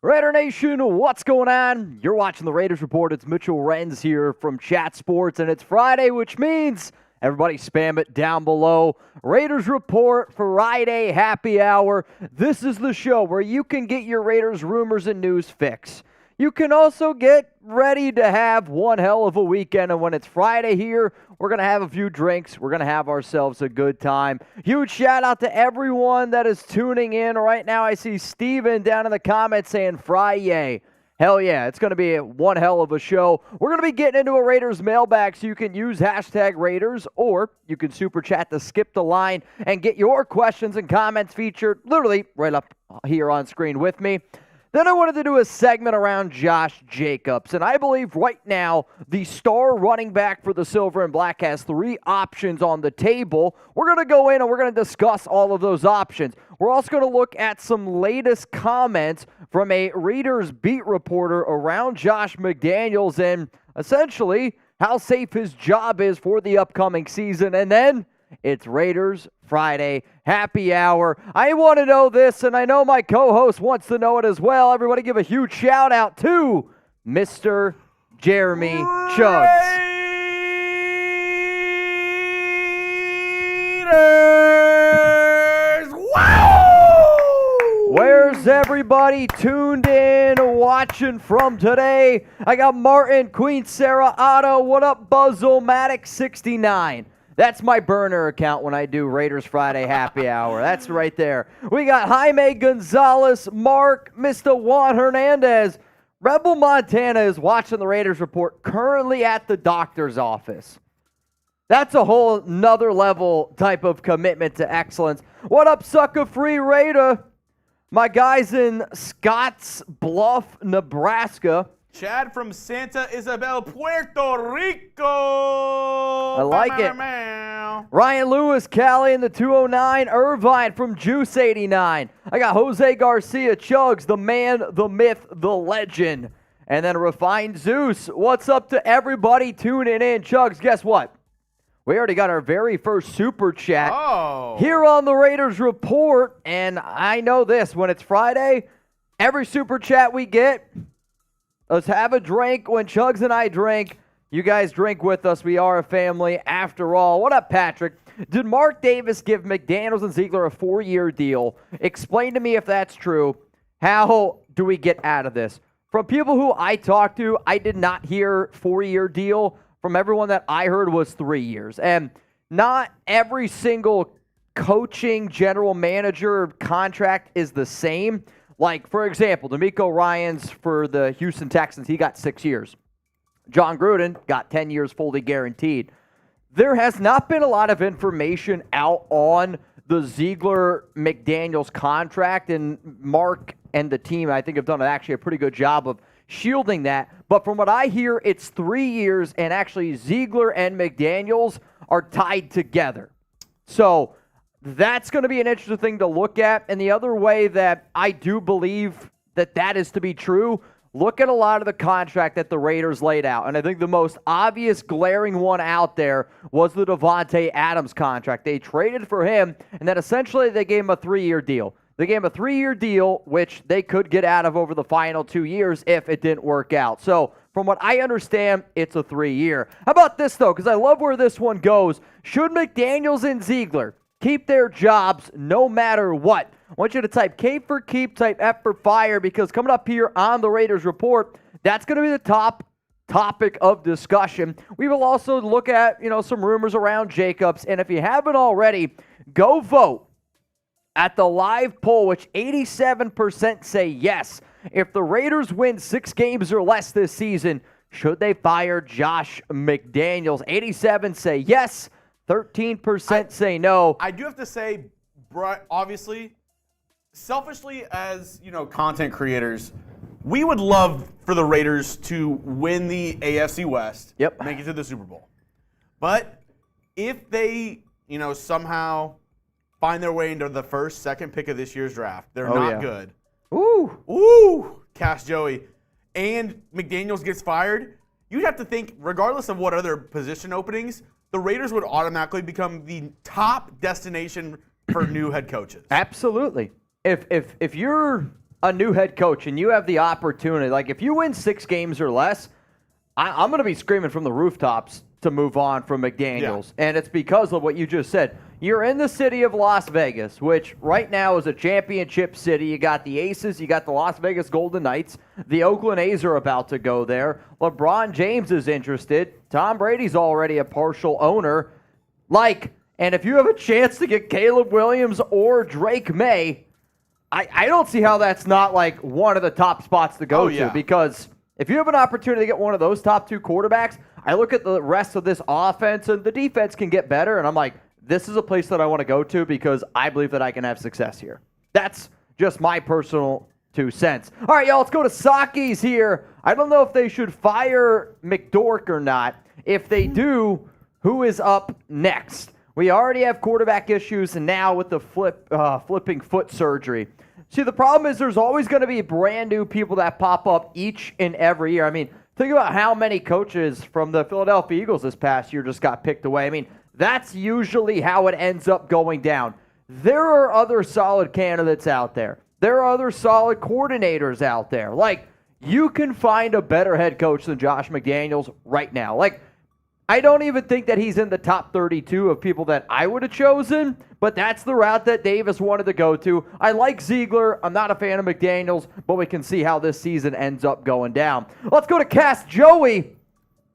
Raider Nation, what's going on? You're watching the Raiders Report. It's Mitchell Renz here from Chat Sports, and it's Friday, which means everybody spam it down below. Raiders Report Friday happy hour. This is the show where you can get your Raiders rumors and news fix. You can also get ready to have one hell of a weekend, and when it's Friday here, we're going to have a few drinks. We're going to have ourselves a good time. Huge shout out to everyone that is tuning in. Right now, I see Steven down in the comments saying, Friday. Hell yeah, it's going to be one hell of a show. We're going to be getting into a Raiders mailbag, so you can use hashtag Raiders, or you can super chat to skip the line and get your questions and comments featured literally right up here on screen with me. Then I wanted to do a segment around Josh Jacobs, and I believe right now the star running back for the Silver and Black has three options on the table. We're going to go in and we're going to discuss all of those options. We're also going to look at some latest comments from a Raiders beat reporter around Josh McDaniels and essentially how safe his job is for the upcoming season. And then it's Raiders Friday happy hour. I want to know this, and I know my co-host wants to know it as well. Everybody give a huge shout out to Mr. Jeremy Chuggs. Raiders! Wow! Where's everybody tuned in, watching from today? I got Martin, Queen Sarah, Otto. What up, Buzzomatic69? That's my burner account when I do Raiders Friday happy hour. That's right there. We got Jaime Gonzalez, Mark, Mr. Juan Hernandez. Rebel Montana is watching the Raiders Report currently at the doctor's office. That's a whole nother level type of commitment to excellence. What up, Sucker Free Raider? My guys in Scotts Bluff, Nebraska. Chad from Santa Isabel, Puerto Rico. I like it. Ryan Lewis, Cali in the 209. Irvine from Juice 89. I got Jose Garcia, Chuggs, the man, the myth, the legend. And then Refined Zeus. What's up to everybody tuning in? Chuggs, guess what? We already got our very first super chat here on the Raiders Report. And I know this, when it's Friday, every super chat we get, let's have a drink. When Chuggs and I drink, you guys drink with us. We are a family after all. What up, Patrick? Did Mark Davis give McDaniels and Ziegler a 4-year deal? Explain to me if that's true. How do we get out of this? From people who I talked to, I did not hear 4-year deal. From everyone that I heard was 3 years. And not every single coaching general manager contract is the same. Like, for example, D'Amico Ryans for the Houston Texans, he got 6 years. John Gruden got 10 years fully guaranteed. There has not been a lot of information out on the Ziegler-McDaniels contract, and Mark and the team, I think, have done actually a pretty good job of shielding that. But from what I hear, it's 3 years, and actually Ziegler and McDaniels are tied together. So that's going to be an interesting thing to look at. And the other way that I do believe that that is to be true, look at a lot of the contract that the Raiders laid out. And I think the most obvious glaring one out there was the Davante Adams contract. They traded for him, and then essentially they gave him a 3-year deal. They gave him a 3-year deal, which they could get out of over the final 2 years if it didn't work out. So from what I understand, it's a 3-year. How about this, though? Because I love where this one goes. Should McDaniels and Ziegler keep their jobs no matter what? I want you to type K for keep, type F for fire, because coming up here on the Raiders Report, that's going to be the top topic of discussion. We will also look at, some rumors around Jacobs. And if you haven't already, go vote at the live poll, which 87% say yes. If the Raiders win 6 games or less this season, should they fire Josh McDaniels? 87 say yes. 13% say no. I do have to say, obviously, selfishly as, content creators, we would love for the Raiders to win the AFC West, make it to the Super Bowl. But if they, somehow find their way into the first, second pick of this year's draft, they're not good. Ooh, Cash Joey. And McDaniels gets fired, you'd have to think, regardless of what other position openings, the Raiders would automatically become the top destination for new head coaches. Absolutely. If you're a new head coach and you have the opportunity, like if you win 6 games or less, I'm going to be screaming from the rooftops to move on from McDaniels. Yeah. And it's because of what you just said. You're in the city of Las Vegas, which right now is a championship city. You got the Aces, you got the Las Vegas Golden Knights. The Oakland A's are about to go there. LeBron James is interested. Tom Brady's already a partial owner. And if you have a chance to get Caleb Williams or Drake May, I don't see how that's not like one of the top spots to go to, because if you have an opportunity to get one of those top 2 quarterbacks, I look at the rest of this offense and the defense can get better, and I'm like, this is a place that I want to go to because I believe that I can have success here. That's just my personal 2 cents. All right, y'all, let's go to Saki's here. I don't know if they should fire McDork or not. If they do, who is up next? We already have quarterback issues, and now with the flipping foot surgery. See, the problem is there's always going to be brand new people that pop up each and every year. I mean, think about how many coaches from the Philadelphia Eagles this past year just got picked away. I mean, that's usually how it ends up going down. There are other solid candidates out there. There are other solid coordinators out there. Like, you can find a better head coach than Josh McDaniels right now. Like, I don't even think that he's in the top 32 of people that I would have chosen, but that's the route that Davis wanted to go to. I like Ziegler. I'm not a fan of McDaniels, but we can see how this season ends up going down. Let's go to Cast Joey.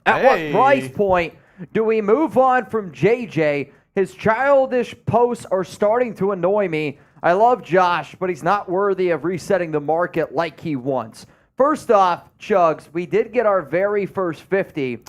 At what price point do we move on from JJ? His childish posts are starting to annoy me. I love Josh, but he's not worthy of resetting the market like he wants. Off, Chuggs, we did get our very first 50.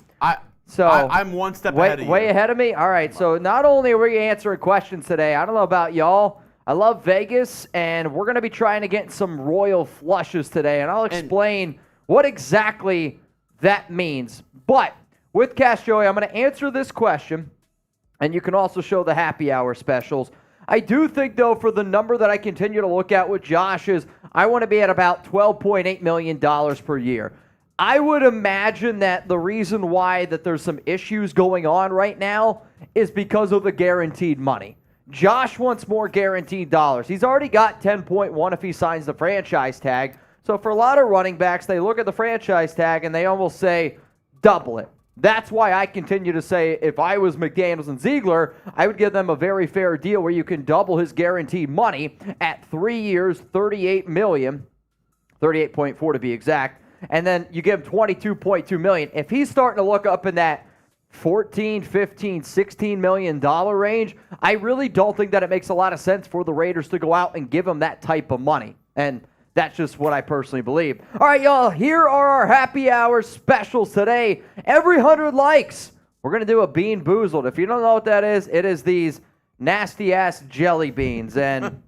I'm one step ahead of you. Way ahead of me? All right, so not only are we answering questions today, I don't know about y'all. I love Vegas, and we're going to be trying to get some royal flushes today, and I'll explain what exactly that means. But with Cash Joey, I'm going to answer this question, and you can also show the happy hour specials. I do think, though, for the number that I continue to look at with Josh is I want to be at about $12.8 million per year. I would imagine that the reason why that there's some issues going on right now is because of the guaranteed money. Josh wants more guaranteed dollars. He's already got 10.1 if he signs the franchise tag. So for a lot of running backs, they look at the franchise tag and they almost say, double it. That's why I continue to say if I was McDaniels and Ziegler, I would give them a very fair deal where you can double his guaranteed money at 3 years, $38 million, 38.4 to be exact. And then you give him $22.2 million. If he's starting to look up in that $14, $15, $16 million range, I really don't think that it makes a lot of sense for the Raiders to go out and give him that type of money. And that's just what I personally believe. All right, y'all, here are our happy hour specials today. Every 100 likes, we're going to do a Bean Boozled. If you don't know what that is, it is these nasty-ass jelly beans. And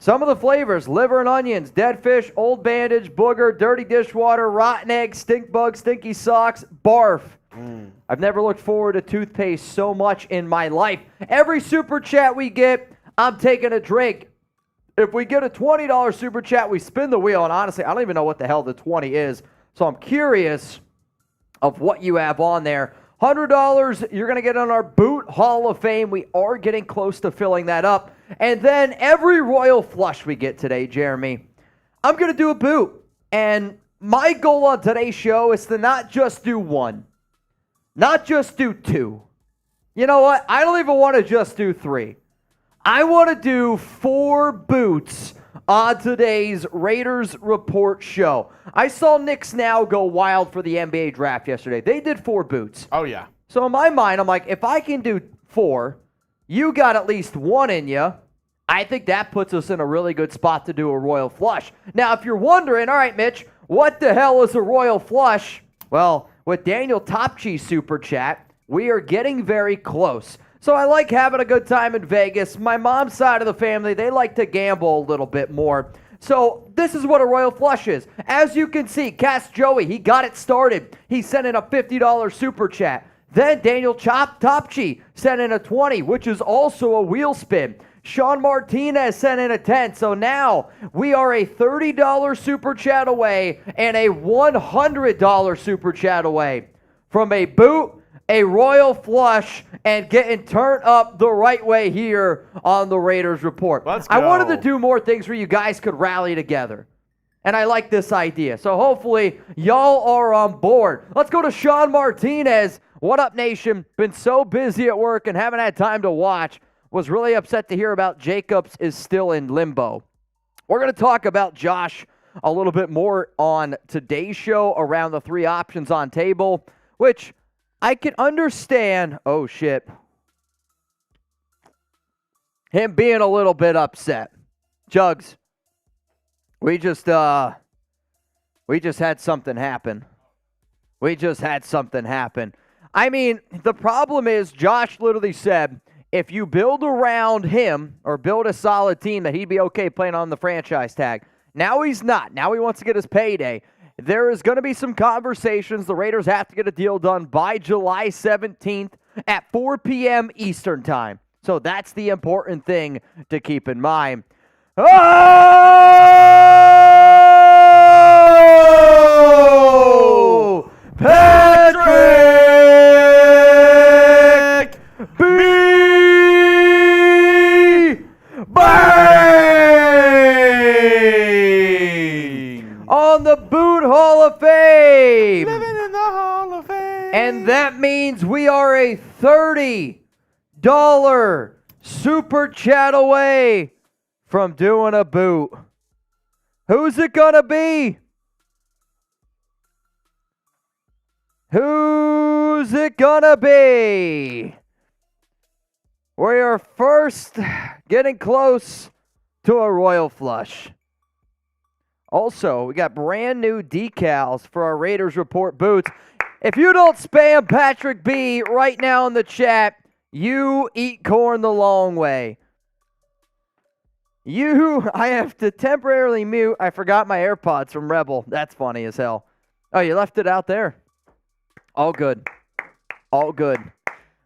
some of the flavors: liver and onions, dead fish, old bandage, booger, dirty dishwater, rotten egg, stink bug, stinky socks, barf. I've never looked forward to toothpaste so much in my life. Every super chat we get, I'm taking a drink. If we get a $20 super chat, we spin the wheel. And honestly, I don't even know what the hell the 20 is. So I'm curious of what you have on there. $100, you're going to get on our Boot Hall of Fame. We are getting close to filling that up. And then every Royal Flush we get today, Jeremy, I'm going to do a boot. And my goal on today's show is to not just do one, not just do two. You know what? I don't even want to just do three. I want to do 4 boots on today's Raiders Report show. I saw Knicks Now go wild for the NBA draft yesterday. They did 4 boots. Oh, yeah. So in my mind, I'm like, if I can do 4, you got at least 1 in you. I think that puts us in a really good spot to do a Royal Flush. Now, if you're wondering, all right, Mitch, what the hell is a Royal Flush? Well, with Daniel Topchi Super Chat, we are getting very close. So I like having a good time in Vegas. My mom's side of the family, they like to gamble a little bit more. So this is what a Royal Flush is. As you can see, Cast Joey, he got it started. He sent in a $50 super chat. Then Daniel Topchi sent in a 20, which is also a wheel spin. Sean Martinez sent in a 10. So now we are a $30 super chat away and a $100 super chat away from a boot, a royal flush and getting turned up the right way here on the Raiders Report. Let's go. I wanted to do more things where you guys could rally together. And I like this idea. So hopefully y'all are on board. Let's go to Sean Martinez. What up, nation? Been so busy at work and haven't had time to watch. Was really upset to hear about Jacobs is still in limbo. We're going to talk about Josh a little bit more on today's show around the 3 options on table, which I can understand. Oh, shit. Him being a little bit upset. Chuggs, we just had something happen. I mean, the problem is Josh literally said, if you build around him or build a solid team, that he'd be okay playing on the franchise tag. Now he's not. Now he wants to get his payday. There is going to be some conversations. The Raiders have to get a deal done by July 17th at 4 p.m. Eastern time. So that's the important thing to keep in mind. Oh! Patrick B. Bang! On the Boot Hall of Fame. Living in the Hall of Fame. And that means we are a $30 super chat away from doing a boot. Who's it gonna be? Who's it gonna be? We are first getting close to a royal flush. Also, we got brand new decals for our Raiders Report boots. If you don't spam Patrick B right now in the chat, you eat corn the long way. I have to temporarily mute. I forgot my AirPods from Rebel. That's funny as hell. Oh, you left it out there. All good. All good.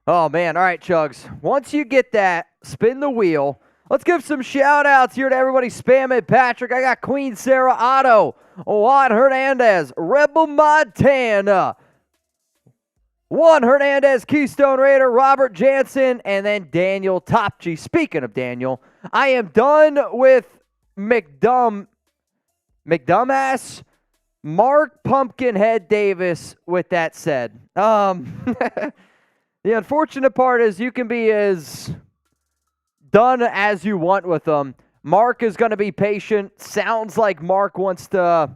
Oh, man. All right, Chuggs. Once you get that, spin the wheel. Let's give some shout-outs here to everybody spamming Patrick. I got Queen Sarah Otto, Juan Hernandez, Rebel Montana, Juan Hernandez, Keystone Raider, Robert Jansen, and then Daniel Topchi. Speaking of Daniel, I am done with McDumbass Mark Pumpkinhead Davis with that said. The unfortunate part is you can be as done as you want with them. Mark is going to be patient. Sounds like Mark wants to,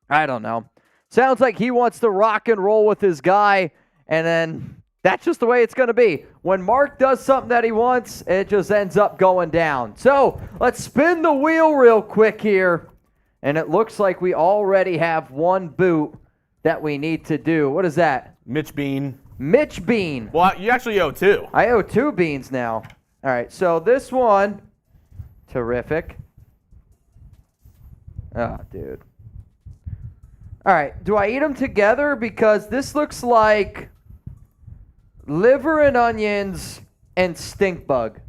I don't know. Sounds like he wants to rock and roll with his guy, and then that's just the way it's going to be. When Mark does something that he wants, it just ends up going down. So let's spin the wheel real quick here, and it looks like we already have one boot that we need to do. What is that? Mitch Bean. Mitch Bean. Well, you actually owe 2. I owe 2 beans now. All right, so this one, terrific. Oh, dude. All right, do I eat them together? Because this looks like liver and onions and stink bug.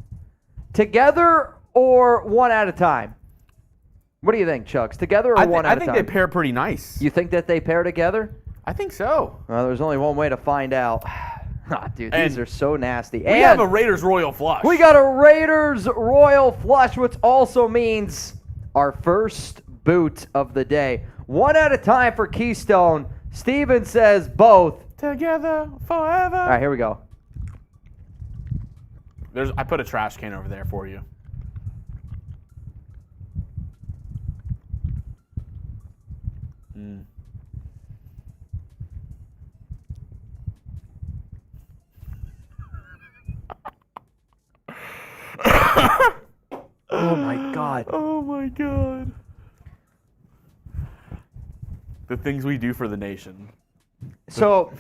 Together or one at a time? What do you think, Chuggs? Together or one at a time? I think they pair pretty nice. You think that they pair together? I think so. Well, there's only one way to find out. Oh, dude, these are so nasty. We have a Raiders Royal Flush. We got a Raiders Royal Flush, which also means our first boot of the day. One at a time for Keystone. Steven says both. Together forever. All right, here we go. I put a trash can over there for you. Oh, my God. Oh, my God. The things we do for the nation. So,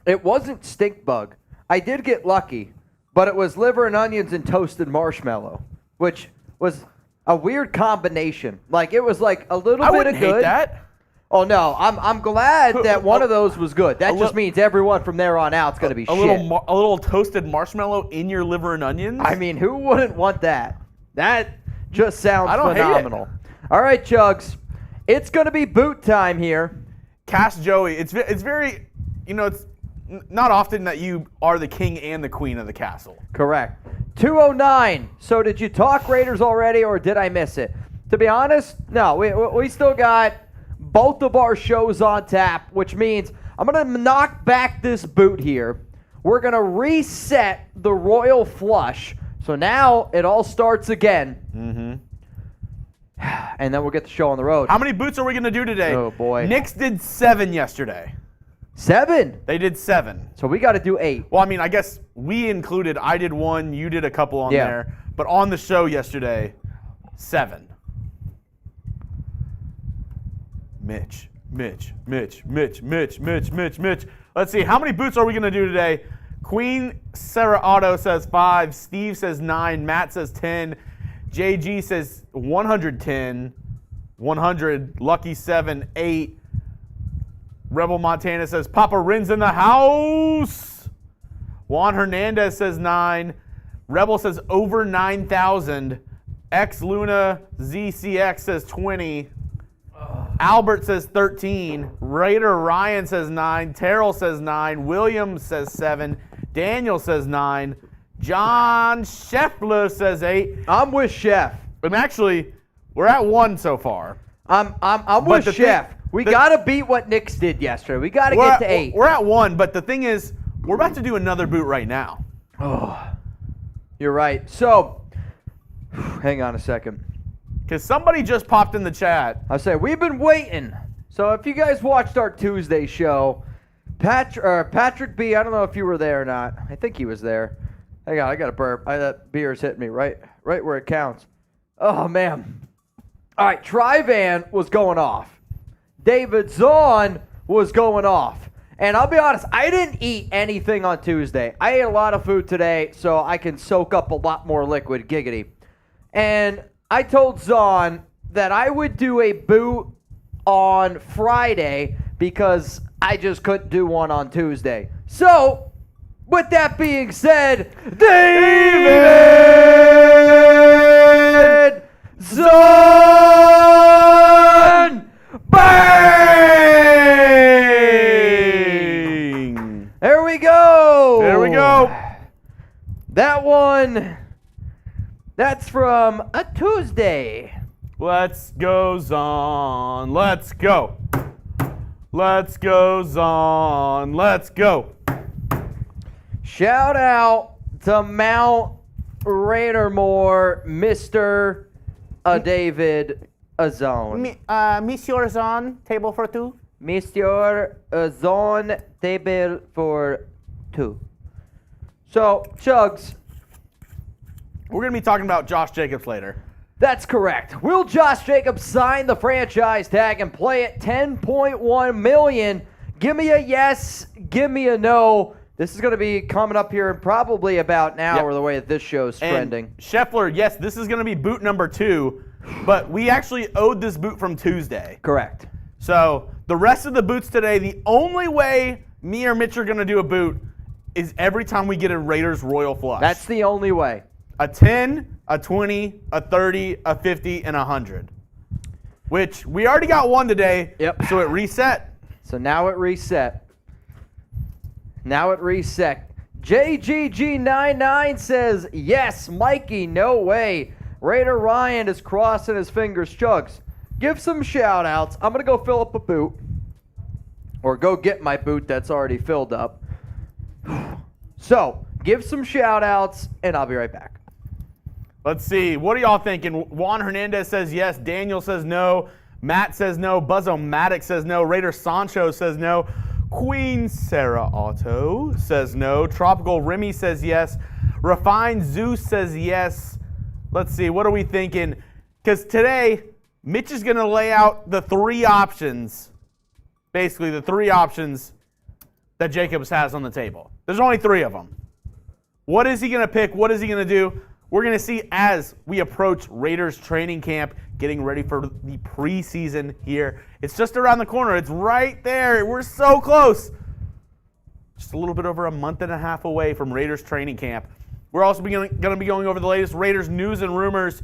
it wasn't stink bug. I did get lucky, but it was liver and onions and toasted marshmallow, which was a weird combination. Like, it was like a little bit of good. I wouldn't hate that. Oh, no. I'm glad that one of those was good. That just means everyone from there on out is going to be shit. A little toasted marshmallow in your liver and onions? I mean, who wouldn't want that? That just sounds phenomenal. All right, Chuggs. It's going to be boot time here. Cast Joey. It's very, it's not often that you are the king and the queen of the castle. Correct. 209. So did you talk Raiders already, or did I miss it? To be honest, no. We still got both of our shows on tap, which means I'm going to knock back this boot here. We're going to reset the Royal Flush. So now it all starts again. Mm-hmm. And then we'll get the show on the road. How many boots are we going to do today? Oh, boy. Knicks did 7 yesterday. 7? They did 7. So we got to do 8. Well, I mean, I guess we included, I did 1, you did a couple on there. But on the show yesterday, 7. Mitch. Let's see, how many boots are we going to do today? Queen Sarah Otto says 5. Steve says 9. Matt says 10. JG says 110. 100. Lucky 7. 8. Rebel Montana says Papa Renz in the house. Juan Hernandez says 9. Rebel says over 9,000. X Luna ZCX says 20. Albert says 13. Raider Ryan says 9. Terrell says 9. Williams says 7. Daniel says 9. John Scheffler says 8. I'm with Chef. And actually, we're at 1 so far. I'm with Chef. We got to beat what Knicks did yesterday. We got to get to 8. We're at 1, but the thing is, we're about to do another boot right now. Oh, you're right. So, hang on a second. Because somebody just popped in the chat. I say, we've been waiting. So if you guys watched our Tuesday show, Patrick B., I don't know if you were there or not. I think he was there. Hang on, I got a burp. That beer's hitting me right where it counts. Oh, man. All right, Trivan was going off. David Zahn was going off. And I'll be honest, I didn't eat anything on Tuesday. I ate a lot of food today, so I can soak up a lot more liquid, giggity. And I told Zahn that I would do a boot on Friday because I just couldn't do one on Tuesday. So, with that being said, David Zahn Bang! There we go. There we go. That one, that's from a Tuesday. Let's go, Zahn. Let's go. Let's go, Zahn. Let's go. Shout out to Mount Raidermore, Mr. David Zahn. Monsieur Zahn, table for 2. Monsieur Zahn, table for 2. So, Chuggs. We're going to be talking about Josh Jacobs later. That's correct. Will Josh Jacobs sign the franchise tag and play at $10.1 million? Give me a yes, give me a no. This is going to be coming up here in probably about an hour, the way that this show's trending. And Scheffler, yes, this is going to be boot number 2, but we actually owed this boot from Tuesday. Correct. So the rest of the boots today, the only way me or Mitch are going to do a boot is every time we get a Raiders Royal Flush. That's the only way. A 10, a 20, a 30, a 50, and a 100. Which we already got one today. Yep. So it reset. So now it reset. JGG99 says, yes, Mikey, no way. Raider Ryan is crossing his fingers. Chuggs, give some shout outs. I'm going to go fill up a boot. Or go get my boot that's already filled up. So, give some shout outs, and I'll be right back. Let's see. What are y'all thinking? Juan Hernandez says yes. Daniel says no. Matt says no. Buzz-O-Matic says no. Raider Sancho says no. Queen Sarah Otto says no. Tropical Remy says yes. Refined Zeus says yes. Let's see. What are we thinking? Because today, Mitch is going to lay out the 3 options. Basically, the 3 options that Jacobs has on the table. There's only 3 of them. What is he going to pick? What is he going to do? We're going to see as we approach Raiders training camp, getting ready for the preseason here. It's just around the corner. It's right there. We're so close. Just a little bit over a month and a half away from Raiders training camp. We're also going to be going over the latest Raiders news and rumors.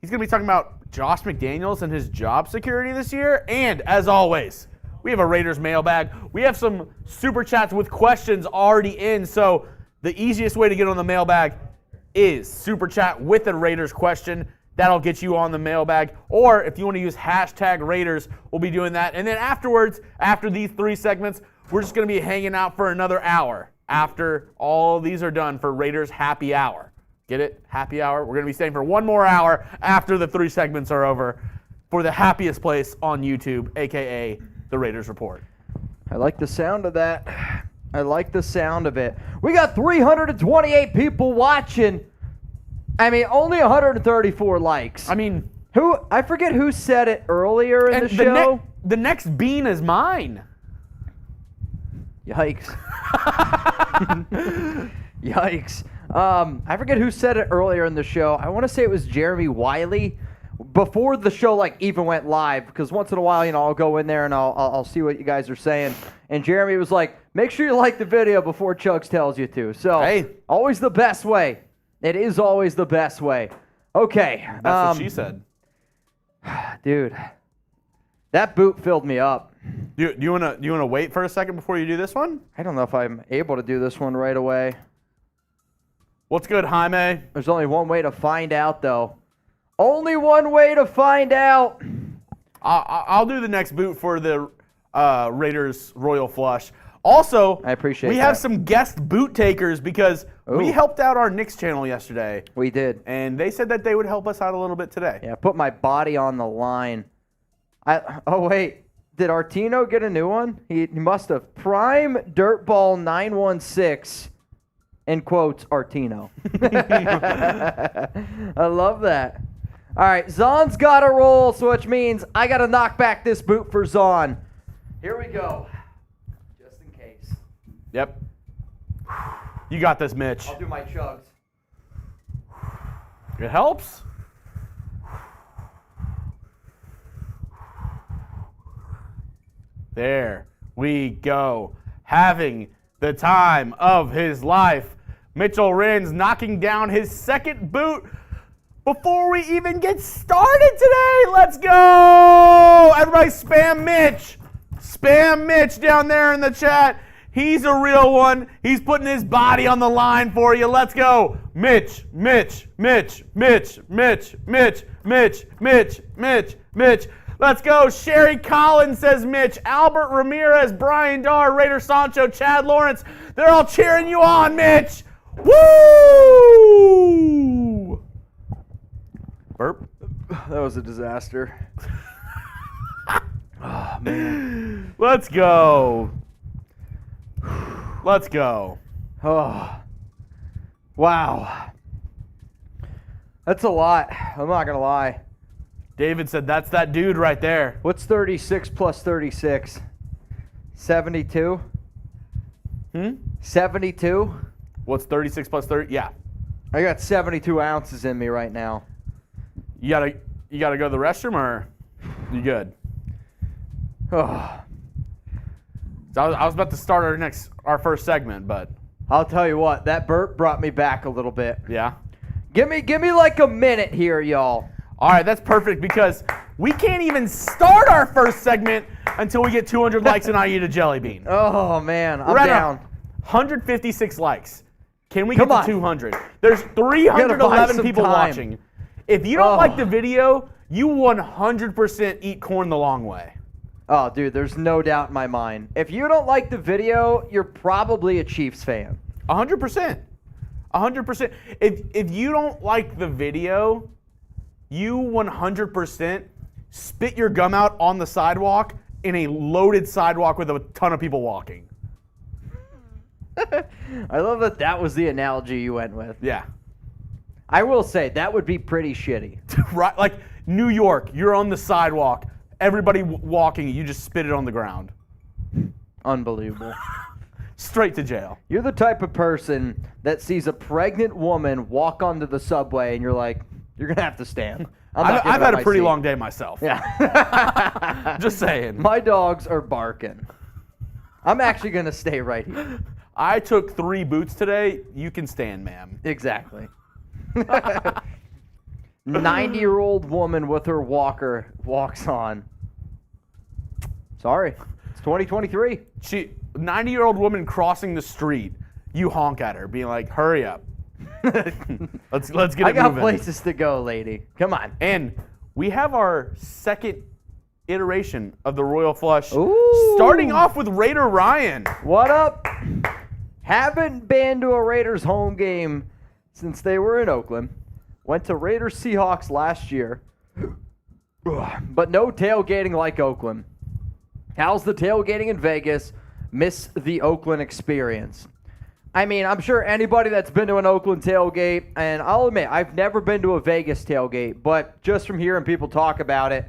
He's going to be talking about Josh McDaniels and his job security this year. And as always, We have a Raiders mailbag. We have some super chats with questions already in. So the easiest way to get on the mailbag is super chat with a Raiders question. That'll get you on the mailbag. Or if you want to use hashtag Raiders, we'll be doing that. And then afterwards, after these 3 segments, we're just going to be hanging out for another hour after all these are done for Raiders Happy Hour. Get it? Happy Hour. We're going to be staying for 1 more hour after the 3 segments are over for the happiest place on YouTube, a.k.a. the Raiders Report. I like the sound of that. I like the sound of it. We got 328 people watching. I mean, only 134 likes. I mean, I forget who said it earlier in the show. The next bean is mine. Yikes. Yikes. I forget who said it earlier in the show. I want to say it was Jeremy Wiley. Before the show even went live, because once in a while, I'll go in there and I'll see what you guys are saying. And Jeremy was like, make sure you like the video before Chuggs tells you to. So, hey, always the best way. It is always the best way. Okay. That's what she said. Dude, that boot filled me up. Do you wanna wait for a second before you do this one? I don't know if I'm able to do this one right away. What's good, Jaime? There's only one way to find out, though. Only one way to find out. I'll do the next boot for the Raiders Royal Flush. Also, I appreciate we have some guest boot takers because we helped out our Knicks channel yesterday. We did. And they said that they would help us out a little bit today. Yeah, put my body on the line. Oh, wait. Did Artino get a new one? He must have. Prime Dirtball 916, in quotes, Artino. I love that. All right, Zon's got to roll, so which means I got to knock back this boot for Zon. Here we go. Just in case. Yep. You got this, Mitch. I'll do my chugs. It helps. There we go. Having the time of his life. Mitchell Renz knocking down his second boot before we even get started today. Let's go! Everybody spam Mitch. Spam Mitch down there in the chat. He's a real one. He's putting his body on the line for you. Let's go. Mitch, Mitch, Mitch, Mitch, Mitch, Mitch, Mitch, Mitch, Mitch, Mitch. Let's go. Sherry Collins says Mitch. Albert Ramirez, Brian Darr, Raider Sancho, Chad Lawrence. They're all cheering you on, Mitch. Woo! Burp. That was a disaster. Oh, man. Let's go. Let's go. Oh. Wow. That's a lot. I'm not going to lie. David said that's that dude right there. What's 36 plus 36? 72? 72? What's 36 plus 30? Yeah. I got 72 ounces in me right now. You gotta go to the restroom, or you good? Oh. So I was about to start our first segment, but I'll tell you what, that burp brought me back a little bit. Yeah. Give me like a minute here, y'all. All right, that's perfect because we can't even start our first segment until we get 200 likes and I eat a jelly bean. Oh man, I'm We're down. 156 likes. Can we get to 200? There's 311 people watching. If you don't like the video, you 100% eat corn the long way. Oh, dude, there's no doubt in my mind. If you don't like the video, you're probably a Chiefs fan. 100%. 100%. If you don't like the video, you 100% spit your gum out on the sidewalk in a loaded sidewalk with a ton of people walking. I love that was the analogy you went with. Yeah. I will say, that would be pretty shitty. Right, like New York, you're on the sidewalk, everybody walking, you just spit it on the ground. Unbelievable. Straight to jail. You're the type of person that sees a pregnant woman walk onto the subway and you're like, you're going to have to stand. I've had a pretty long day myself. Yeah. Just saying. My dogs are barking. I'm actually going to stay right here. I took 3 boots today. You can stand, ma'am. Exactly. 90-year-old woman with her walker walks on. Sorry. It's 2023. 90-year-old woman crossing the street. You honk at her, being like, "Hurry up, let's get it moving." I got places to go, lady. Come on. And we have our second iteration of the Royal Flush. Ooh. Starting off with Raider Ryan. What up? Haven't been to a Raiders home game since they were in Oakland. Went to Raiders Seahawks last year. But no tailgating like Oakland. How's the tailgating in Vegas? Miss the Oakland experience. I mean, I'm sure anybody that's been to an Oakland tailgate, and I'll admit, I've never been to a Vegas tailgate, but just from hearing people talk about it,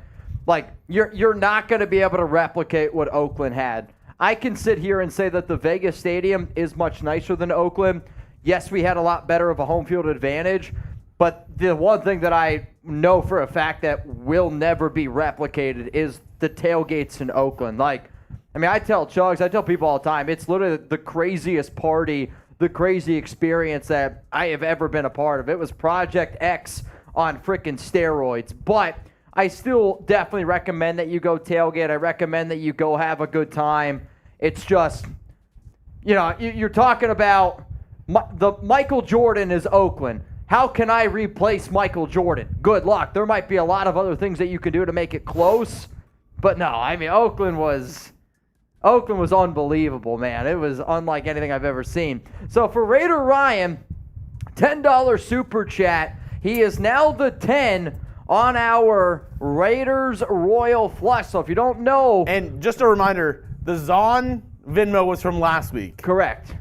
like, you're not going to be able to replicate what Oakland had. I can sit here and say that the Vegas stadium is much nicer than Oakland. Yes, we had a lot better of a home field advantage, but the one thing that I know for a fact that will never be replicated is the tailgates in Oakland. Like, I mean, I tell Chuggs, I tell people all the time, it's literally the craziest party, the crazy experience that I have ever been a part of. It was Project X on freaking steroids. But I still definitely recommend that you go tailgate. I recommend that you go have a good time. It's just, you know, you're talking about the Michael Jordan is Oakland. How can I replace Michael Jordan? Good luck. There might be a lot of other things that you can do to make it close. But no, I mean, Oakland was unbelievable, man. It was unlike anything I've ever seen. So for Raider Ryan, $10 super chat. He is now the 10 on our Raiders Royal Flush. So if you don't know. And just a reminder, the Zahn Venmo was from last week. Correct.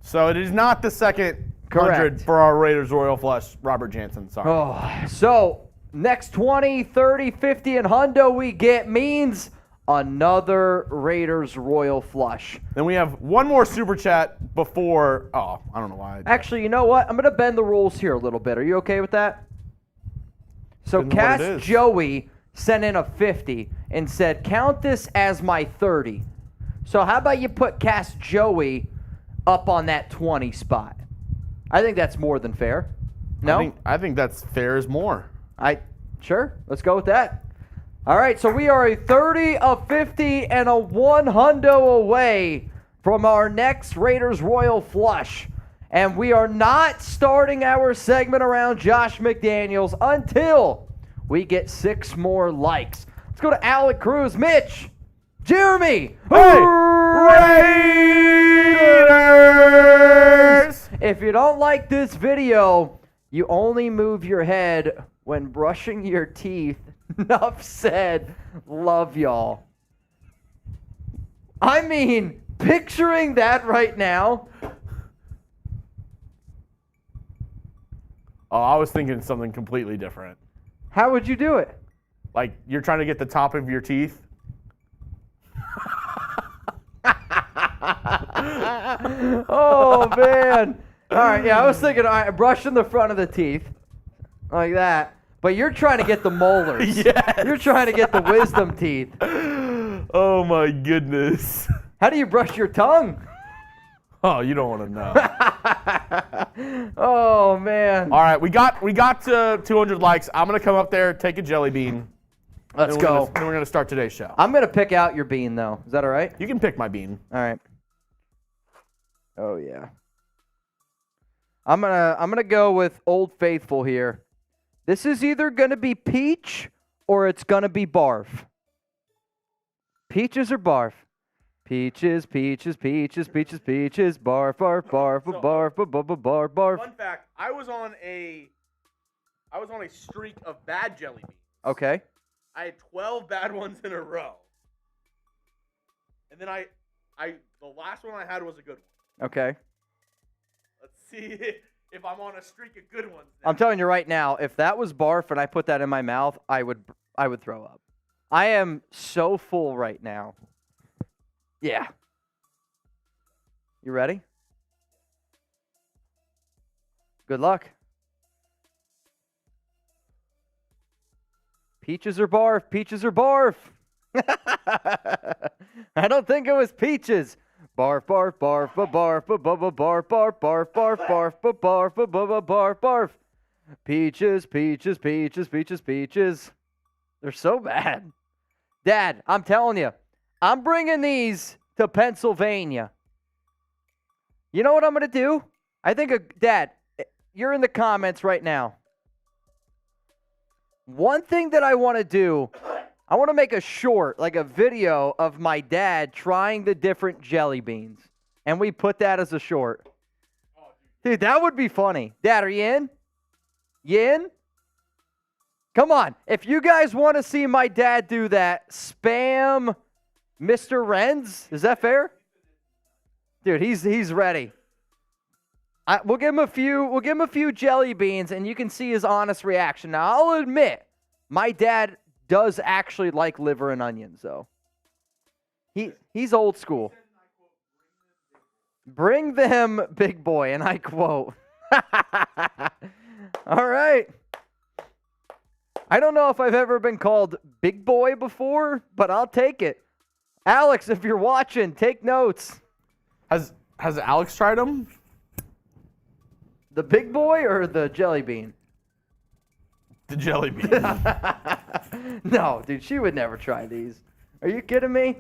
So it is not the second 100 for our Raiders Royal Flush, Robert Jansen. Sorry. Oh, so next 20, 30, 50, and hundo we get means another Raiders Royal Flush. Then we have one more super chat before. Oh, I don't know why. Actually, you know what? I'm going to bend the rules here a little bit. Are you okay with that? So Cass Joey sent in a 50 and said, count this as my 30. So how about you put Cass Joey up on that 20 spot? I think that's more than fair. No? I think that's fair as more. Sure. Let's go with that. All right, so we are a 30, a 50, and a 100 away from our next Raiders Royal Flush. And we are not starting our segment around Josh McDaniels until we get 6 more likes. Let's go to Alec Cruz, Mitch, Jeremy. Hey, Raiders! If you don't like this video, you only move your head when brushing your teeth. Enough said. Love y'all. I mean, picturing that right now. Oh, I was thinking something completely different. How would you do it? Like you're trying to get the top of your teeth? Oh, man. All right, yeah, I was thinking brushing the front of the teeth like that. But you're trying to get the molars. Yes. You're trying to get the wisdom teeth. Oh, my goodness. How do you brush your tongue? Oh, you don't want to know. Oh, man. All right, we got to 200 likes. I'm going to come up there, take a jelly bean. Let's go. Then we're going to start today's show. I'm going to pick out your bean, though. Is that all right? You can pick my bean. All right. Oh, yeah. I'm gonna go with Old Faithful here. This is either going to be peach or it's going to be barf. Peaches or barf? Peaches, peaches, peaches, peaches, peaches, barf, barf, barf, barf, barf, barf. Fun fact, I was on a streak of bad jelly beans. Okay. I had 12 bad ones in a row. And then the last one I had was a good one. Okay. Let's see if I'm on a streak of good ones now. I'm telling you right now, if that was barf and I put that in my mouth, I would throw up. I am so full right now. Yeah. You ready? Good luck. Peaches or barf? Peaches or barf? I don't think it was peaches. Barf, barf, barf, barf, barf, barf, barf, barf, barf, barf, barf, barf, barf, barf. Peaches, peaches, peaches, peaches, peaches. They're so bad. Dad, I'm telling you, I'm bringing these to Pennsylvania. You know what I'm going to do? I think, Dad, you're in the comments right now. One thing that I want to do, I want to make a short, like a video of my dad trying the different jelly beans. And we put that as a short. Dude, that would be funny. Dad, are you in? You in? Come on. If you guys want to see my dad do that, spam Mr. Renz. Is that fair? Dude, he's ready. We'll give him a few jelly beans, and you can see his honest reaction. Now, I'll admit, my dad does actually like liver and onions, though. He's old school. Bring them, big boy, and I quote. All right. I don't know if I've ever been called big boy before, but I'll take it. Alex, if you're watching, take notes. Has Alex tried them? The big boy or the jelly bean? The jelly bean. No, dude, she would never try these. Are you kidding me?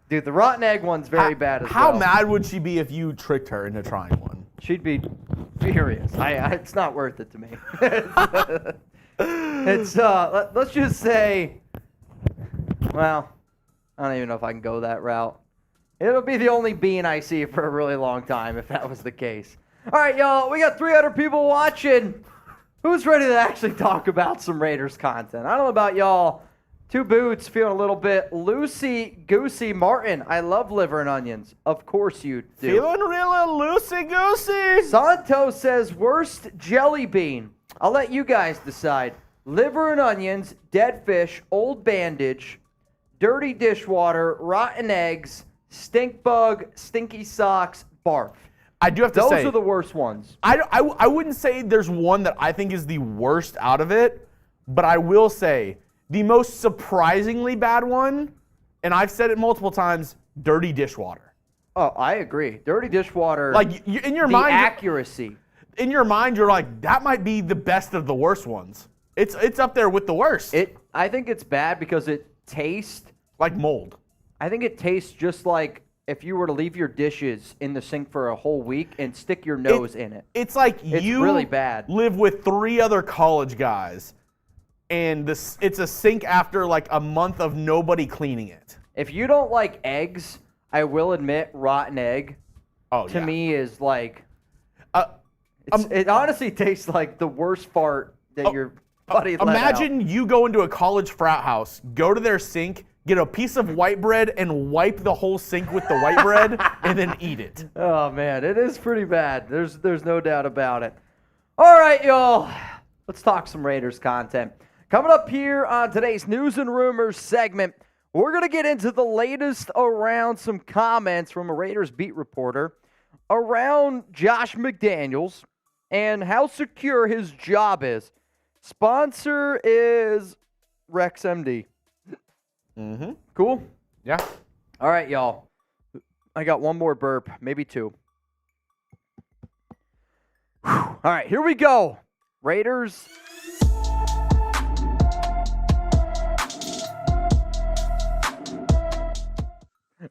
Dude, the rotten egg one's very bad as well. How well. mad would she be if you tricked her into trying one? She'd be furious. It's not worth it to me. Let's just say, well, I don't even know if I can go that route. It'll be the only bean I see for a really long time if that was the case. All right, y'all, we got 300 people watching. Who's ready to actually talk about some Raiders content? I don't know about y'all. Two Boots feeling a little bit loosey-goosey. Martin, I love liver and onions. Of course you do. Feeling real loosey-goosey. Santos says, worst jelly bean. I'll let you guys decide. Liver and onions, dead fish, old bandage, dirty dishwater, rotten eggs, stink bug, stinky socks, barf. I do have to say, those are the worst ones. I wouldn't say there's one that I think is the worst out of it, but I will say the most surprisingly bad one, and I've said it multiple times, dirty dishwater. Oh, I agree. Dirty dishwater. Like in your mind, accuracy. In your mind, you're like, that might be the best of the worst ones. It's up there with the worst. I think it's bad because it tastes like mold. I think it tastes just like if you were to leave your dishes in the sink for a whole week and stick your nose in it. It's like it's you really bad. Live with 3 other college guys, and it's a sink after like a month of nobody cleaning it. If you don't like eggs, I will admit rotten egg to me is like, it honestly tastes like the worst fart that your buddy let Imagine out. You go into a college frat house, go to their sink, get a piece of white bread and wipe the whole sink with the white bread and then eat it. Oh, man, it is pretty bad. There's no doubt about it. All right, y'all. Let's talk some Raiders content. Coming up here on today's News and Rumors segment, we're going to get into the latest around some comments from a Raiders beat reporter around Josh McDaniels and how secure his job is. Sponsor is RexMD. Mm-hmm. Cool? Yeah. All right, y'all. I got one more burp, maybe 2. Whew. All right, here we go. Raiders.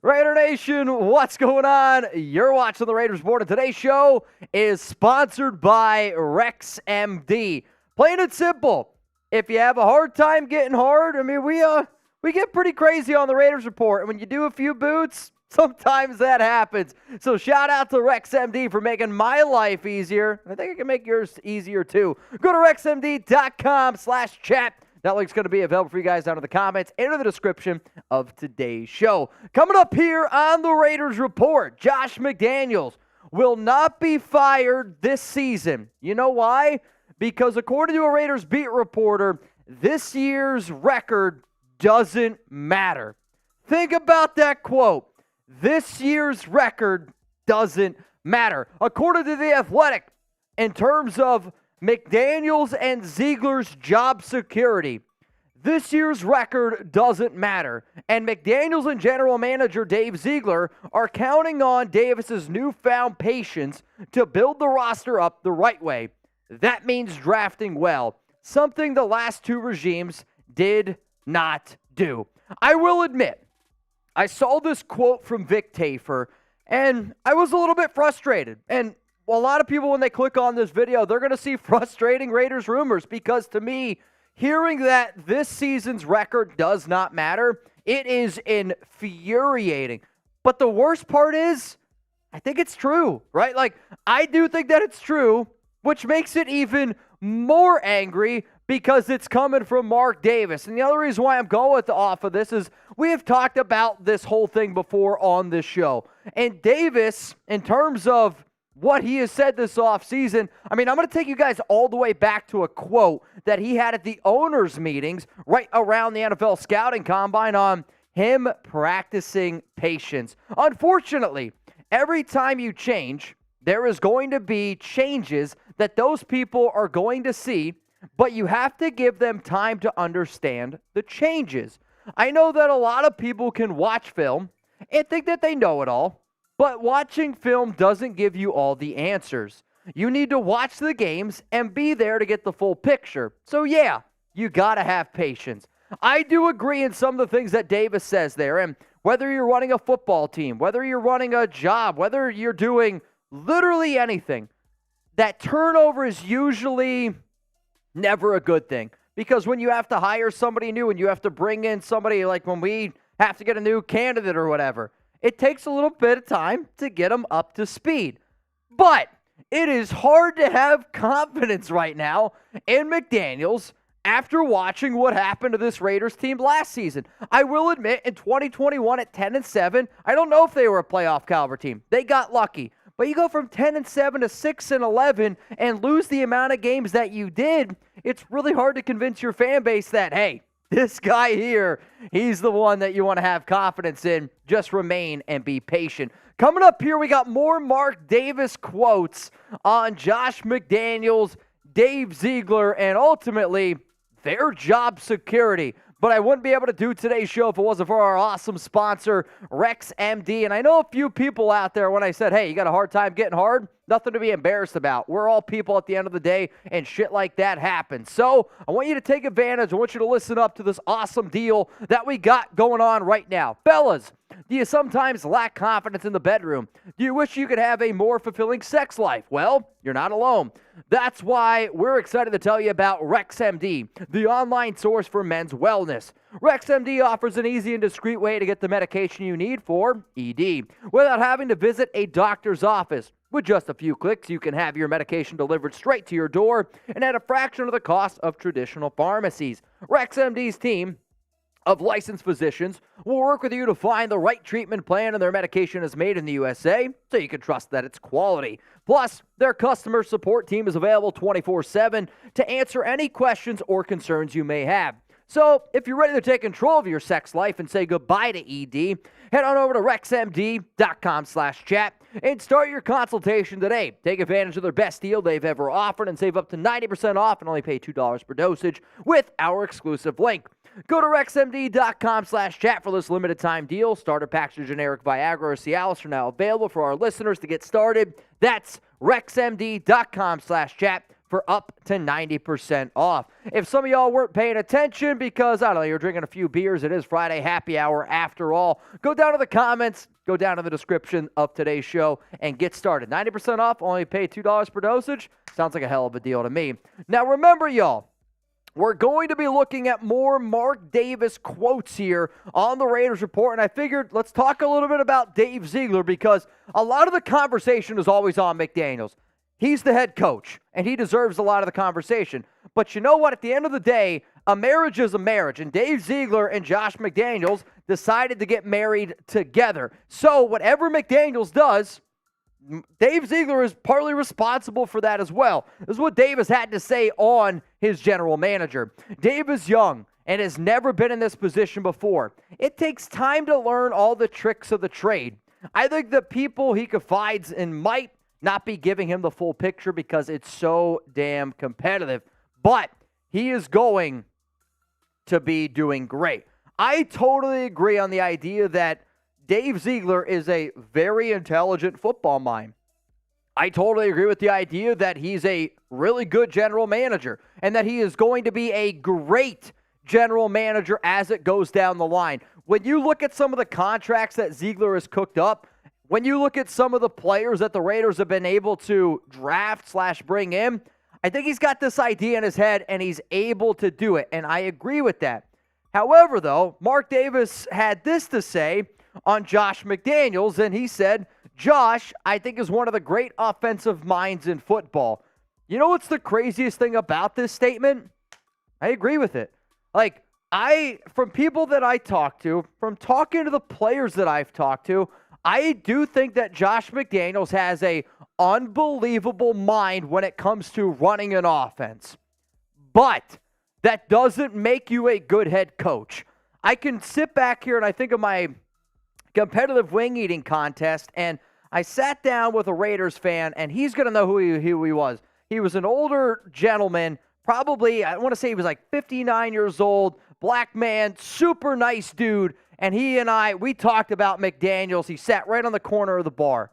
Raider Nation, what's going on? You're watching the Raiders Report, and today's show is sponsored by RexMD. Plain and simple. If you have a hard time getting hard, I mean, we get pretty crazy on the Raiders Report. And when you do a few boots, sometimes that happens. So shout out to RexMD for making my life easier. I think I can make yours easier too. Go to RexMD.com/chat. That link's going to be available for you guys down in the comments and in the description of today's show. Coming up here on the Raiders Report, Josh McDaniels will not be fired this season. You know why? Because according to a Raiders beat reporter, this year's record doesn't matter. Think about that quote. This year's record doesn't matter. According to The Athletic, in terms of McDaniels and Ziegler's job security, this year's record doesn't matter. And McDaniels and general manager Dave Ziegler are counting on Davis's newfound patience to build the roster up the right way. That means drafting well, something the last 2 regimes did not do. I will admit, I saw this quote from Vic Tafer, and I was a little bit frustrated. And a lot of people, when they click on this video, they're going to see frustrating Raiders rumors because, to me, hearing that this season's record does not matter, it is infuriating. But the worst part is, I think it's true, right? Like, I do think that it's true, which makes it even more angry because it's coming from Mark Davis. And the other reason why I'm going off of this is we have talked about this whole thing before on this show. And Davis, in terms of what he has said this offseason, I mean, I'm going to take you guys all the way back to a quote that he had at the owners' meetings right around the NFL scouting combine on him practicing patience. Unfortunately, every time you change, there is going to be changes that those people are going to see, but you have to give them time to understand the changes. I know that a lot of people can watch film and think that they know it all, but watching film doesn't give you all the answers. You need to watch the games and be there to get the full picture. So yeah, you got to have patience. I do agree in some of the things that Davis says there, and whether you're running a football team, whether you're running a job, whether you're doing literally anything, that turnover is usually never a good thing. Because when you have to hire somebody new and you have to bring in somebody, like when we have to get a new candidate or whatever, it takes a little bit of time to get them up to speed. But it is hard to have confidence right now in McDaniels after watching what happened to this Raiders team last season. I will admit, in 2021 at 10-7, I don't know if they were a playoff caliber team. They got lucky. But you go from 10-7 to 6-11 and lose the amount of games that you did, it's really hard to convince your fan base that, hey, this guy here, he's the one that you want to have confidence in. Just remain and be patient. Coming up here, we got more Mark Davis quotes on Josh McDaniels, Dave Ziegler, and ultimately their job security. But I wouldn't be able to do today's show if it wasn't for our awesome sponsor, Rex MD. And I know a few people out there, when I said, hey, you got a hard time getting hard, nothing to be embarrassed about. We're all people at the end of the day, and shit like that happens. So I want you to take advantage. I want you to listen up to this awesome deal that we got going on right now. Fellas, do you sometimes lack confidence in the bedroom? Do you wish you could have a more fulfilling sex life? Well, you're not alone. That's why we're excited to tell you about RexMD, the online source for men's wellness. RexMD offers an easy and discreet way to get the medication you need for ED without having to visit a doctor's office. With just a few clicks, you can have your medication delivered straight to your door and at a fraction of the cost of traditional pharmacies. RexMD's team of licensed physicians will work with you to find the right treatment plan, and their medication is made in the USA, so you can trust that it's quality. Plus, their customer support team is available 24/7 to answer any questions or concerns you may have. So, if you're ready to take control of your sex life and say goodbye to ED, head on over to rexmd.com/chat and start your consultation today. Take advantage of their best deal they've ever offered and save up to 90% off and only pay $2 per dosage with our exclusive link. Go to rexmd.com/chat for this limited time deal. Starter packs of generic Viagra or Cialis are now available for our listeners to get started. That's rexmd.com/chat for up to 90% off. If some of y'all weren't paying attention because, I don't know, you're drinking a few beers, it is Friday happy hour after all, go down to the comments, go down to the description of today's show, and get started. 90% off, only pay $2 per dosage. Sounds like a hell of a deal to me. Now remember, y'all, we're going to be looking at more Mark Davis quotes here on the Raiders Report, and I figured let's talk a little bit about Dave Ziegler because a lot of the conversation is always on McDaniels. He's the head coach, and he deserves a lot of the conversation. But you know what? At the end of the day, a marriage is a marriage, and Dave Ziegler and Josh McDaniels decided to get married together. So whatever McDaniels does, Dave Ziegler is partly responsible for that as well. This is what Dave has had to say on his general manager. Dave is young and has never been in this position before. It takes time to learn all the tricks of the trade. I think the people he confides in might not be giving him the full picture because it's so damn competitive. But he is going to be doing great. I totally agree on the idea that Dave Ziegler is a very intelligent football mind. I totally agree with the idea that he's a really good general manager and that he is going to be a great general manager as it goes down the line. When you look at some of the contracts that Ziegler has cooked up, when you look at some of the players that the Raiders have been able to draft/bring in, I think he's got this idea in his head and he's able to do it, and I agree with that. However, though, Mark Davis had this to say on Josh McDaniels, and he said, Josh, I think, is one of the great offensive minds in football. You know what's the craziest thing about this statement? I agree with it. Like, from people that I talk to, from talking to the players that I've talked to, I do think that Josh McDaniels has a unbelievable mind when it comes to running an offense. But that doesn't make you a good head coach. I can sit back here and I think of my competitive wing eating contest, and I sat down with a Raiders fan, and he's going to know who he was. He was an older gentleman, probably, I want to say he was like 59 years old, black man, super nice dude, and he and we talked about McDaniels. He sat right on the corner of the bar,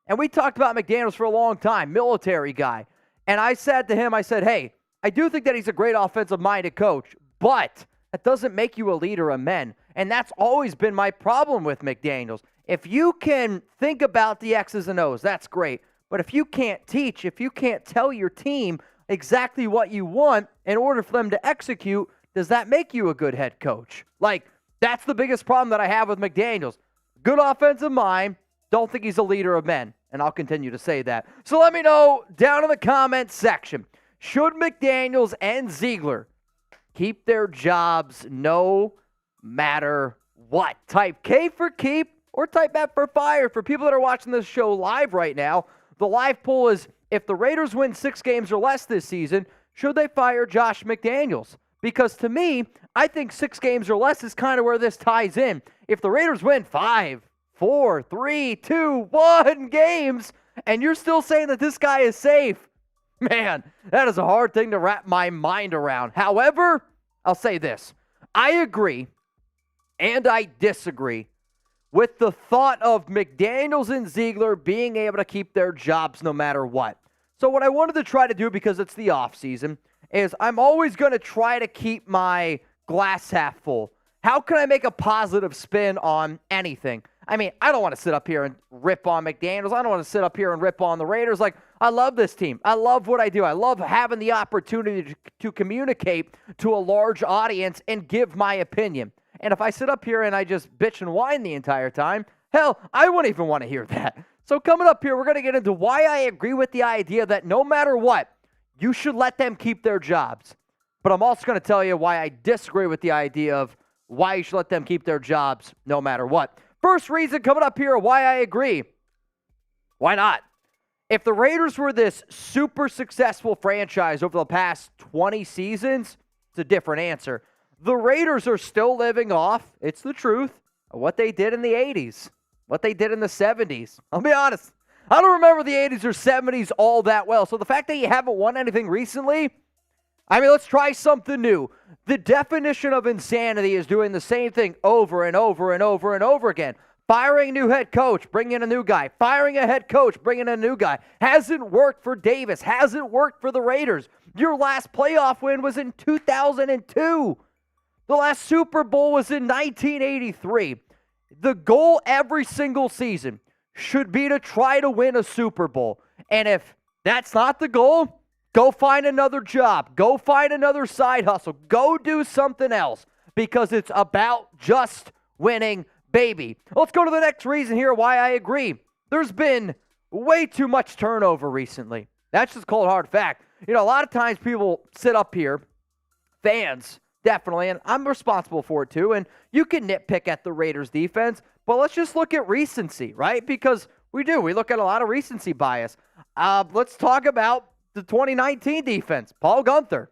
and we talked about McDaniels for a long time, military guy. And I said to him, I said, hey, I do think that he's a great offensive-minded coach, but that doesn't make you a leader of men. And that's always been my problem with McDaniels. If you can think about the X's and O's, that's great. But if you can't teach, if you can't tell your team exactly what you want in order for them to execute, does that make you a good head coach? Like, that's the biggest problem that I have with McDaniels. Good offensive mind, don't think he's a leader of men. And I'll continue to say that. So let me know down in the comments section, should McDaniels and Ziegler keep their jobs no matter what? Type K for keep or type F for fire. For people that are watching this show live right now, the live poll is, if the Raiders win 6 games or less this season, should they fire Josh McDaniels? Because to me, I think 6 games or less is kind of where this ties in. If the Raiders win 5, 4, 3, 2, 1 games, and you're still saying that this guy is safe, man, that is a hard thing to wrap my mind around. However, I'll say this. I agree and I disagree with the thought of McDaniels and Ziegler being able to keep their jobs no matter what. So what I wanted to try to do, because it's the offseason, is I'm always going to try to keep my glass half full. How can I make a positive spin on anything? I mean, I don't want to sit up here and rip on McDaniels. I don't want to sit up here and rip on the Raiders. Like, I love this team. I love what I do. I love having the opportunity to communicate to a large audience and give my opinion. And if I sit up here and I just bitch and whine the entire time, hell, I wouldn't even want to hear that. So coming up here, we're going to get into why I agree with the idea that no matter what, you should let them keep their jobs. But I'm also going to tell you why I disagree with the idea of why you should let them keep their jobs no matter what. First reason coming up here why I agree. Why not? If the Raiders were this super successful franchise over the past 20 seasons, it's a different answer. The Raiders are still living off, it's the truth, what they did in the 80s, what they did in the 70s. I'll be honest, I don't remember the 80s or 70s all that well. So the fact that you haven't won anything recently, I mean, let's try something new. The definition of insanity is doing the same thing over and over and over and over again. Firing a new head coach, bringing in a new guy. Firing a head coach, bringing in a new guy. Hasn't worked for Davis. Hasn't worked for the Raiders. Your last playoff win was in 2002. The last Super Bowl was in 1983. The goal every single season should be to try to win a Super Bowl. And if that's not the goal, go find another job. Go find another side hustle. Go do something else, because it's about just winning, baby. Let's go to the next reason here why I agree. There's been way too much turnover recently. That's just cold hard fact. You know, a lot of times people sit up here, fans definitely, and I'm responsible for it too, and you can nitpick at the Raiders defense, but let's just look at recency, right? Because we do. We look at a lot of recency bias. Let's talk about the 2019 defense, Paul Guenther.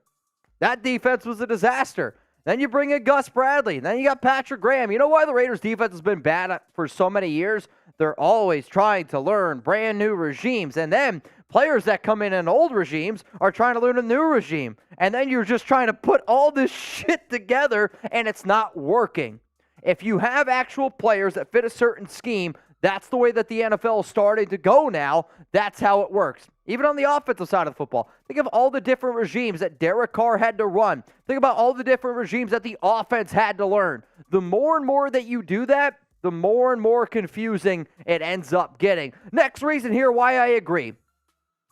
That defense was a disaster. Then you bring in Gus Bradley. Then you got Patrick Graham. You know why the Raiders defense has been bad for so many years? They're always trying to learn brand new regimes. And then players that come in old regimes are trying to learn a new regime. And then you're just trying to put all this shit together, and it's not working. If you have actual players that fit a certain scheme, That's the way that the NFL is starting to go now. That's how it works. Even on the offensive side of the football, think of all the different regimes that Derek Carr had to run. Think about all the different regimes that the offense had to learn. The more and more that you do that, the more and more confusing it ends up getting. Next reason here why I agree.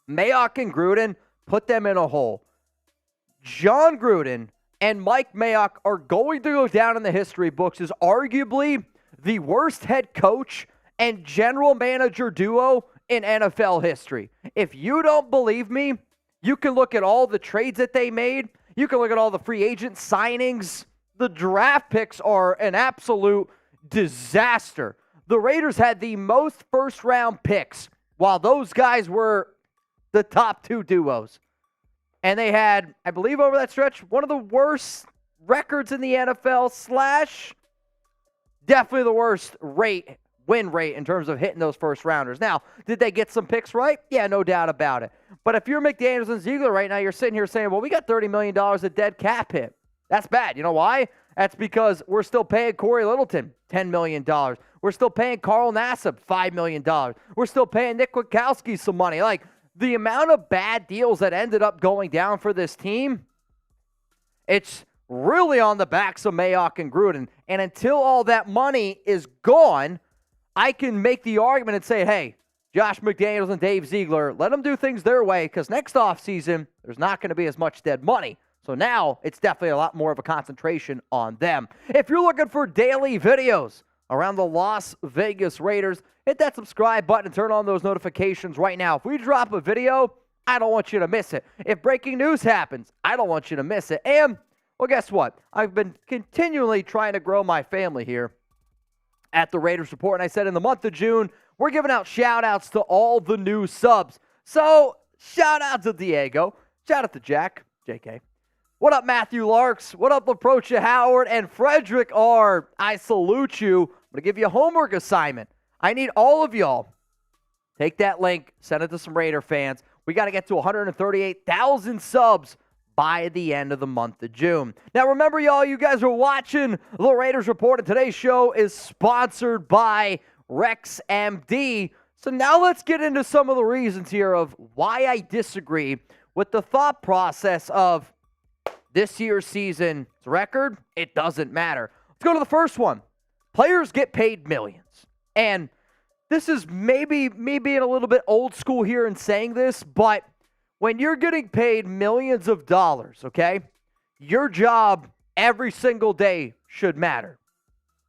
Mayock and Gruden, put them in a hole. John Gruden and Mike Mayock are going to go down in the history books as arguably the worst head coach and general manager duo in NFL history. If you don't believe me, you can look at all the trades that they made. You can look at all the free agent signings. The draft picks are an absolute disaster. The Raiders had the most first-round picks, while those guys were the top two duos. And they had, I believe over that stretch, one of the worst records in the NFL / definitely the worst win rate in terms of hitting those first-rounders. Now, did they get some picks right? Yeah, no doubt about it. But if you're McDaniels and Ziegler right now, you're sitting here saying, well, we got $30 million of dead cap hit. That's bad. You know why? That's because we're still paying Corey Littleton $10 million. We're still paying Carl Nassib $5 million. We're still paying Nick Kwiatkowski some money. Like, the amount of bad deals that ended up going down for this team, it's really on the backs of Mayock and Gruden. And until all that money is gone, I can make the argument and say, hey, Josh McDaniels and Dave Ziegler, let them do things their way, because next offseason, there's not going to be as much dead money. So now it's definitely a lot more of a concentration on them. If you're looking for daily videos around the Las Vegas Raiders, hit that subscribe button and turn on those notifications right now. If we drop a video, I don't want you to miss it. If breaking news happens, I don't want you to miss it. And, well, guess what? I've been continually trying to grow my family here at the Raiders Report, and I said in the month of June, we're giving out shout-outs to all the new subs. So, shout-out to Diego. Shout-out to Jack, JK. What up, Matthew Larks? What up, Laprocha Howard? And Frederick R. I salute you. I'm going to give you a homework assignment. I need all of y'all. Take that link, send it to some Raider fans. We got to get to 138,000 subs by the end of the month of June. Now, remember, y'all, you guys are watching the Raiders Report, and today's show is sponsored by Rex MD. So now let's get into some of the reasons here of why I disagree with the thought process of this year's season's record. It doesn't matter. Let's go to the first one. Players get paid millions. And this is maybe me being a little bit old school here in saying this, but when you're getting paid millions of dollars, okay, your job every single day should matter.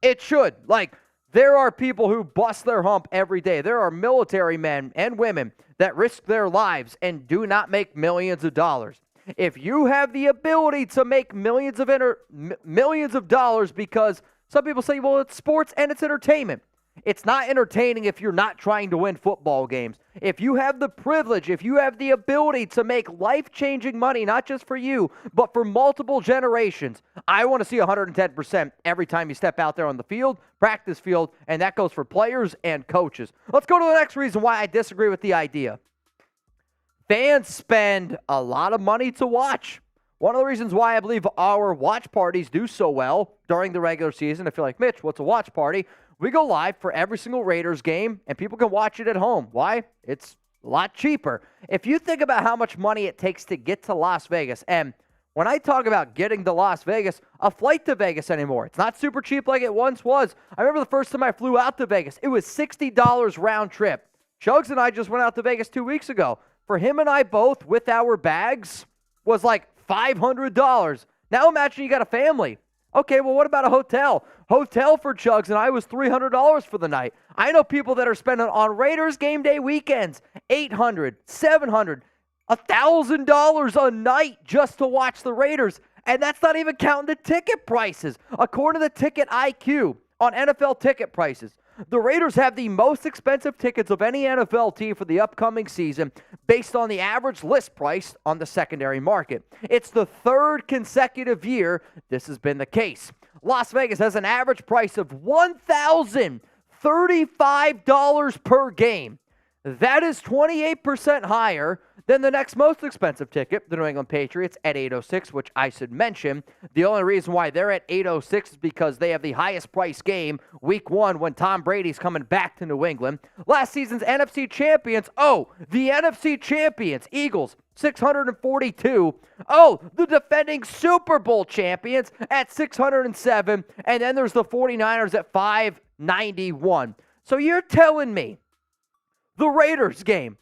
It should. Like, there are people who bust their hump every day. There are military men and women that risk their lives and do not make millions of dollars. If you have the ability to make millions of dollars, because some people say, well, it's sports and it's entertainment. It's not entertaining if you're not trying to win football games. If you have the privilege, if you have the ability to make life-changing money, not just for you, but for multiple generations, I want to see 110% every time you step out there on the field, practice field, and that goes for players and coaches. Let's go to the next reason why I disagree with the idea. Fans spend a lot of money to watch. One of the reasons why I believe our watch parties do so well during the regular season, if you're like, Mitch, what's a watch party? We go live for every single Raiders game, and people can watch it at home. Why? It's a lot cheaper. If you think about how much money it takes to get to Las Vegas, and when I talk about getting to Las Vegas, a flight to Vegas anymore, it's not super cheap like it once was. I remember the first time I flew out to Vegas, it was $60 round trip. Chuggs and I just went out to Vegas 2 weeks ago. For him and I both, with our bags, was like $500. Now imagine you got a family. Okay, well, what about a hotel? Hotel for Chuggs and I was $300 for the night. I know people that are spending on Raiders game day weekends $800, $700, $1,000 a night just to watch the Raiders. And that's not even counting the ticket prices. According to the Ticket IQ on NFL ticket prices, the Raiders have the most expensive tickets of any NFL team for the upcoming season based on the average list price on the secondary market. It's the third consecutive year this has been the case. Las Vegas has an average price of $1,035 per game. That is 28% higher than the next most expensive ticket, the New England Patriots at $806, which I should mention. The only reason why they're at $806 is because they have the highest price game week 1 when Tom Brady's coming back to New England. Last season's NFC champions, the NFC champions, Eagles, $642. The defending Super Bowl champions at $607. And then there's the 49ers at $591. So you're telling me the Raiders game,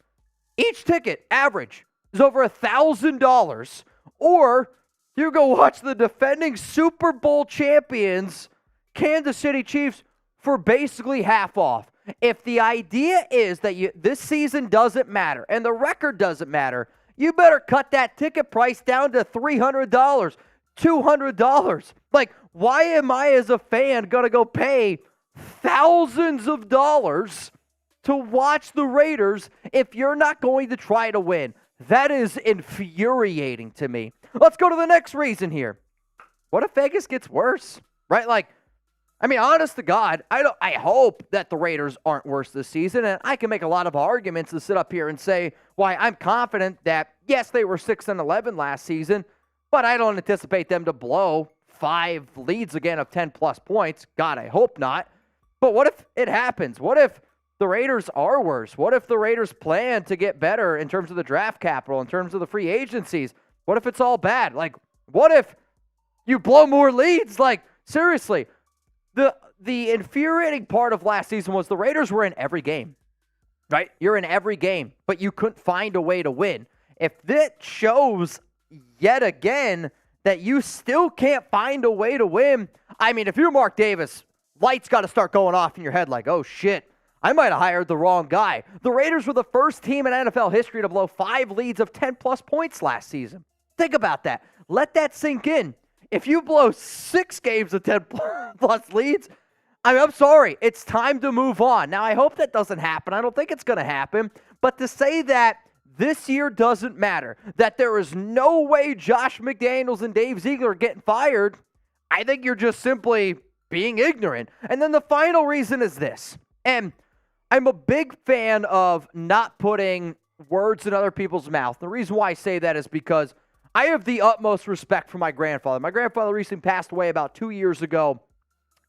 each ticket average is over $1,000, or you go watch the defending Super Bowl champions, Kansas City Chiefs, for basically half off. If the idea is that this season doesn't matter and the record doesn't matter, you better cut that ticket price down to $300, $200. Like, why am I as a fan going to go pay thousands of dollars to watch the Raiders if you're not going to try to win? That is infuriating to me. Let's go to the next reason here. What if Vegas gets worse? Right? Honest to God, I hope that the Raiders aren't worse this season, and I can make a lot of arguments to sit up here and say why I'm confident that, yes, they were 6-11 last season, but I don't anticipate them to blow 5 leads again of 10-plus points. God, I hope not. But what if it happens? What if the Raiders are worse? What if the Raiders plan to get better in terms of the draft capital, in terms of the free agencies? What if it's all bad? What if you blow more leads? Seriously, the infuriating part of last season was the Raiders were in every game, right? You're in every game, but you couldn't find a way to win. If that shows yet again that you still can't find a way to win, if you're Mark Davis, lights got to start going off in your head oh, shit. I might have hired the wrong guy. The Raiders were the first team in NFL history to blow 5 leads of 10-plus points last season. Think about that. Let that sink in. If you blow 6 games of 10-plus leads, I'm sorry. It's time to move on. Now, I hope that doesn't happen. I don't think it's going to happen. But to say that this year doesn't matter, that there is no way Josh McDaniels and Dave Ziegler are getting fired, I think you're just simply being ignorant. And then the final reason is this. And I'm a big fan of not putting words in other people's mouth. The reason why I say that is because I have the utmost respect for my grandfather. My grandfather recently passed away about 2 years ago,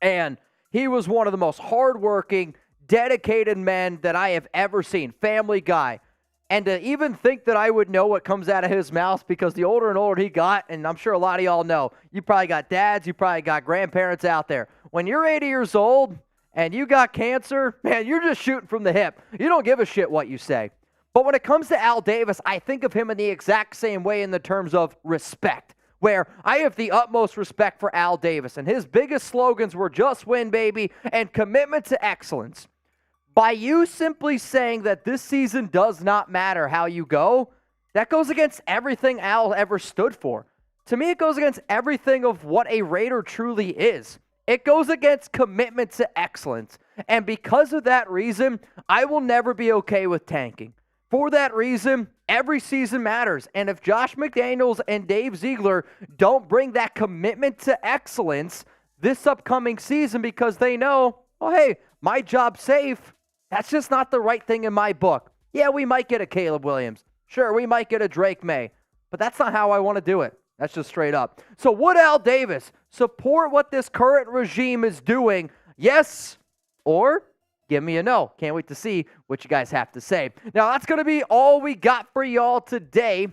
and he was one of the most hardworking, dedicated men that I have ever seen. Family guy. And to even think that I would know what comes out of his mouth, because the older and older he got, and I'm sure a lot of y'all know, you probably got dads, you probably got grandparents out there. When you're 80 years old and you got cancer, man, you're just shooting from the hip. You don't give a shit what you say. But when it comes to Al Davis, I think of him in the exact same way in the terms of respect, where I have the utmost respect for Al Davis. And his biggest slogans were just win, baby, and commitment to excellence. By you simply saying that this season does not matter how you go, that goes against everything Al ever stood for. To me, it goes against everything of what a Raider truly is. It goes against commitment to excellence. And because of that reason, I will never be okay with tanking. For that reason, every season matters. And if Josh McDaniels and Dave Ziegler don't bring that commitment to excellence this upcoming season because they know, oh, hey, my job's safe, that's just not the right thing in my book. Yeah, we might get a Caleb Williams. Sure, we might get a Drake May. But that's not how I want to do it. That's just straight up. So would Al Davis support what this current regime is doing? Yes, or give me a no. Can't wait to see what you guys have to say. Now, that's going to be all we got for y'all today.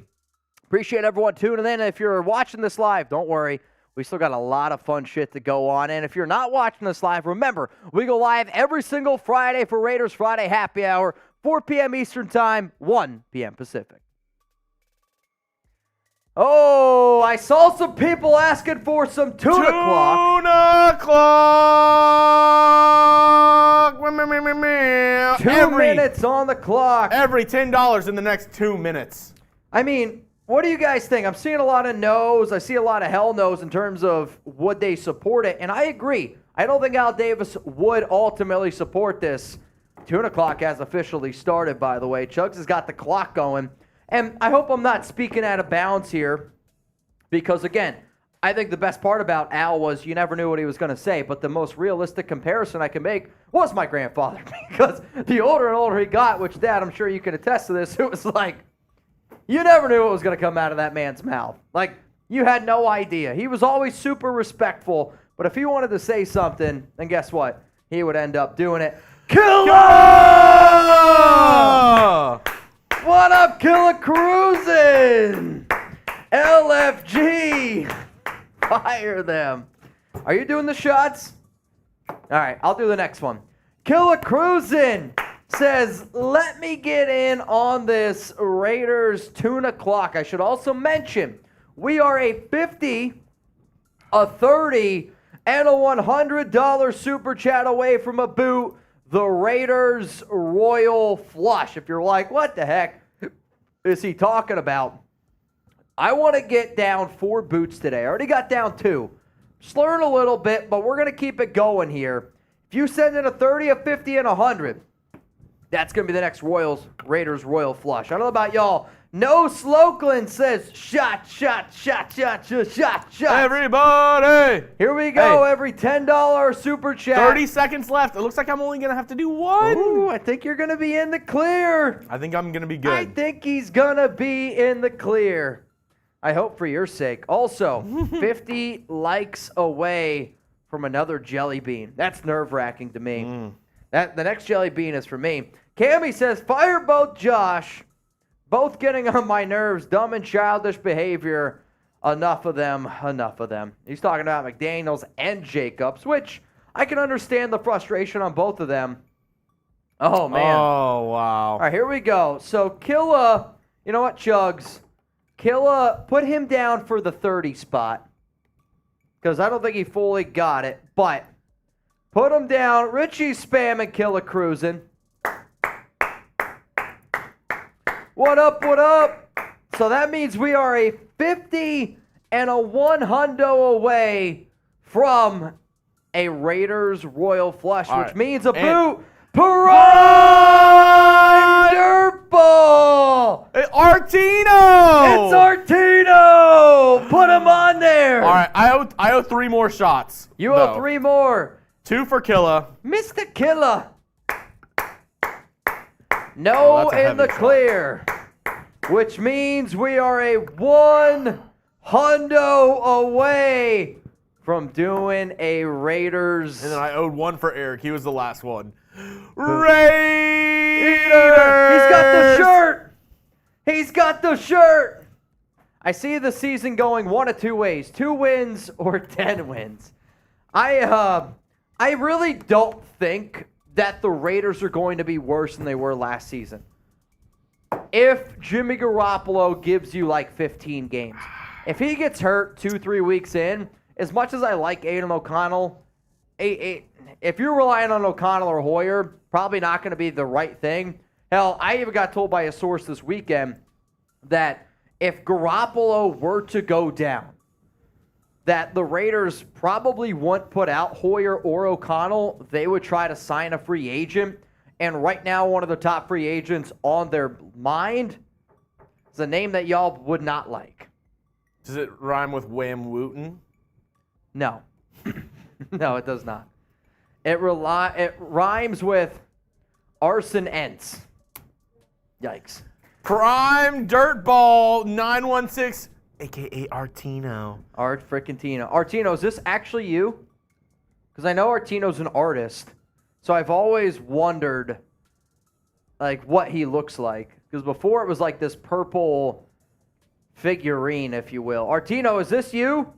Appreciate everyone tuning in. If you're watching this live, don't worry. We still got a lot of fun shit to go on. And if you're not watching this live, remember, we go live every single Friday for Raiders Friday Happy Hour, 4 p.m. Eastern Time, 1 p.m. Pacific. Oh, I saw some people asking for some tuna clock. Tuna clock! 2 minutes on the clock. Every $10 in the next 2 minutes. I mean, what do you guys think? I'm seeing a lot of no's. I see a lot of hell no's in terms of would they support it. And I agree. I don't think Al Davis would ultimately support this. Tuna clock has officially started, by the way. Chuggs has got the clock going. And I hope I'm not speaking out of bounds here because, again, I think the best part about Al was you never knew what he was going to say, but the most realistic comparison I can make was my grandfather, because the older and older he got, which, Dad, I'm sure you can attest to this, it was like you never knew what was going to come out of that man's mouth. Like, you had no idea. He was always super respectful, but if he wanted to say something, then guess what? He would end up doing it. Killa! What up, Killa Cruisin'? LFG! Fire them. Are you doing the shots? All right, I'll do the next one. Killa Cruisin' says, let me get in on this Raiders tuna clock. I should also mention, we are a $50, a $30, and a $100 super chat away from a boot, the Raiders Royal Flush. If you're like, what the heck is he talking about? I want to get down 4 boots today. I already got down 2. Just learn a little bit, but we're going to keep it going here. If you send in a 30, a 50, and a 100, that's going to be the next Raiders Royal Flush. I don't know about y'all. No Slokeland says, shot. Everybody! Here we go, every $10 super chat. 30 seconds left. It looks like I'm only going to have to do 1. Ooh, I think you're going to be in the clear. I think I'm going to be good. I think he's going to be in the clear. I hope for your sake. Also, 50 likes away from another jelly bean. That's nerve-wracking to me. The next jelly bean is for me. Cammy says, fire both Josh. Both getting on my nerves. Dumb and childish behavior. Enough of them. He's talking about McDaniels and Jacobs, which I can understand the frustration on both of them. Oh, man. Oh, wow. All right, here we go. So, Killa, you know what, Chuggs? Killa, put him down for the 30 spot, because I don't think he fully got it, but put him down. Richie's spamming Killa Cruisin'. What up? So that means we are a 50 and a 100 away from a Raiders Royal Flush, which means a boot. Prime Dirtball! Artino! It's Artino! Put him on there! All right, I owe 3 more shots. You owe 3 more. 2 for Killa. Mr. Killa. No in the clear. Which means we are a 100 away from doing a Raiders. And then I owed 1 for Eric. He was the last one. Raiders! He's got the shirt! I see the season going one of 2 ways. 2 wins or 10 wins. I really don't think that the Raiders are going to be worse than they were last season. If Jimmy Garoppolo gives you like 15 games. If he gets hurt 2-3 weeks in, as much as I like Aiden O'Connell, if you're relying on O'Connell or Hoyer, probably not going to be the right thing. Hell, I even got told by a source this weekend that if Garoppolo were to go down, that the Raiders probably wouldn't put out Hoyer or O'Connell. They would try to sign a free agent. And right now, one of the top free agents on their mind is a name that y'all would not like. Does it rhyme with Wham Wooten? No. No, it does not. It rhymes with Arson Entz. Yikes. Prime Dirtball 916, a.k.a. Artino. Art frickin' Tino. Artino, is this actually you? Because I know Artino's an artist. So I've always wondered, like, what he looks like. Because before it was like this purple figurine, if you will. Artino, is this you?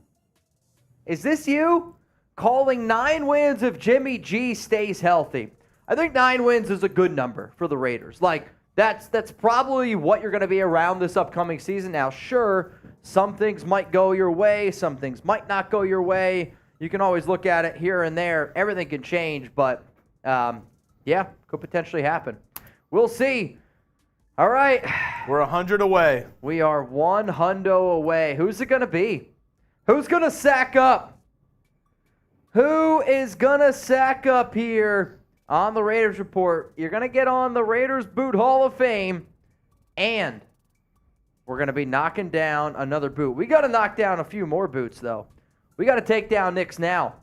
Is this you? Calling 9 wins if Jimmy G stays healthy. I think 9 wins is a good number for the Raiders. Like, that's probably what you're going to be around this upcoming season. Now, sure, some things might go your way. Some things might not go your way. You can always look at it here and there. Everything can change, but... yeah, could potentially happen. We'll see. All right. We're 100 away. We are 100 away. Who's it going to be? Who's going to sack up? Who is going to sack up here on the Raiders Report? You're going to get on the Raiders Boot Hall of Fame, and we're going to be knocking down another boot. We got to knock down a few more boots, though. We got to take down Knicks now.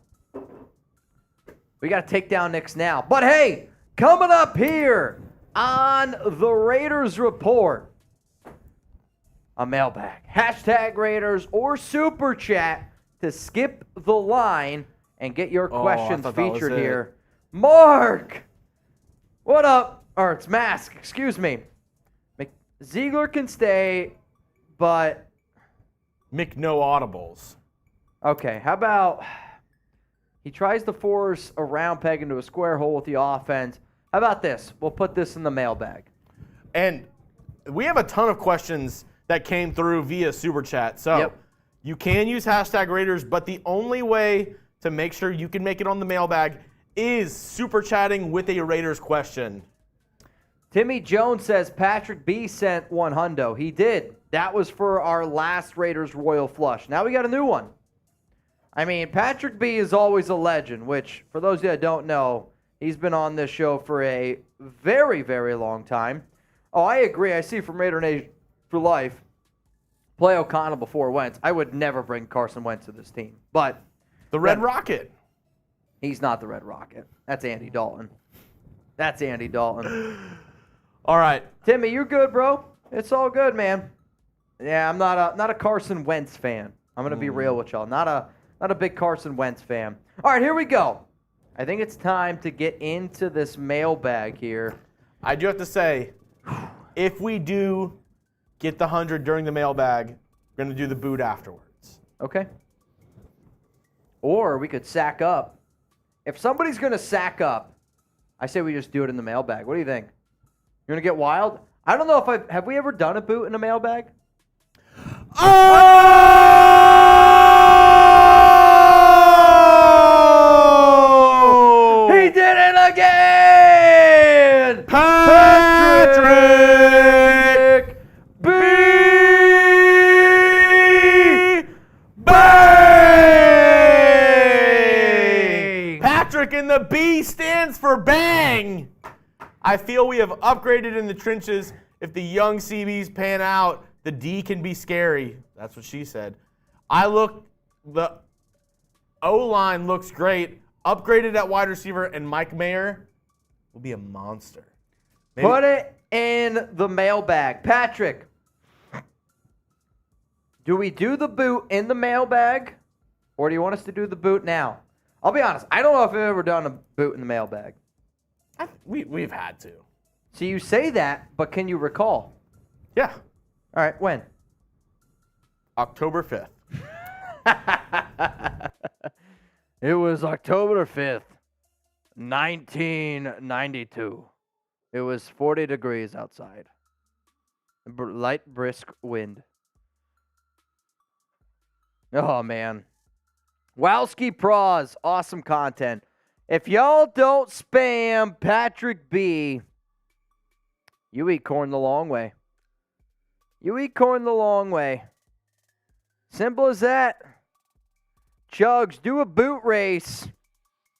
But hey, coming up here on the Raiders Report, a mailbag. Hashtag Raiders or Super Chat to skip the line and get your questions featured here. Mark! What up? Or it's Mask, excuse me. Ziegler can stay, but... No audibles. Okay, how about he tries to force a round peg into a square hole with the offense. How about this? We'll put this in the mailbag. And we have a ton of questions that came through via Super Chat. So you can use hashtag Raiders, but the only way to make sure you can make it on the mailbag is Super Chatting with a Raiders question. Timmy Jones says Patrick B sent $100. He did. That was for our last Raiders Royal Flush. Now we got a new one. I mean, Patrick B is always a legend, which, for those of you that don't know, he's been on this show for a very, very long time. Oh, I agree. I see from Raider Nation for life, play O'Connell before Wentz. I would never bring Carson Wentz to this team. But the Red Rocket. He's not the Red Rocket. That's Andy Dalton. All right. Timmy, you're good, bro. It's all good, man. Yeah, I'm not a Carson Wentz fan. I'm going to be real with y'all. Not a big Carson Wentz fan. All right, here we go. I think it's time to get into this mailbag here. I do have to say, if we do get the 100 during the mailbag, we're going to do the boot afterwards. Okay. Or we could sack up. If somebody's going to sack up, I say we just do it in the mailbag. What do you think? You're going to get wild? I don't know if have we ever done a boot in a mailbag? Oh! He did it again! Patrick B. Bang! Patrick and the B stands for bang. I feel we have upgraded in the trenches. If the young CBs pan out, the D can be scary. That's what she said. The O-line looks great. Upgraded at wide receiver, and Mike Mayer will be a monster. Maybe. Put it in the mailbag. Patrick, do we do the boot in the mailbag, or do you want us to do the boot now? I'll be honest. I don't know if I've ever done a boot in the mailbag. We've had to. So you say that, but can you recall? Yeah. All right, when? October 5th. It was October 5th, 1992. It was 40 degrees outside. Light, brisk wind. Oh, man. Wowski Pros, awesome content. If y'all don't spam Patrick B, you eat corn the long way. Simple as that. Chuggs, do a boot race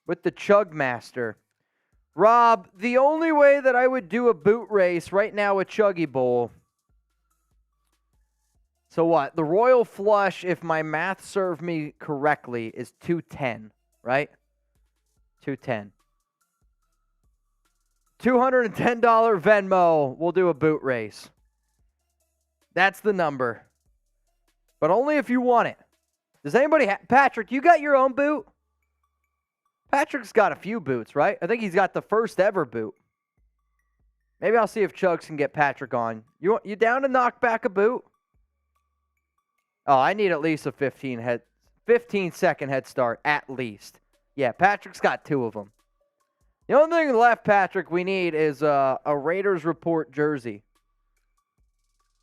with the Chug Master. Rob, the only way that I would do a boot race right now with Chuggy Bowl. So what? The Royal Flush, if my math served me correctly, is 210, right? 210. $210 Venmo, we'll do a boot race. That's the number. But only if you want it. Does anybody Patrick, you got your own boot? Patrick's got a few boots, right? I think he's got the first ever boot. Maybe I'll see if Chuggs can get Patrick on. You down to knock back a boot? Oh, I need at least a 15-second head start, at least. Yeah, Patrick's got two of them. The only thing left, Patrick, we need is a Raiders Report jersey.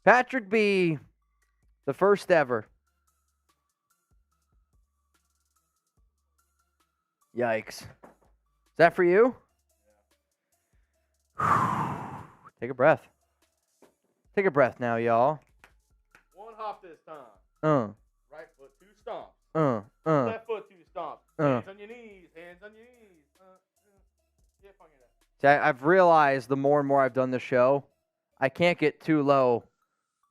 Patrick B., the first ever. Yikes. Is that for you? Take a breath. Take a breath now, y'all. One hop this time. Right foot, two stomps. Left foot, two stomps. Hands on your knees. See, I've realized the more and more I've done the show, I can't get too low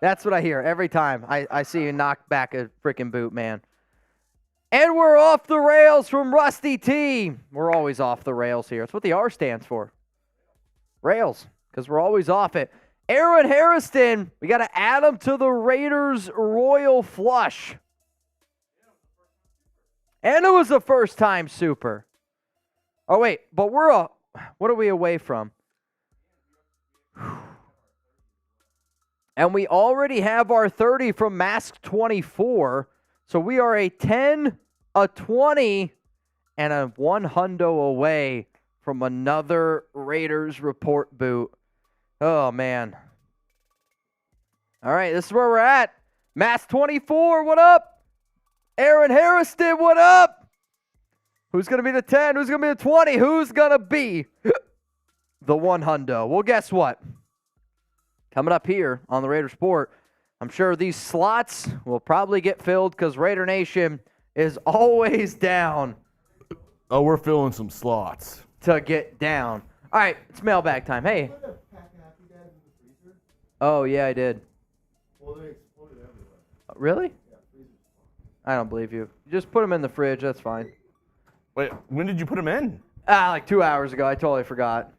That's what I hear every time I see you knock back a freaking boot, man. And we're off the rails from Rusty T. We're always off the rails here. That's what the R stands for. Rails, because we're always off it. Aaron Harrison, we got to add him to the Raiders Royal Flush. And it was a first-time super. Oh, wait, but what are we away from? And we already have our 30 from Mask 24. So we are a 10, a 20, and a 100 away from another Raiders report boot. Oh, man. All right, this is where we're at. Mask 24, what up? Aaron Harrison, what up? Who's going to be the 10? Who's going to be the 20? Who's going to be the 100? Well, guess what? Coming up here on the Raiders Report, I'm sure these slots will probably get filled because Raider Nation is always down. Oh, we're filling some slots. To get down. All right, it's mailbag time. Hey. Oh, yeah, I did. Well, they exploded everywhere. Really? Yeah, freezers. I don't believe you. Just put them in the fridge. That's fine. Wait, when did you put them in? Like 2 hours ago. I totally forgot.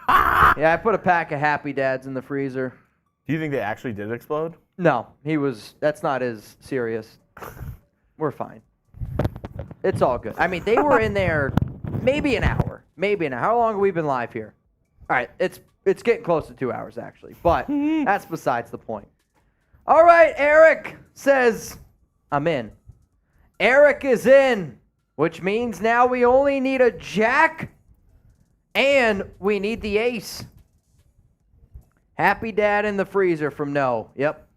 Yeah, I put a pack of Happy Dads in the freezer. Do you think they actually did explode? No, that's not as serious. We're fine. It's all good. I mean, they were in there maybe an hour. How long have we been live here? All right, it's getting close to 2 hours, actually. But that's besides the point. All right, Eric says, I'm in. Eric is in, which means now we only need a jack and we need the ace. Happy Dad in the freezer from No. Yep.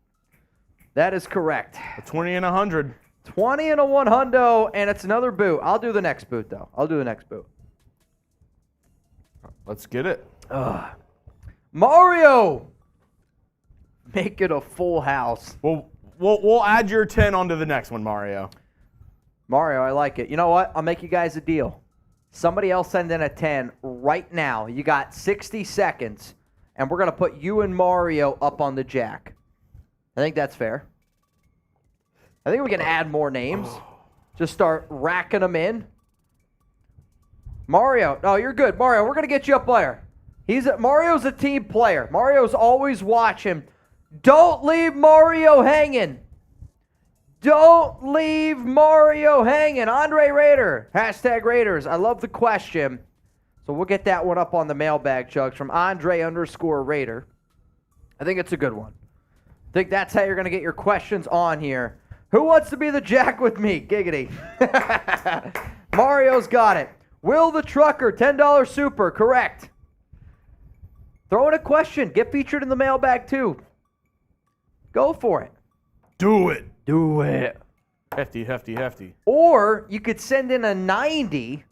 That is correct. A 20 and 100. 20 and a 100, and it's another boot. I'll do the next boot, though. Let's get it. Mario! Make it a full house. Well, we'll add your 10 onto the next one, Mario. Mario, I like it. You know what? I'll make you guys a deal. Somebody else send in a 10 right now. You got 60 seconds, and we're going to put you and Mario up on the jack. I think that's fair. I think we can add more names. Just start racking them in. Mario. Oh, you're good. Mario, we're going to get you up there. Mario's a team player. Mario's always watching. Don't leave Mario hanging. Don't leave Mario hanging. Andre Raider. Hashtag Raiders. I love the question. So we'll get that one up on the mailbag, Chuggs, from Andre_Raider. I think it's a good one. I think that's how you're going to get your questions on here. Who wants to be the jack with me? Giggity. Mario's got it. Will the Trucker, $10 super. Correct. Throw in a question. Get featured in the mailbag, too. Go for it. Do it. Do it. Hefty. Or you could send in a 90,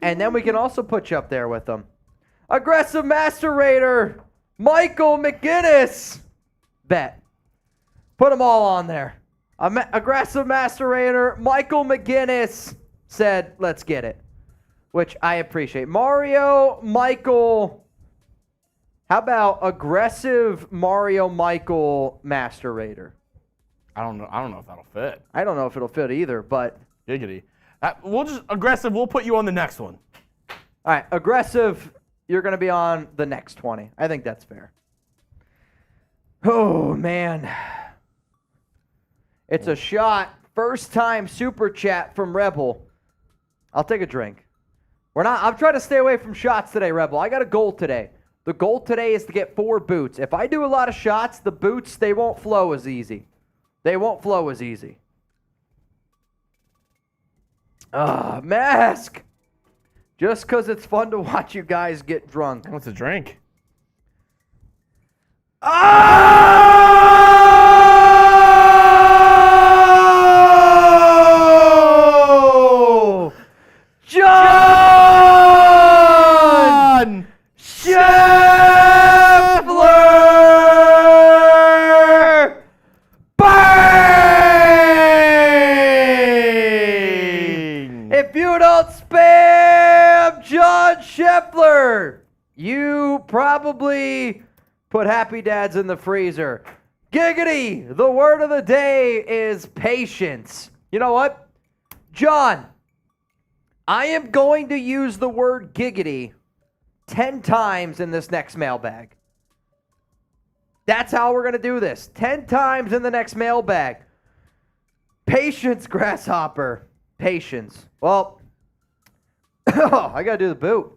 and then we can also put you up there with them. Aggressive Master Raider, Michael McGinnis. Bet. Put them all on there. Aggressive Master Raider, Michael McGinnis said, let's get it, which I appreciate. Mario, Michael. How about aggressive Mario, Michael, Master Raider? I don't know if that'll fit. I don't know if it'll fit either, but. Giggity. We'll put you on the next one. All right, aggressive, you're going to be on the next 20. I think that's fair. Oh, man. It's a shot. First time super chat from Rebel. I'll take a drink. I'm trying to stay away from shots today, Rebel. I got a goal today. The goal today is to get 4 boots. If I do a lot of shots, the boots, they won't flow as easy. Mask. Just because it's fun to watch you guys get drunk. What's a drink? Oh! John Scheffler! Bang! If you don't spam John Scheffler, you probably put Happy Dads in the freezer. Giggity! The word of the day is patience. You know what? John, I am going to use the word giggity 10 times in this next mailbag. That's how we're going to do this. 10 times in the next mailbag. Patience, grasshopper. Patience. Well, I got to do the boot.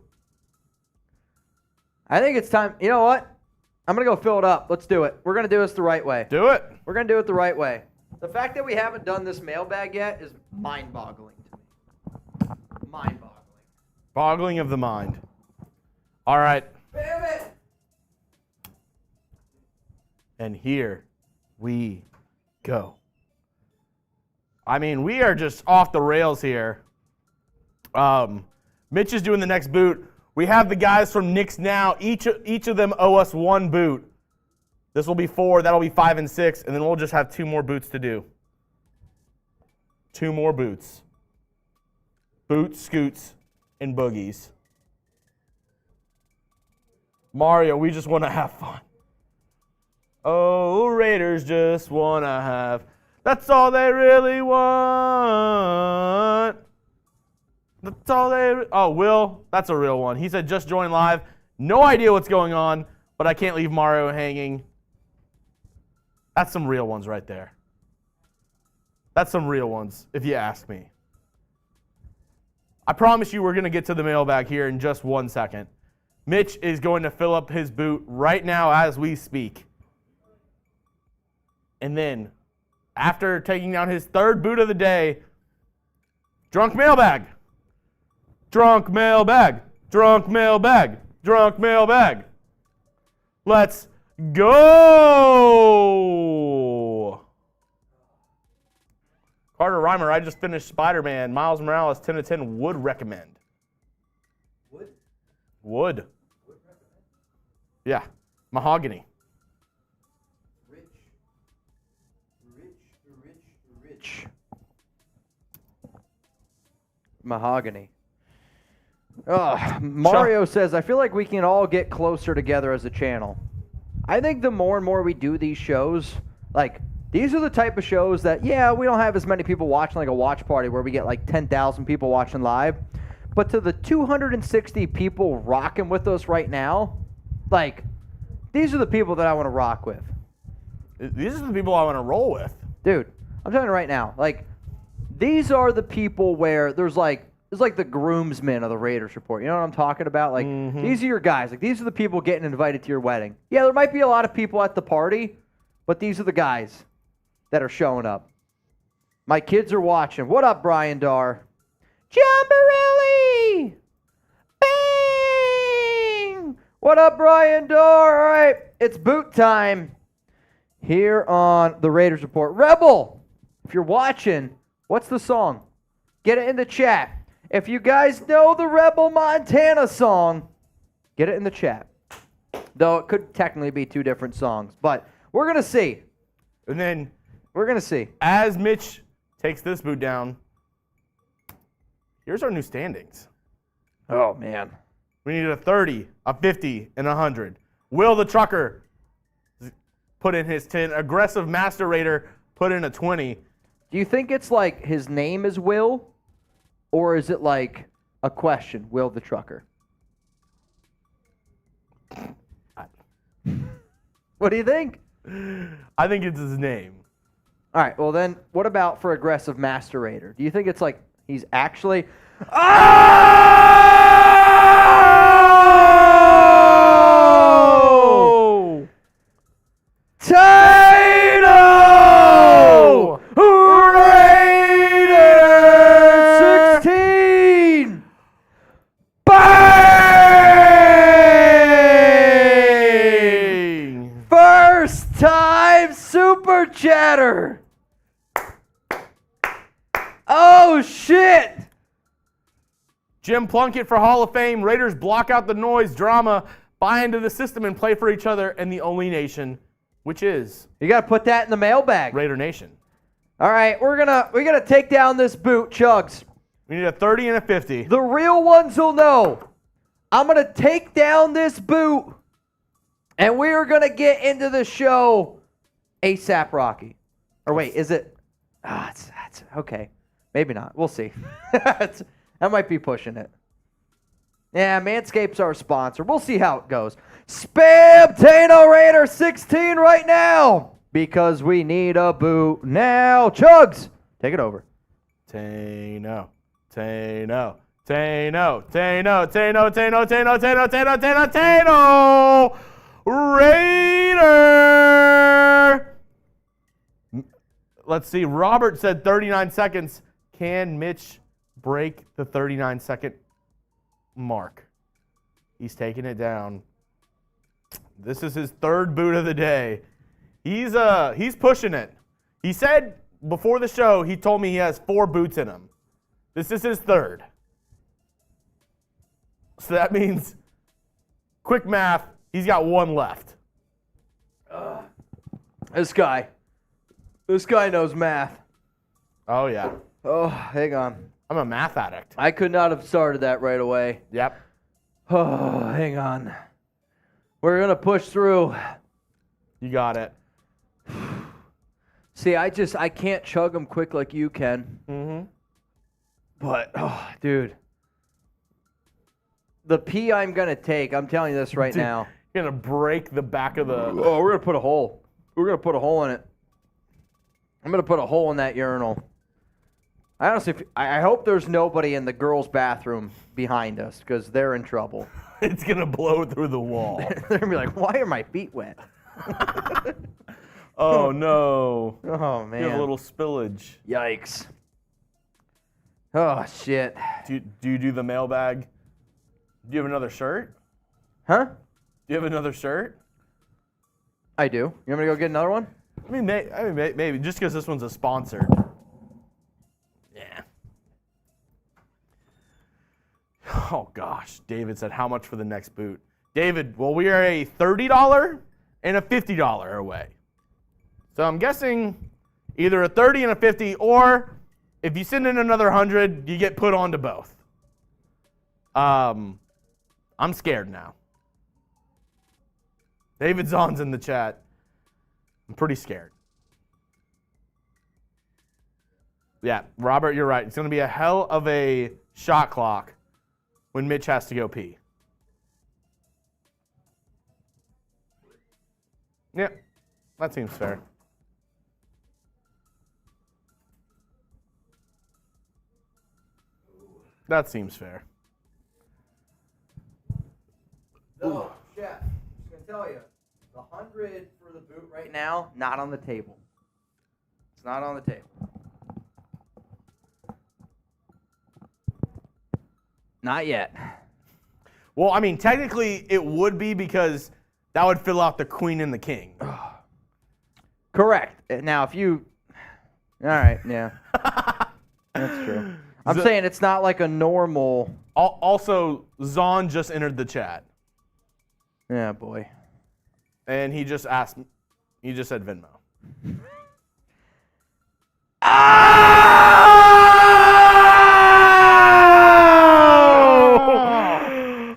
I think it's time. You know what? I'm going to go fill it up. Let's do it. We're going to do this the right way. Do it. We're going to do it the right way. The fact that we haven't done this mailbag yet is mind-boggling to me. Mind-boggling. Boggling of the mind. All right. Damn it! And here we go. I mean, we are just off the rails here. Mitch is doing the next boot. We have the guys from Knicks Now. Each of them owe us 1 boot. This will be 4. That'll be 5 and 6. And then we'll just have 2 more boots to do. 2 more boots. Boots, scoots, and boogies. Mario, we just want to have fun. Oh, Raiders just want to have. That's all they really want. That's all they. Oh, Will, that's a real one. He said, just join live. No idea what's going on, but I can't leave Mario hanging. That's some real ones right there. That's some real ones, if you ask me. I promise you we're going to get to the mailbag here in just 1 second. Mitch is going to fill up his boot right now as we speak. And then, after taking down his 3rd boot of the day, drunk mailbag. Drunk mailbag. Drunk mailbag. Drunk mailbag. Let's go. Carter Reimer, I just finished Spider-Man. Miles Morales, 10 to 10, would recommend. Would. Yeah. Mahogany. Rich. Mahogany. Mario says, I feel like we can all get closer together as a channel. I think the more and more we do these shows, like, these are the type of shows that, yeah, we don't have as many people watching, like a watch party where we get like 10,000 people watching live. But to the 260 people rocking with us right now, like, these are the people that I want to rock with. These are the people I want to roll with. Dude, I'm telling you right now, like, these are the people where there's like the groomsmen of the Raiders Report. You know what I'm talking about? Like, these are your guys. Like, these are the people getting invited to your wedding. Yeah, there might be a lot of people at the party, but these are the guys that are showing up. My kids are watching. What up, Brian Darr? Jamboree! Bang! What up, Brian Darr? All right, it's boot time here on the Raiders Report. Rebel, if you're watching, what's the song? Get it in the chat. If you guys know the Rebel Montana song, get it in the chat. Though it could technically be 2 different songs, but we're going to see. And then we're going to see. As Mitch takes this boot down, here's our new standings. Oh, man. We needed a 30, a 50, and a 100. Will the Trucker put in his 10. Aggressive Master Raider put in a 20. Do you think it's like his name is Will? Or is it like a question, Will the Trucker? What do you think? I think it's his name. All right, well then, what about for Aggressive Master Raider? Do you think it's like he's actually... Oh! Tato! Raiders 16! Bang! First time Super Chatter! Oh, shit! Jim Plunkett for Hall of Fame. Raiders block out the noise, drama, buy into the system, and play for each other and the only nation, which is... You got to put that in the mailbag. Raider Nation. All right, we're gonna take down this boot, Chuggs. We need a 30 and a 50. The real ones will know. I'm going to take down this boot, and we are going to get into the show ASAP Rocky. Or wait, is it? It's okay. Maybe not. We'll see. That might be pushing it. Yeah, Manscaped's our sponsor. We'll see how it goes. Spam Tano Raider 16 right now because we need a boot now. Chuggs, take it over. Tano Raider. Let's see. Robert said 39 seconds. Can Mitch break the 39-second mark? He's taking it down. This is his third boot of the day. He's pushing it. He said before the show, he told me he has 4 boots in him. This is his third. So that means, quick math, he's got 1 left. This guy knows math. Oh, yeah. Oh, hang on. I'm a math addict. I could not have started that right away. Yep. Oh, hang on. We're going to push through. You got it. See, I can't chug them quick like you can. Mm-hmm. But, oh, dude. The pee I'm going to take, I'm telling you this right now. You're going to break the back of the... Oh, we're going to put a hole. We're going to put a hole in it. I'm going to put a hole in that urinal. I honestly, I hope there's nobody in the girls' bathroom behind us because they're in trouble. It's going to blow through the wall. They're going to be like, why are my feet wet? Oh, no. Oh, man. You have a little spillage. Yikes. Oh, shit. Do you do the mailbag? Do you have another shirt? Huh? Do you have another shirt? I do. You want me to go get another one? I mean, maybe just because this one's a sponsored. Yeah. Oh, gosh. David said, how much for the next boot? David, well, we are a $30 and a $50 away. So I'm guessing either a 30 and a 50, or if you send in another 100, you get put onto both. I'm scared now. David Zahn's in the chat. I'm pretty scared. Yeah, Robert, you're right. It's going to be a hell of a shot clock when Mitch has to go pee. Yeah, that seems fair. That seems fair. So, Chef, I'm just going to tell you, the 100 for the boot right now, not on the table. It's not on the table. Not yet. Well, I mean, technically it would be because that would fill out the queen and the king. Correct. Now, if you... All right, yeah. That's true. I'm saying it's not like a normal... Also, Zahn just entered the chat. Yeah, boy. And he just asked... He just said Venmo.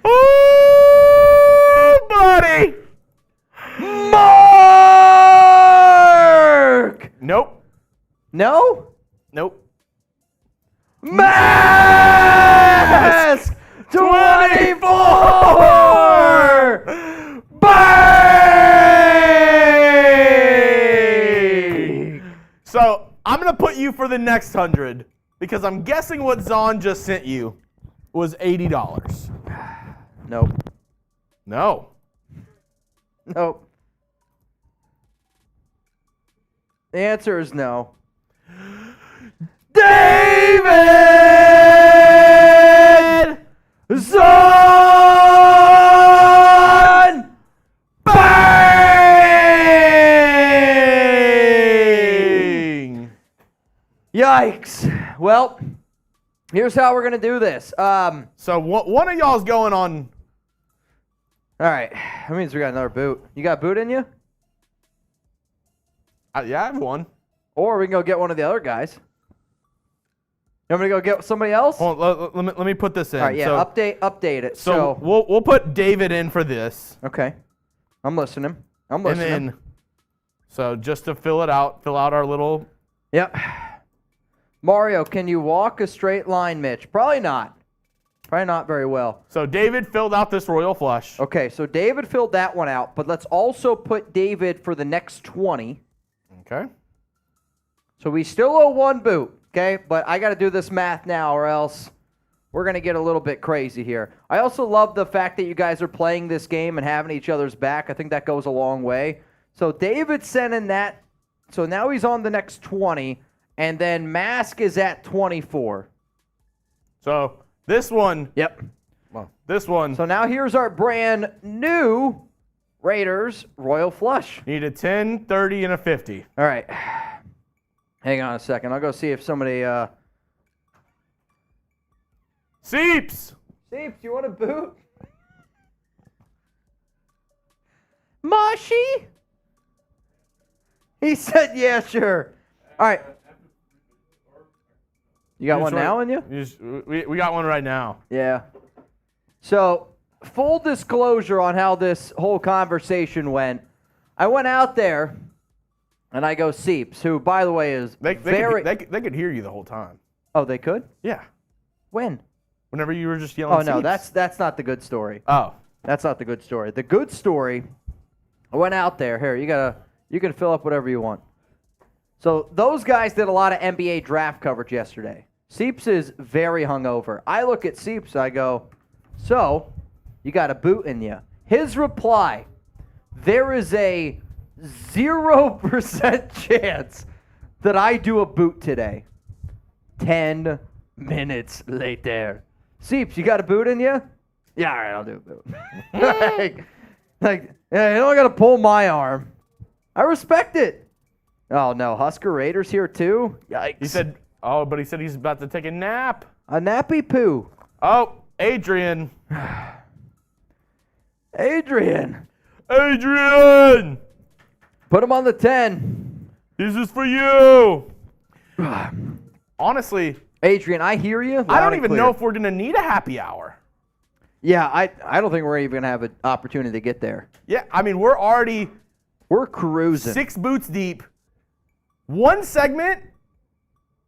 Oh, buddy! Mark! Nope. No? Nope. Mask 24! Bang! So I'm going to put you for the next 100 because I'm guessing what Zahn just sent you was $80. Nope. No. Nope. The answer is no. David Zahn Bang! Yikes. Well, here's how we're going to do this. So one of y'all's going on. All right. That means we got another boot. You got a boot in you? Yeah, I have one. Or we can go get one of the other guys. You want me to go get somebody else? Hold on, let me put this in. All right, yeah, so, update it. So we'll put David in for this. Okay. I'm listening. And then So just to fill out our little. Yep. Mario, can you walk a straight line, Mitch? Probably not. Probably not very well. So David filled out this royal flush. Okay, so David filled that one out, but let's also put David for the next 20. Okay. So we still owe 1 boot, okay? But I got to do this math now or else we're going to get a little bit crazy here. I also love the fact that you guys are playing this game and having each other's back. I think that goes a long way. So David sent in that. So now he's on the next 20, and then Mask is at 24. So this one. Yep. Well, this one. So now here's our brand new Raiders Royal Flush. Need a 10, 30, and a 50. All right. Hang on a second. I'll go see if somebody... Seeps! Seeps, you want a boot? Moshi? He said, yeah, sure. All right. You got one now in you? We got one right now. Yeah. So, full disclosure on how this whole conversation went. I went out there, and I go Seeps, who, by the way, is They very... they could hear you the whole time. Oh, they could? Yeah. When? Whenever you were just yelling. Oh, no, Seeps. that's not the good story. Oh. That's not the good story. The good story, I went out there. Here, you can fill up whatever you want. So those guys did a lot of NBA draft coverage yesterday. Seeps is very hungover. I look at Seeps, I go, so, you got a boot in you. His reply, there is a 0% chance that I do a boot today. 10 minutes later. Seeps, you got a boot in you? Yeah, all right, I'll do a boot. Yeah, you don't got to pull my arm. I respect it. Oh, no, Husker Raiders here too? Yikes. He said, but he said he's about to take a nap. A nappy poo. Oh, Adrian. Adrian. Adrian! Put him on the 10. This is for you. Honestly, Adrian, I hear you. I don't even know if we're going to need a happy hour. Yeah, I don't think we're even going to have an opportunity to get there. Yeah, I mean, we're cruising. 6 boots deep. 1 segment,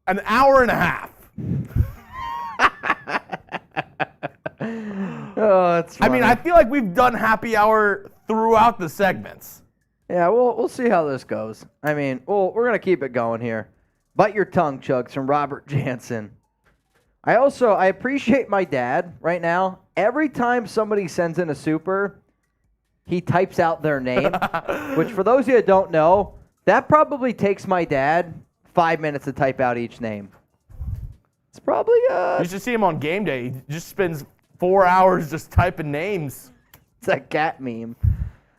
an hour and a half. Oh, that's funny. I mean, I feel like we've done happy hour throughout the segments. Yeah, we'll see how this goes. I mean, we're going to keep it going here. Bite your tongue, Chuggs, from Robert Jansen. I appreciate my dad right now. Every time somebody sends in a super, he types out their name, which for those of you that don't know, that probably takes my dad 5 minutes to type out each name. It's probably... You should see him on game day. He just spends 4 hours just typing names. It's a cat meme.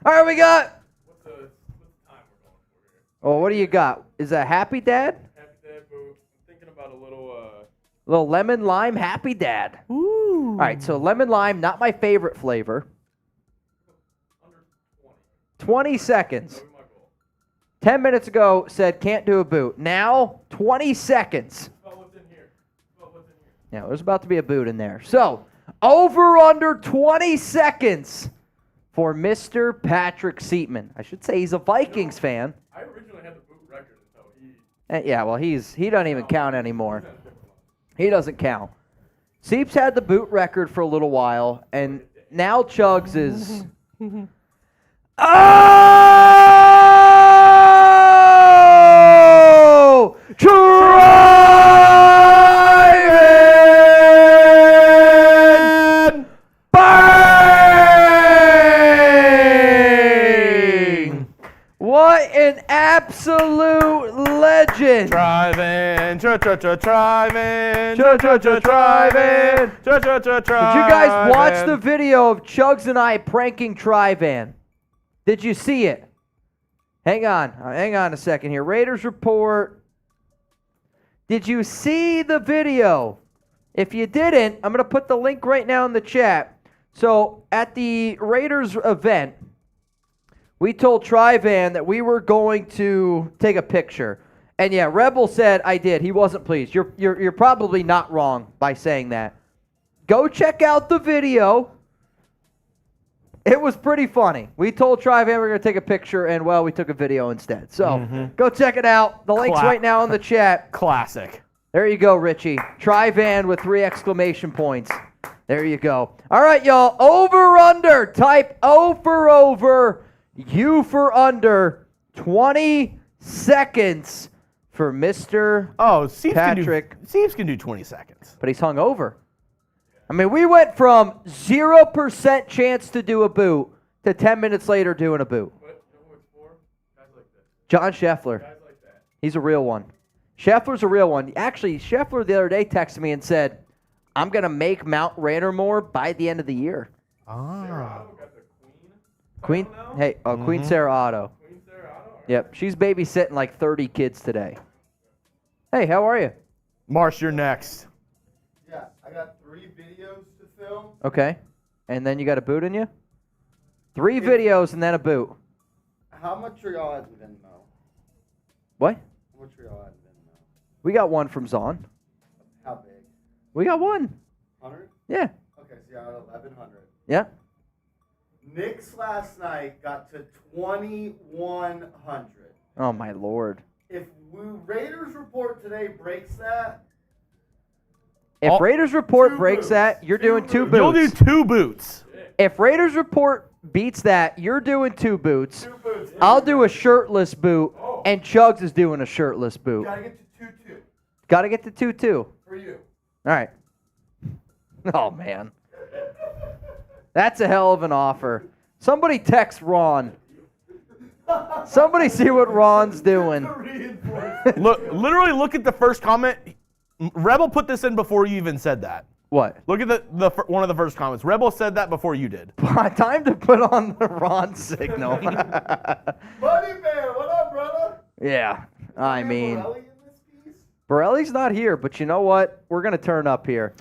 All right, we got... What's the time we're going for here? Oh, what do you got? Is that Happy Dad? Happy Dad boot. I'm thinking about a little... Little lemon lime Happy Dad. Ooh. All right, so lemon lime, not my favorite flavor. under 20 seconds. That'll be my goal. 10 minutes ago said can't do a boot. Now, 20 seconds. About what's in here. About what's in here. Yeah, there's about to be a boot in there. So, over under 20 seconds for Mr. Patrick Seatman. I should say he's a Vikings fan. I originally had the boot record until he... Yeah, well, he doesn't even count anymore. He doesn't count. Seeps had the boot record for a little while, and now Chuggs is... Oh! Driving! Bang! What an absolute legend! Driving, driving, Did you guys watch the video of Chuggs and I pranking Trivan? Did you see it? Hang on a second here. Raiders report. Did you see the video? If you didn't, I'm going to put the link right now in the chat. So at the Raiders event, we told Trivan that we were going to take a picture. And yeah, Rebel said I did. He wasn't pleased. You're probably not wrong by saying that. Go check out the video. It was pretty funny. We told Tri-Van we were going to take a picture, and, well, we took a video instead. So go check it out. The link's right now in the chat. Classic. There you go, Richie. Tri-Van with 3 exclamation points. There you go. All right, y'all. Over-under. Type O for over, U for under. 20 seconds for Mr. Patrick. Seeps can do 20 seconds. But he's hung over. I mean, we went from 0% chance to do a boot to 10 minutes later doing a boot. What? You know who it's for? Guys like that. John Scheffler. Guys like that. He's a real one. Scheffler's a real one. Actually, Scheffler the other day texted me and said, I'm going to make Mount Rainier more by the end of the year. Sarah Otto got the Queen, title now? hey, Queen Sarah Otto. Queen Sarah Otto? All right. Yep, she's babysitting like 30 kids today. Hey, how are you? Marsh, you're next. Yeah, I got 3 videos to film. Okay. And then you got a boot in you? 3 videos and then a boot. How much are y'all at Venmo? What? How much are y'all at Venmo? We got one from Zon. How big? We got one. 100? Yeah. Okay, so y'all at 1,100. Yeah. Knicks last night got to 2,100. Oh, my Lord. If Raiders report today breaks that, If Raiders report 2 breaks boots. that, you're 2 doing 2 boots. boots. You'll do 2 boots. If Raiders report beats that, you're doing 2 boots. 2 boots. I'll do a shirtless boot, and Chuggs is doing a shirtless boot. Gotta get to 2-2 Got to get to 2-2. for you. All right. Oh, man. That's a hell of an offer. Somebody text Ron. Somebody see what Ron's doing. Literally look at the first comment. Rebel put this in before you even said that. What? Look at the one of the first comments. Rebel said that before you did. Time to put on the Ron signal. Buddy Bear, what up, brother? Yeah. I mean, Borelli in this piece? Borelli's not here, but you know what? We're going to turn up here.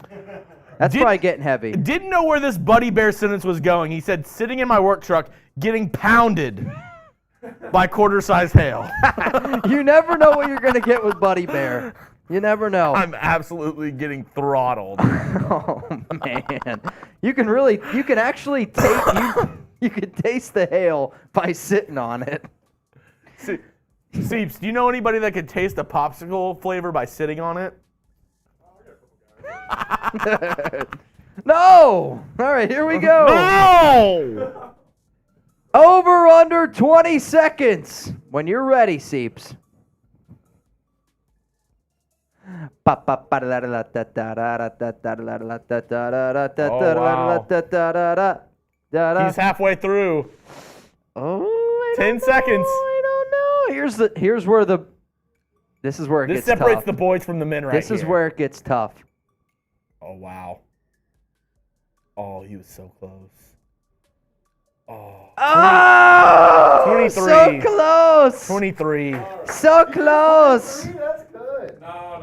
That's probably getting heavy. Didn't know where this Buddy Bear sentence was going. He said, sitting in my work truck, getting pounded by quarter-size hail. You never know what you're going to get with Buddy Bear. You never know. I'm absolutely getting throttled. Oh, man. You can actually taste, you can taste the hail by sitting on it. Seeps, do you know anybody that could taste the popsicle flavor by sitting on it? No! All right, here we go. No! Over under 20 seconds. When you're ready, Seeps. He's halfway through. Oh, 10 seconds. I don't know. Here's where this is where it This gets separates tough. the boys from the men right This here. is where it gets tough. Oh, wow. Oh, he was so close. Oh. Oh! 23. So close. 23. So close. 23, that's good. No.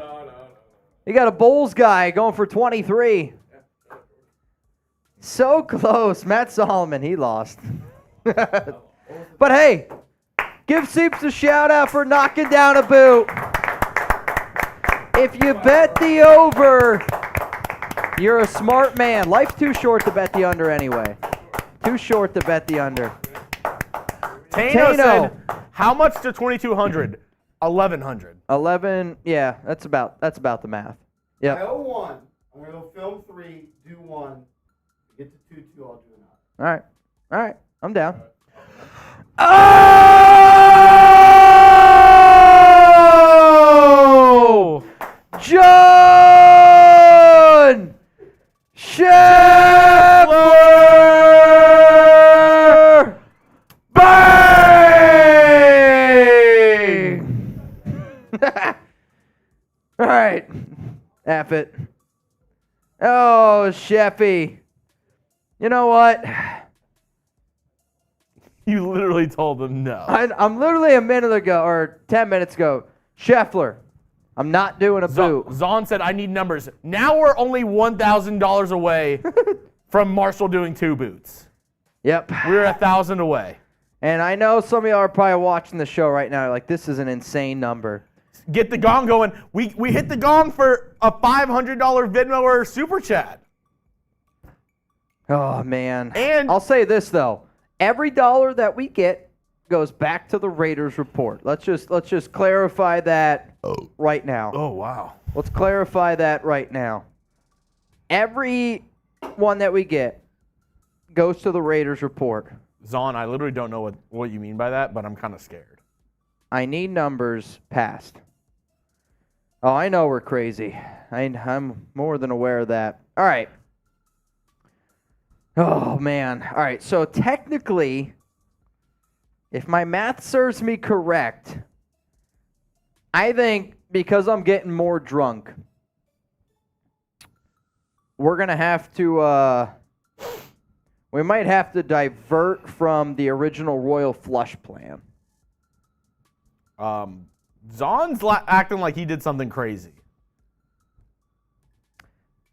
You got a Bulls guy going for 23. So close. Matt Solomon, he lost. But hey, give Seeps a shout out for knocking down a boot. If you bet the over, you're a smart man. Life's too short to bet the under anyway. Too short to bet the under. Tano said, how much to 2,200? 1,100. 11, yeah, that's about the math. I Yep. owe 1. I'm going to go film 3, do 1. Get to 2-2, I'll do another. All right, I'm down. Oh! John Scheffler! Bang! All right. F it. Oh, Sheffy. You know what? You literally told them no. I'm literally a minute ago, or 10 minutes ago, Scheffler, I'm not doing a boot. Zahn said, I need numbers. Now we're only $1,000 away from Marshall doing 2 boots. Yep. We're 1,000 away. And I know some of y'all are probably watching the show right now, like, this is an insane number. Get the gong going. We hit the gong for a $500 Venmo or super chat. Oh, man. And I'll say this, though. Every dollar that we get goes back to the Raiders report. Let's just clarify that right now. Oh, wow. Let's clarify that right now. Every one that we get goes to the Raiders report. Zon, I literally don't know what you mean by that, but I'm kind of scared. I need numbers passed. Oh, I know we're crazy. I'm more than aware of that. All right. Oh, man. All right, so technically, if my math serves me correct, I think because I'm getting more drunk, we're going to have to, we might have to divert from the original Royal Flush plan. Zon's acting like he did something crazy.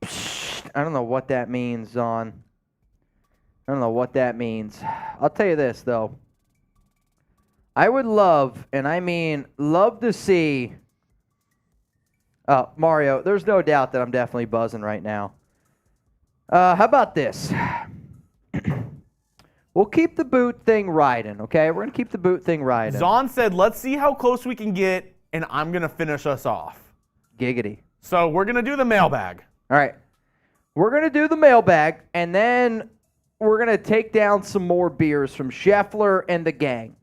I don't know what that means, Zon. I don't know what that means. I'll tell you this, though. I would love, and I mean love to see... Mario, there's no doubt that I'm definitely buzzing right now. How about this? We'll keep the boot thing riding, okay? We're going to keep the boot thing riding. Zon said, let's see how close we can get, and I'm going to finish us off. Giggity. So we're going to do the mailbag. All right. We're going to do the mailbag, and then we're going to take down some more beers from Scheffler and the gang.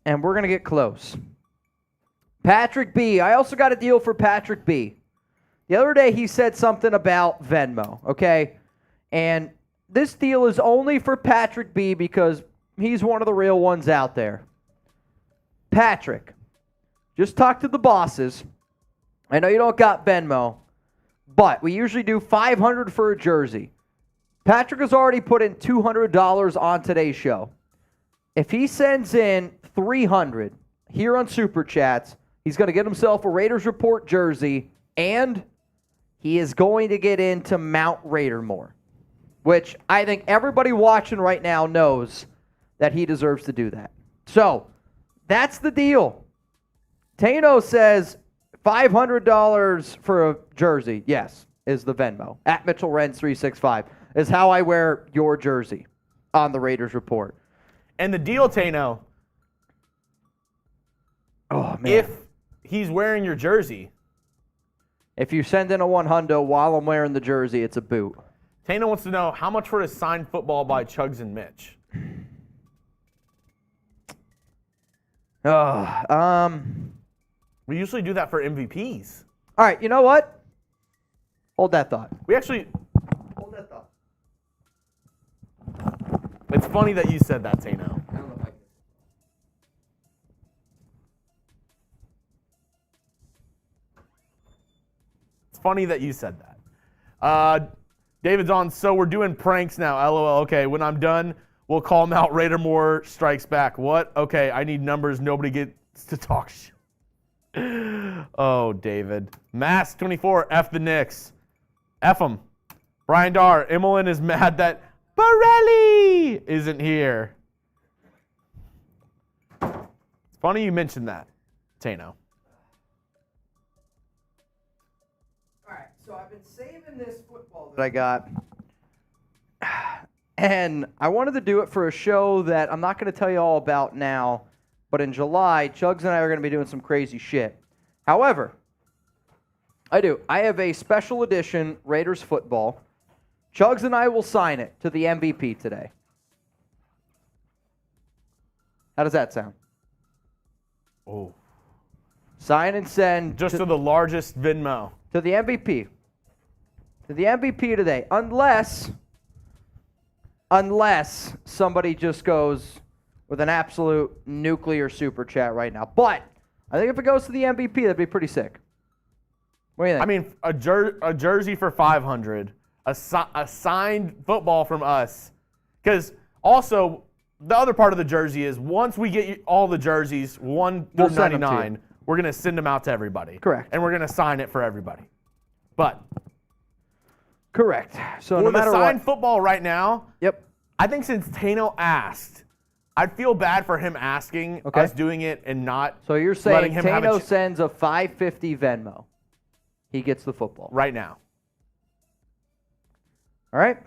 And we're going to get close. Patrick B. I also got a deal for Patrick B. The other day he said something about Venmo, okay? And this deal is only for Patrick B because he's one of the real ones out there. Patrick, just talk to the bosses. I know you don't got Venmo, but we usually do $500 for a jersey. Patrick has already put in $200 on today's show. If he sends in $300 here on Super Chats, he's going to get himself a Raiders Report jersey, and he is going to get into Mount Raidermore, which I think everybody watching right now knows that he deserves to do that. So, that's the deal. Tano says $500 for a jersey, yes, is the Venmo. At Mitchell Renz 365 is how I wear your jersey on the Raiders Report. And the deal, Tano, oh, man. if he's wearing your jersey. If you send in a $100 while I'm wearing the jersey, it's a boot. Tano wants to know how much for his signed football by Chuggs and Mitch. We usually do that for MVPs. All right, you know what? Hold that thought. Hold that thought. It's funny that you said that, Tano. I don't know if I can. It's funny that you said that. David's on, so we're doing pranks now. LOL. Okay, when I'm done, we'll call Mount Raidermore Strikes Back. What? Okay, I need numbers. Nobody gets to talk shit. Oh, David. Mask 24, F the Knicks. F them. Brian Darr, Emmeline is mad that Borelli isn't here. It's funny you mentioned that, Tano. All right, so I've been saving this football that I got, and I wanted to do it for a show that I'm not going to tell you all about now, but in July, Chuggs and I are going to be doing some crazy shit. However, I have a special edition Raiders football. Chuggs and I will sign it to the MVP today. How does that sound? Oh. Sign and send Just to the largest Venmo. to the MVP. To the MVP today. Unless somebody just goes with an absolute nuclear super chat right now. But I think if it goes to the MVP, that'd be pretty sick. What do you think? I mean, a jersey for $500, a signed football from us. Because also, the other part of the jersey is once we get all the jerseys, 1 through We'll send them to 99, we're going to send them out to everybody. Correct. And we're going to sign it for everybody. But Correct. So no for the matter signed what. football right now, Yep. I think since Tano asked, I'd feel bad for him asking, Okay. us doing it, and not So you're letting saying him have a Tano sends a $550 Venmo. He gets the football. right now. All right.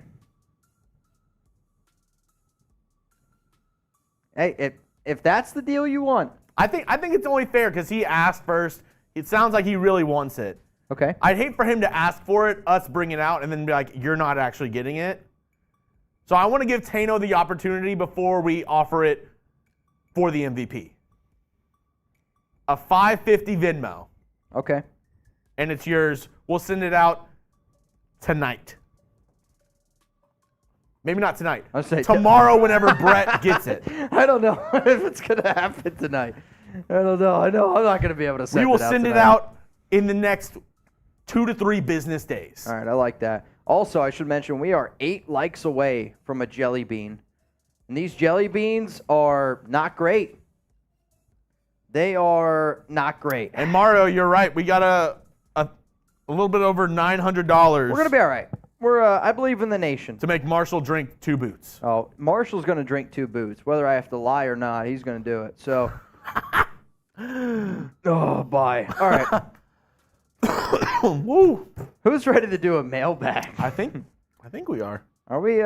Hey, if that's the deal you want. I think it's only fair because he asked first. It sounds like he really wants it. Okay. I'd hate for him to ask for it, us bring it out, and then be like, you're not actually getting it. So I want to give Tano the opportunity before we offer it for the MVP. A $5.50 Venmo. Okay. And it's yours. We'll send it out tonight. Maybe not tonight. I'll say tomorrow whenever Brett gets it. I don't know if it's going to happen tonight. I don't know. I know I'm not going to be able to send it out. We will send it out in the next 2 to 3 business days. All right, I like that. Also, I should mention we are 8 likes away from a jelly bean. And these jelly beans are not great. They are not great. And Mario, you're right. We got a little bit over $900. We're going to be all right. I believe in the nation. To make Marshall drink 2 boots. Oh, Marshall's going to drink 2 boots. Whether I have to lie or not, he's going to do it. So, oh, bye. All right. Woo. Who's ready to do a mailbag? I think we are. Are we,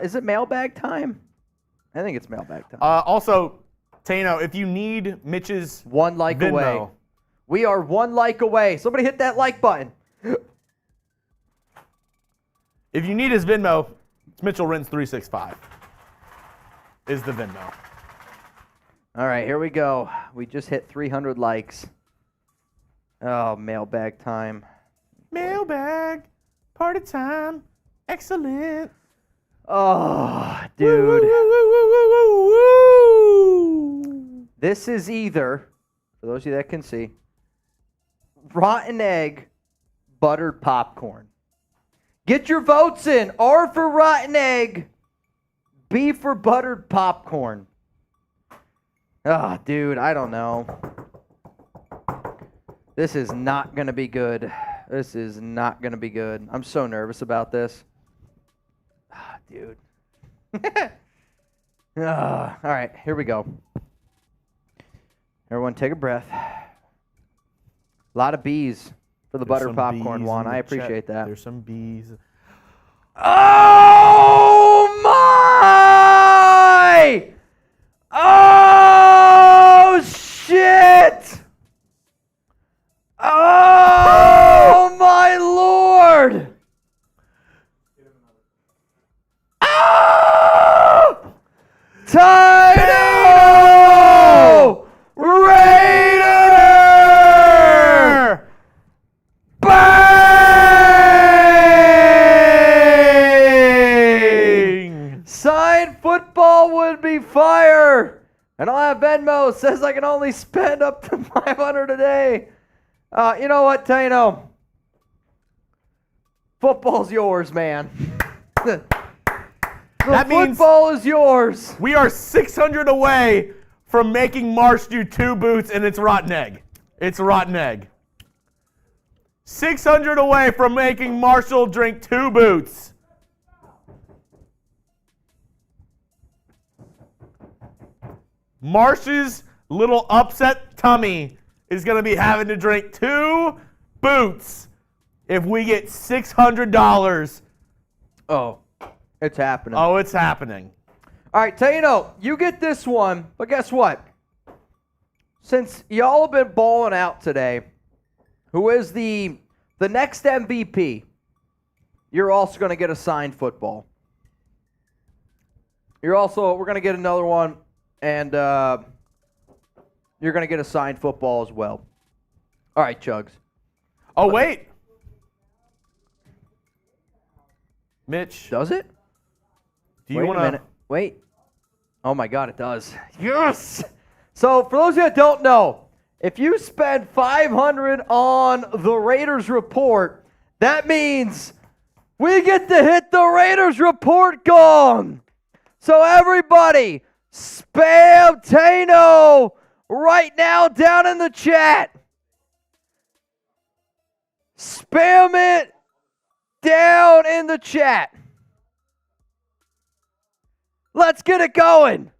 is it mailbag time? I think it's mailbag time. Also, Tano, if you need Mitch's 1 like Venmo, away. We are 1 like away. Somebody hit that like button. If you need his Venmo, it's Mitchell Renz 365 is the Venmo. All right, here we go. We just hit 300 likes. Oh, mailbag time. Mailbag, party time, excellent. Oh, dude. Woo, woo, woo, woo, woo, woo. This is either, for those of you that can see, rotten egg, buttered popcorn. Get your votes in. R for rotten egg, B for buttered popcorn. Oh, dude, I don't know. This is not going to be good. This is not going to be good. I'm so nervous about this. Ah, dude. All right, here we go. Everyone take a breath. A lot of B's for the buttered popcorn one. I appreciate that. There's some B's. Oh, my! Oh, shit! Oh, my Lord! Oh! Tino! Raider! Bang! Signed football would be fire! And I'll have Venmo. Says I can only spend up to $500 a day. You know what, Tano? Football's yours, man. That means football is yours. we are 600 away from making Marsh do 2 boots, and it's rotten egg. It's rotten egg. 600 away from making Marshall drink 2 boots. Marsh's little upset tummy is going to be having to drink 2 boots if we get $600. Oh, it's happening. Oh, it's happening. All right, Tano, you get this one, but guess what? Since y'all have been balling out today, who is the next MVP, you're also going to get a signed football. We're going to get another one, and you're going to get a signed football as well. All right, Chuggs. Oh, wait. Mitch. Does it? Do you Wait want a minute. Wait. Oh, my God, it does. Yes! So, for those of you that don't know, if you spend $500 on the Raiders report, that means we get to hit the Raiders report gong. So, everybody, spam Tano right now down in the chat. Spam it down in the chat. Let's get it going.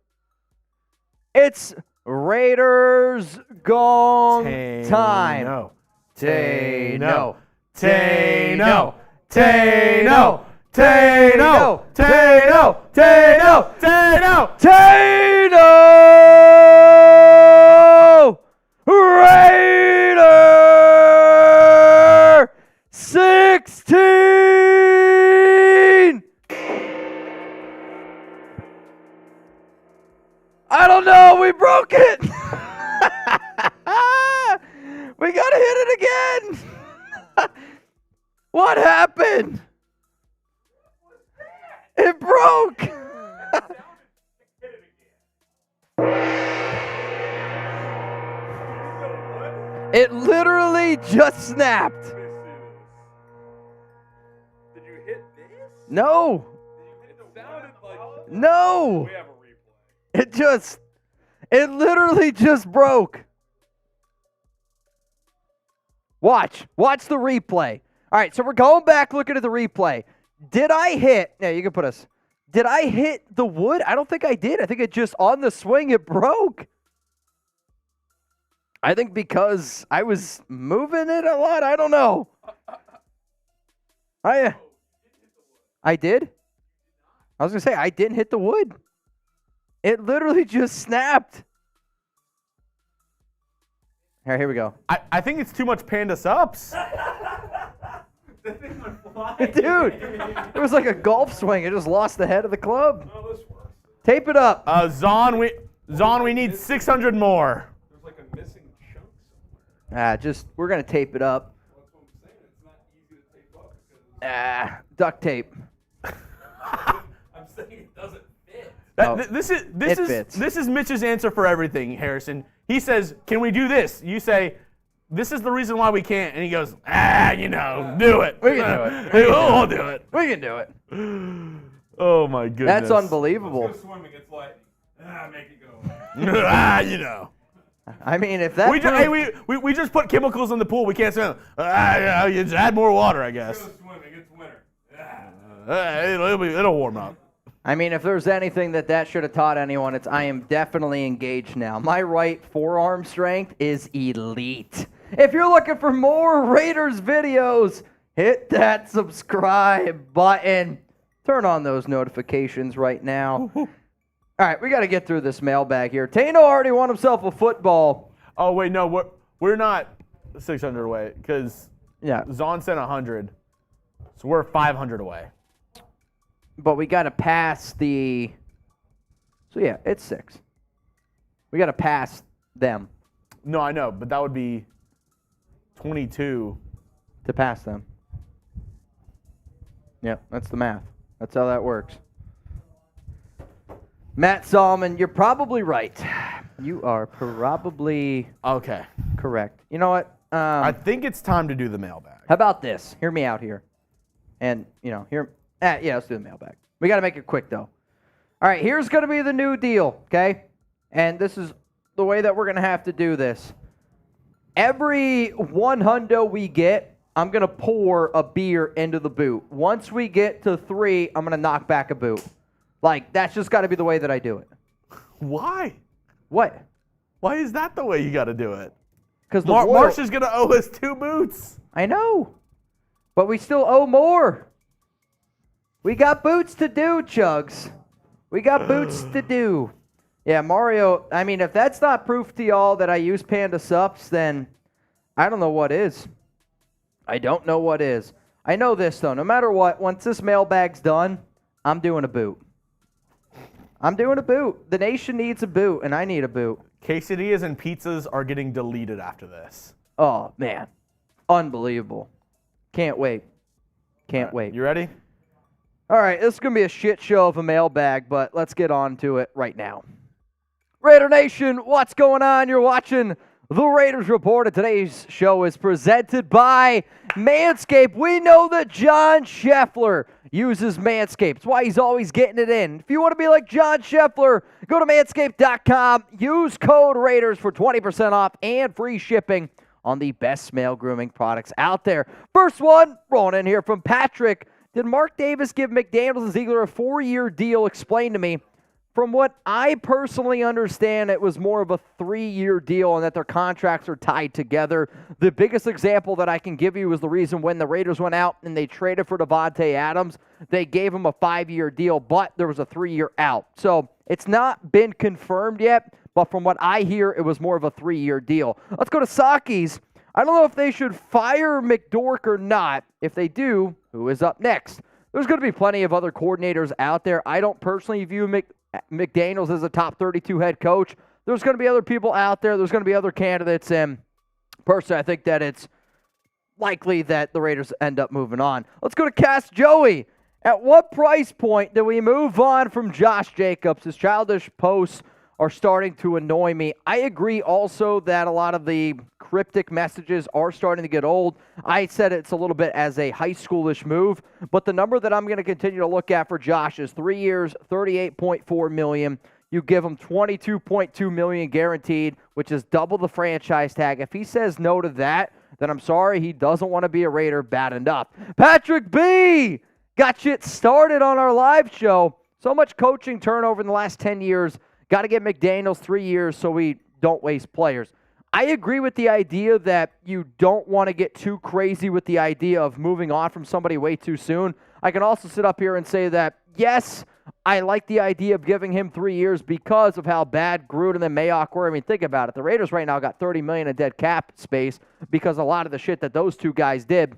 It's Raiders gong time. Tano. Tano. Tano. Tano. Tano. Tano. Tano. Tano. Tano. Tano. Tano. I don't know. We broke it. We got to hit it again. What happened? It broke. It literally just snapped. Did you hit this? No. It sounded like. No. We have a replay. It literally just broke. Watch the replay. All right, so we're going back looking at the replay. Did I hit? Yeah, you can put us. Did I hit the wood? I don't think I did. I think it just on the swing it broke. I think because I was moving it a lot. I don't know. I did? I was going to say, I didn't hit the wood. It literally just snapped. All right, here we go. I think it's too much Panda Sups. Dude, it was like a golf swing. It just lost the head of the club. Oh, this works. Tape it up. Zon, we need 600 more. There's like a missing chunk somewhere. We're going to tape it up. That's what I'm saying. It's not easy to tape up because Duct tape. I'm saying it doesn't fit. This is Mitch's answer for everything, Harrison. He says, "Can we do this?" You say, "This is the reason why we can't." And he goes, do it. We can do it. We'll do it. We can do it. Oh my goodness. That's unbelievable. Let's go swimming. It's like, make it go. I mean, if that we just put chemicals in the pool. We can't swim. You just add more water, I Let's guess. go swimming. It's winter. It'll warm up. I mean, if there's anything that should have taught anyone, it's I am definitely engaged now. My right forearm strength is elite. If you're looking for more Raiders videos, hit that subscribe button. Turn on those notifications right now. All right, we got to get through this mailbag here. Tano already won himself a football. Oh wait, no, we're not 600 away because Yeah, Zon sent 100, so we're 500 away. but we got to pass the. So yeah, it's 6. We got to pass them No, I know, but that would be 22. to pass them. Yep, that's the math. That's how that works. Matt Solomon, you're probably right. You are probably Okay. correct. You know what? I think it's time to do the mailbag. How about this? Hear me out here. And, let's do the mailbag. We got to make it quick, though. All right, here's going to be the new deal, okay? And this is the way that we're going to have to do this. Every $100 we get, I'm going to pour a beer into the boot. Once we get to 3, I'm going to knock back a boot. Like, that's just got to be the way that I do it. Why? What? Why is that the way you got to do it? Because Marsh is going to owe us 2 boots. I know. But we still owe more. We got boots to do, Chuggs. We got boots to do. Yeah, Mario, I mean, if that's not proof to y'all that I use Panda Sups, then I don't know what is. I don't know what is. I know this, though. No matter what, once this mailbag's done, I'm doing a boot. I'm doing a boot. The nation needs a boot, and I need a boot. Quesadillas and pizzas are getting deleted after this. Oh, man. Unbelievable. Can't wait. Can't wait. You ready? All right, this is going to be a shit show of a mailbag, but let's get on to it right now. Raider Nation, what's going on? You're watching The Raiders Report, and today's show is presented by Manscaped. We know that John Scheffler uses Manscaped. It's why he's always getting it in. If you want to be like John Scheffler, go to manscaped.com. Use code Raiders for 20% off and free shipping on the best male grooming products out there. First one, rolling in here from Patrick. Did Mark Davis give McDaniels and Ziegler a 4-year deal? Explain to me. From what I personally understand, it was more of a 3-year deal and that their contracts are tied together. The biggest example that I can give you is the reason when the Raiders went out and they traded for Devontae Adams, they gave him a 5-year deal, but there was a 3-year out. So it's not been confirmed yet, but from what I hear, it was more of a 3-year deal. Let's go to Saki's. I don't know if they should fire McDork or not. If they do, who is up next? There's going to be plenty of other coordinators out there. I don't personally view McDaniels is a top 32 head coach. There's going to be other people out there. There's going to be other candidates. And personally, I think that it's likely that the Raiders end up moving on. Let's go to Cast Joey. At what price point do we move on from Josh Jacobs? His childish posts are starting to annoy me. I agree also that a lot of the cryptic messages are starting to get old. I said it's a little bit as a high schoolish move, but the number that I'm going to continue to look at for Josh is 3 years, $38.4 million. You give him $22.2 million guaranteed, which is double the franchise tag. If he says no to that, then I'm sorry, he doesn't want to be a Raider bad enough. Patrick B. got shit started on our live show. So much coaching turnover in the last 10 years. Got to get McDaniels 3 years so we don't waste players. I agree with the idea that you don't want to get too crazy with the idea of moving on from somebody way too soon. I can also sit up here and say that, yes, I like the idea of giving him 3 years because of how bad Gruden and Mayock were. I mean, think about it. The Raiders right now got $30 million in dead cap space because a lot of the shit that those two guys did.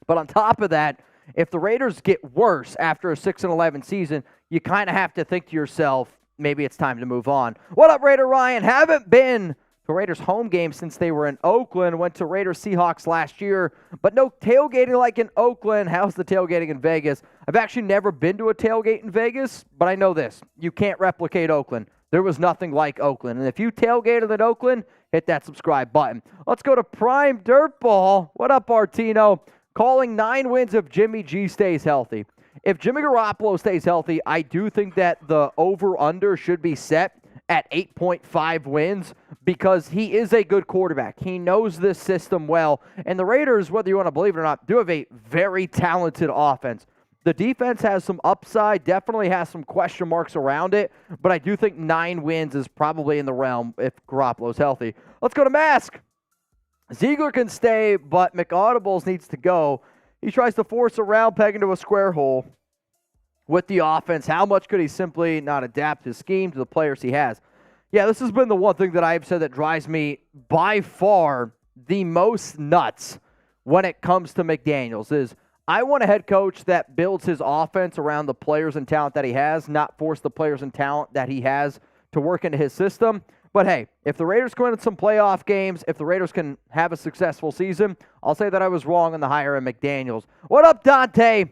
But on top of that, if the Raiders get worse after a 6-11 season, you kind of have to think to yourself, maybe it's time to move on. What up, Raider Ryan? Haven't been to Raiders home game since they were in Oakland. Went to Raiders Seahawks last year, but no tailgating like in Oakland. How's the tailgating in Vegas? I've actually never been to a tailgate in Vegas, but I know this. You can't replicate Oakland. There was nothing like Oakland. And if you tailgated in Oakland, hit that subscribe button. Let's go to Prime Dirtball. What up, Artino? Calling 9 wins if Jimmy G stays healthy. If Jimmy Garoppolo stays healthy, I do think that the over-under should be set at 8.5 wins because he is a good quarterback. He knows this system well. And the Raiders, whether you want to believe it or not, do have a very talented offense. The defense has some upside, definitely has some question marks around it, but I do think 9 wins is probably in the realm if Garoppolo's healthy. Let's go to Mask. Ziegler can stay, but McAudibles needs to go. He tries to force a round peg into a square hole with the offense. How much could he simply not adapt his scheme to the players he has? Yeah, this has been the one thing that I've said that drives me by far the most nuts when it comes to McDaniels is I want a head coach that builds his offense around the players and talent that he has, not force the players and talent that he has to work into his system. But hey, if the Raiders go into some playoff games, if the Raiders can have a successful season, I'll say that I was wrong on the hire of McDaniels. What up, Dante?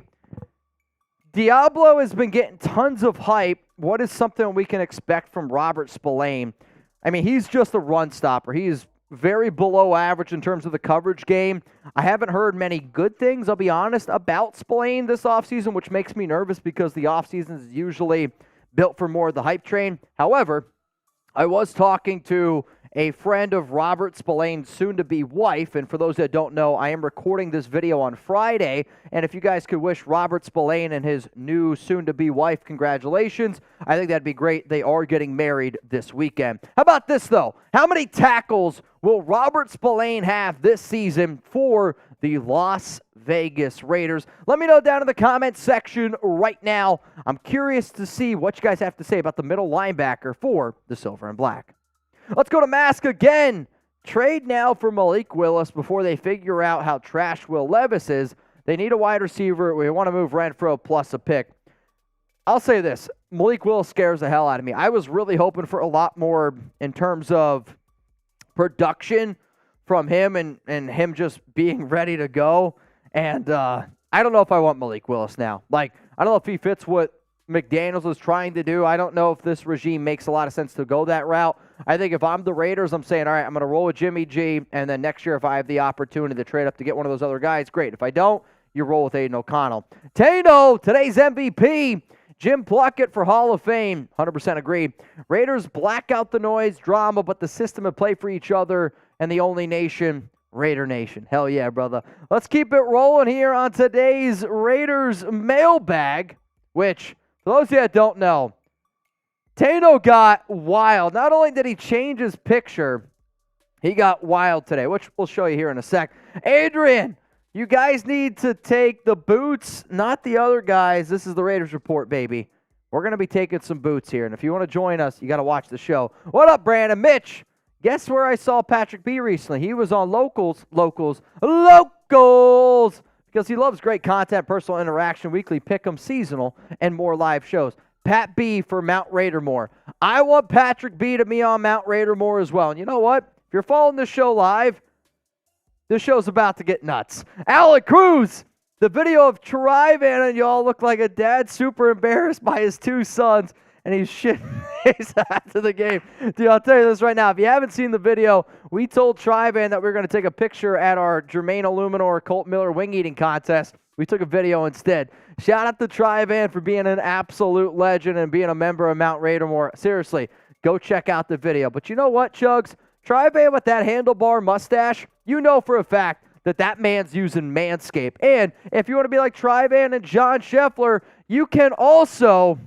Diablo has been getting tons of hype. What is something we can expect from Robert Spillane? I mean, he's just a run stopper. He is very below average in terms of the coverage game. I haven't heard many good things, I'll be honest, about Spillane this offseason, which makes me nervous because the offseason is usually built for more of the hype train. However, I was talking to a friend of Robert Spillane's soon-to-be wife, and for those that don't know, I am recording this video on Friday, and if you guys could wish Robert Spillane and his new soon-to-be wife congratulations, I think that'd be great. They are getting married this weekend. How about this, though? How many tackles will Robert Spillane have this season for the Las Vegas Raiders? Let me know down in the comments section right now. I'm curious to see what you guys have to say about the middle linebacker for the Silver and Black. Let's go to Mask again. Trade now for Malik Willis before they figure out how trash Will Levis is. They need a wide receiver. We want to move Renfro plus a pick. I'll say this. Malik Willis scares the hell out of me. I was really hoping for a lot more in terms of production from him and him just being ready to go. And I don't know if I want Malik Willis now. Like, I don't know if he fits what McDaniels is trying to do. I don't know if this regime makes a lot of sense to go that route. I think if I'm the Raiders, I'm saying, all right, I'm going to roll with Jimmy G, and then next year if I have the opportunity to trade up to get one of those other guys, great. If I don't, you roll with Aiden O'Connell. Tano, today's MVP, Jim Plunkett for Hall of Fame, 100% agree. Raiders black out the noise, drama, but the system and play for each other, and the only nation, Raider Nation. Hell yeah, brother. Let's keep it rolling here on today's Raiders mailbag, which, for those of you that don't know, Tano got wild. Not only did he change his picture, he got wild today, which we'll show you here in a sec. Adrian, you guys need to take the boots, not the other guys. This is the Raiders Report, baby. We're going to be taking some boots here, and if you want to join us, you got to watch the show. What up, Brandon? Mitch, guess where I saw Patrick B recently? He was on Locals, because he loves great content, personal interaction, weekly pick'em, seasonal, and more live shows. Pat B for Mount Raidermore. I want Patrick B to be on Mount Raidermore as well. And you know what? If you're following this show live, this show's about to get nuts. Alec Cruz, the video of Trivan and y'all look like a dad super embarrassed by his two sons, and he's shitting his after the game. Dude, I'll tell you this right now. If you haven't seen the video, we told Trivan that we were going to take a picture at our Jermaine Illuminor Colt Miller wing eating contest. We took a video instead. Shout out to Trivan for being an absolute legend and being a member of Mount Raidermore. Seriously, go check out the video. But you know what, Chuggs? Trivan with that handlebar mustache, you know for a fact that that man's using Manscaped. And if you want to be like Trivan and John Scheffler, you can also,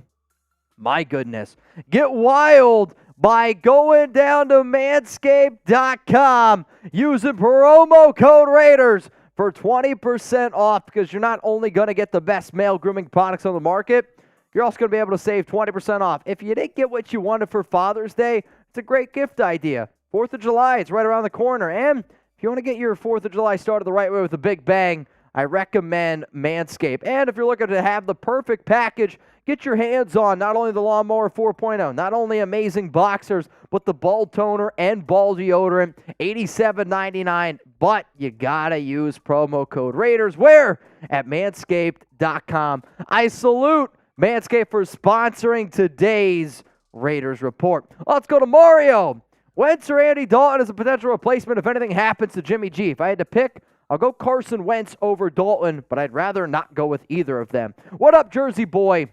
my goodness, get wild by going down to manscaped.com using promo code Raiders for 20% off, because you're not only going to get the best male grooming products on the market, you're also going to be able to save 20% off. If you didn't get what you wanted for Father's Day, it's a great gift idea. 4th of July, it's right around the corner. And if you want to get your 4th of July started the right way with a big bang, I recommend Manscaped. And if you're looking to have the perfect package, get your hands on not only the Lawnmower 4.0, not only amazing boxers, but the ball toner and ball deodorant, $87.99. But you got to use promo code Raiders. Where? At manscaped.com. I salute Manscaped for sponsoring today's Raiders Report. Let's go to Mario. Wentz or Andy Dalton as a potential replacement if anything happens to Jimmy G. If I had to pick, I'll go Carson Wentz over Dalton, but I'd rather not go with either of them. What up, Jersey boy?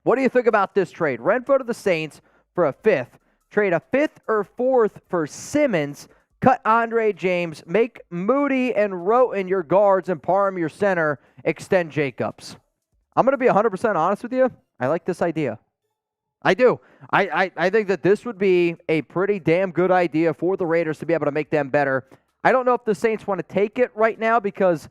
What do you think about this trade? Renfro to the Saints for a 5th. Trade a 5th or 4th for Simmons. Cut Andre James. Make Moody and Roten your guards and Parham your center. Extend Jacobs. I'm going to be 100% honest with you. I like this idea. I do. I think that this would be a pretty damn good idea for the Raiders to be able to make them better. I don't know if the Saints want to take it right now because,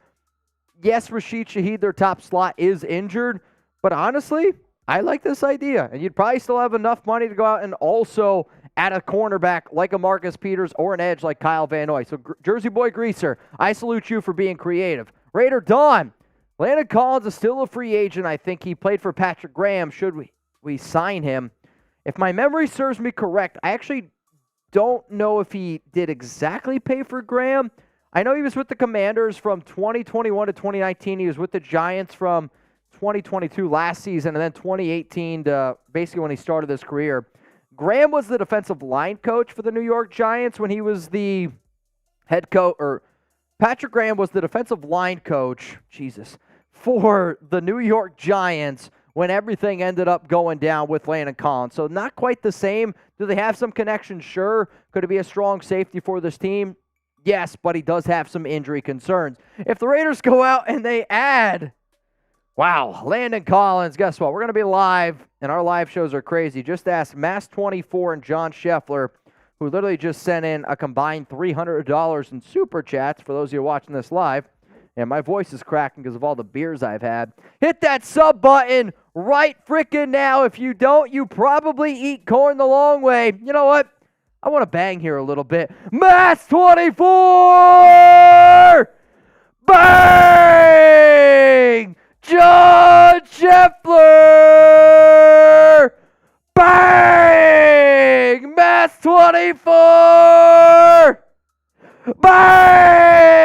yes, Rashid Shaheed, their top slot, is injured. But honestly, I like this idea. And you'd probably still have enough money to go out and also add a cornerback like a Marcus Peters or an edge like Kyle Van Noy. So, Jersey Boy Greaser, I salute you for being creative. Raider Dawn, Landon Collins is still a free agent. I think he played for Patrick Graham. Should we sign him? If my memory serves me correct, I actually don't know if he did exactly pay for Graham. I know he was with the Commanders from 2021 to 2019. He was with the Giants from 2022 last season, and then 2018 to basically when he started his career. Graham was the defensive line coach for the New York Giants when he was the head coach, or Patrick Graham was the defensive line coach, for the New York Giants when everything ended up going down with Landon Collins. So not quite the same. Do they have some connection? Sure. Could it be a strong safety for this team? Yes, but he does have some injury concerns. If the Raiders go out and they add, Landon Collins, guess what? We're going to be live, and our live shows are crazy. Just ask Mass24 and John Scheffler, who literally just sent in a combined $300 in super chats for those of you watching this live. And my voice is cracking because of all the beers I've had. Hit that sub button right frickin' now. If you don't, you probably eat corn the long way. You know what? I want to bang here a little bit. Mass 24! Bang! John Scheffler! Bang! Mass 24! Bang!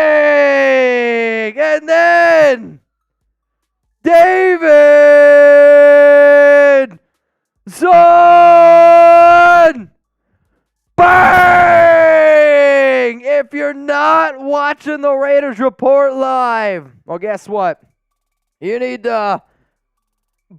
And then David Zahn! Bang! If you're not watching the Raiders Report live, well, guess what? You need to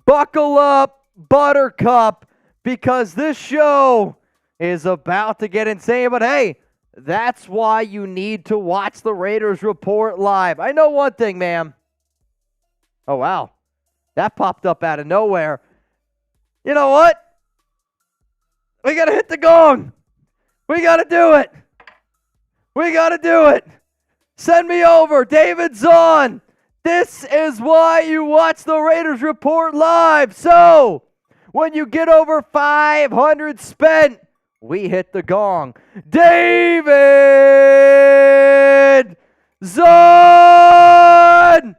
buckle up, Buttercup, because this show is about to get insane. But hey, that's why you need to watch the Raiders Report live. I know one thing, ma'am. Oh, wow. That popped up out of nowhere. You know what? We got to hit the gong. We got to do it. We got to do it. Send me over. David Zahn. This is why you watch the Raiders Report live. So, when you get over 500 spent, we hit the gong. David Zahn!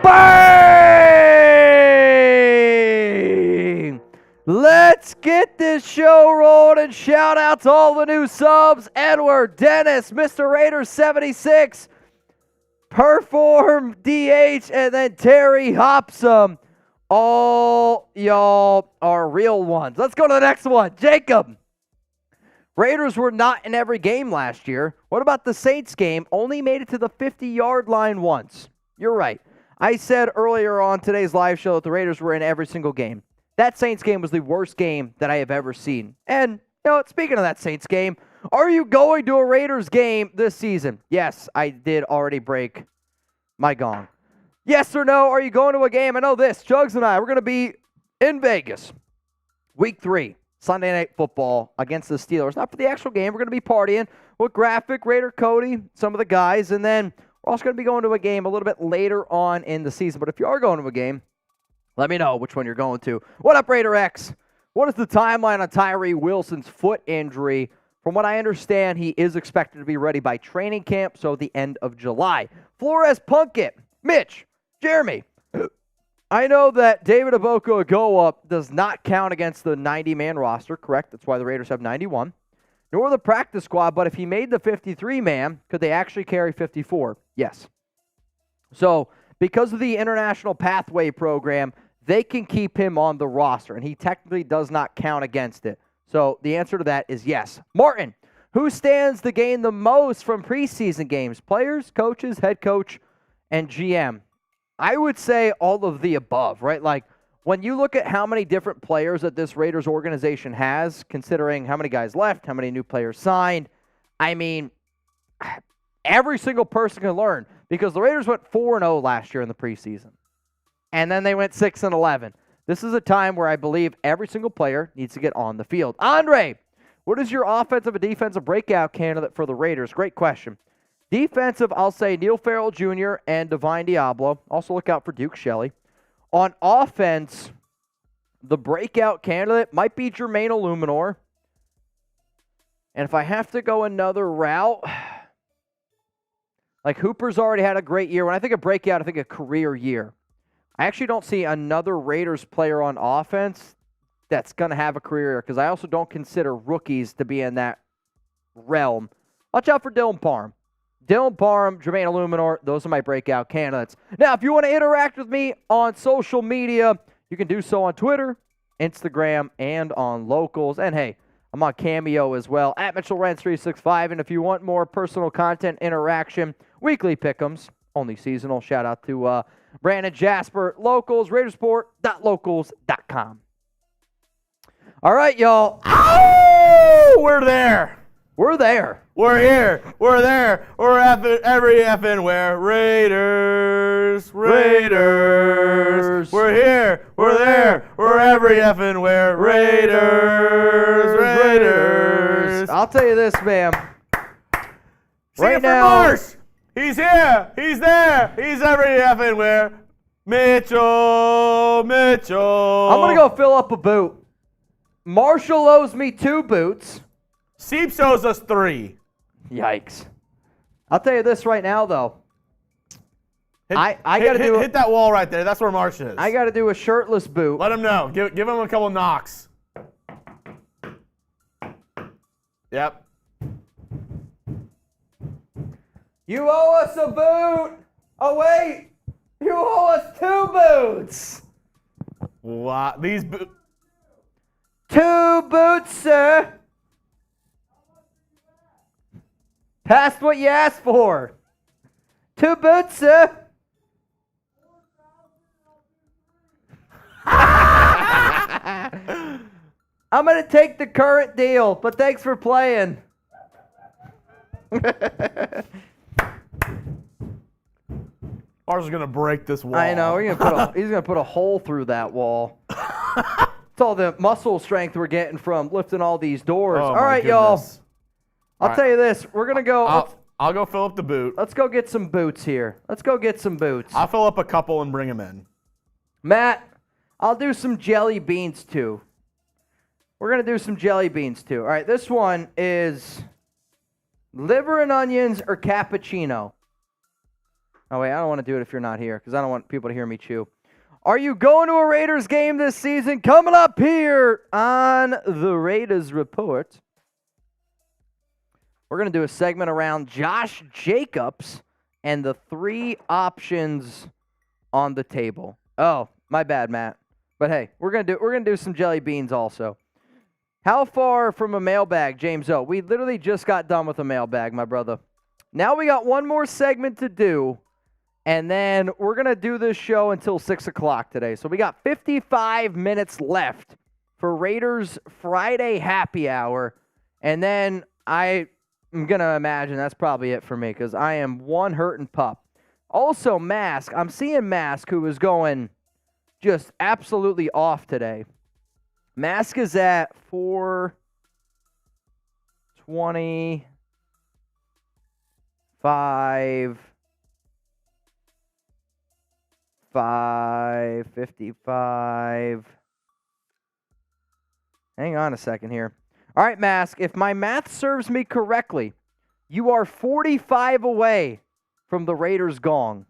Bang! Let's get this show rolling and shout out to all the new subs. Edward, Dennis, Mr. Raider 76, Perform DH, and then Terry Hopsum. All y'all are real ones. Let's go to the next one. Jacob. Raiders were not in every game last year. What about the Saints game? Only made it to the 50-yard line once. You're right. I said earlier on today's live show that the Raiders were in every single game. That Saints game was the worst game that I have ever seen. And, speaking of that Saints game, are you going to a Raiders game this season? Yes, I did already break my gong. Yes or no, are you going to a game? I know this. Chuggs and I, we're going to be in Vegas. Week 3, Sunday Night Football against the Steelers. Not for the actual game. We're going to be partying with Graphic, Raider Cody, some of the guys. And then we're also going to be going to a game a little bit later on in the season. But if you are going to a game, let me know which one you're going to. What up, Raider X? What is the timeline on Tyree Wilson's foot injury? From what I understand, he is expected to be ready by training camp, so the end of July. Flores Punkit, Mitch, Jeremy. I know that David Ojabo does not count against the 90-man roster, correct? That's why the Raiders have 91. Nor the practice squad, but if he made the 53-man, could they actually carry 54? Yes. So, because of the International Pathway Program, they can keep him on the roster, and he technically does not count against it. So, the answer to that is yes. Martin, who stands to gain the most from preseason games? Players, coaches, head coach, and GM? I would say all of the above, right? Like, when you look at how many different players that this Raiders organization has, considering how many guys left, how many new players signed, I mean, every single person can learn, because the Raiders went 4-0 last year in the preseason, and then they went 6-11. This is a time where I believe every single player needs to get on the field. Andre, what is your offensive and defensive breakout candidate for the Raiders? Great question. Defensive, I'll say Neil Farrell Jr. and Divine Diablo. Also look out for Duke Shelley. On offense, the breakout candidate might be Jermaine Illuminor. And if I have to go another route, like Hooper's already had a great year. When I think of breakout, I think of career year. I actually don't see another Raiders player on offense that's going to have a career year, because I also don't consider rookies to be in that realm. Watch out for Dylan Parham. Dylan Parham, Jermaine Illuminor, those are my breakout candidates. Now, if you want to interact with me on social media, you can do so on Twitter, Instagram, and on Locals. And hey, I'm on Cameo as well, at MitchellRenz365. And if you want more personal content interaction, weekly pick'ems, only seasonal. Shout out to Brandon Jasper, Locals, Raidersport.locals.com. All right, y'all. Oh, we're there. We're there. We're here. We're there. We're every effing where. Raiders. Raiders. We're here. We're there. We're every effing where. Raiders. Raiders. I'll tell you this, ma'am. Right now. Marsh. He's here. He's there. He's every effing where. Mitchell. I'm going to go fill up a boot. Marshall owes me 2 boots. Seeps owes us 3. Yikes. I'll tell you this right now, though. Hit that wall right there. That's where Marsh is. I got to do a shirtless boot. Let him know. Give him a couple knocks. Yep. You owe us a boot. Oh, wait. You owe us 2 boots. What? These boots. 2 boots, sir. Past what you asked for. 2 boots, sir. I'm going to take the current deal, but thanks for playing. Ours is going to break this wall. I know. He's going to put a hole through that wall. It's all the muscle strength we're getting from lifting all these doors. Oh, all right, y'all. I'll tell you this. We're going to go. I'll go fill up the boot. Let's go get some boots here. Let's go get some boots. I'll fill up a couple and bring them in. Matt, I'll do some jelly beans too. We're going to do some jelly beans too. All right, this one is liver and onions or cappuccino. Oh, wait, I don't want to do it if you're not here because I don't want people to hear me chew. Are you going to a Raiders game this season? Coming up here on the Raiders Report. We're going to do a segment around Josh Jacobs and the 3 options on the table. Oh, my bad, Matt. But hey, we're gonna do some jelly beans also. How far from a mailbag, James O? We literally just got done with a mailbag, my brother. Now we got one more segment to do, and then we're gonna do this show until 6 o'clock today. So we got 55 minutes left for Raiders Friday happy hour, and then I'm gonna imagine that's probably it for me because I am one hurting pup. Also, Mask. I'm seeing Mask, who is going just absolutely off today. Mask is at 425, 555. Hang on a second here. All right, Mask, if my math serves me correctly, you are 45 away from the Raiders gong.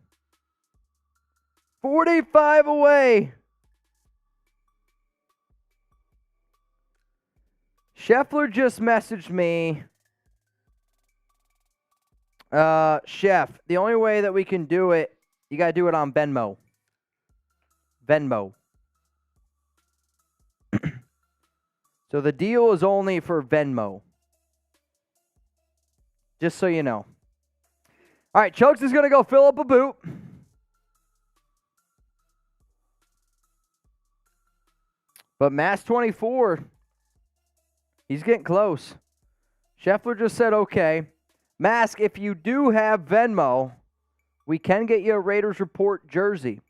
45 away. Scheffler just messaged me. Chef, the only way that we can do it, you got to do it on Venmo. Venmo. So the deal is only for Venmo. Just so you know. All right, Chokes is going to go fill up a boot. But Mass 24, he's getting close. Scheffler just said okay. Mask, if you do have Venmo, we can get you a Raiders Report jersey.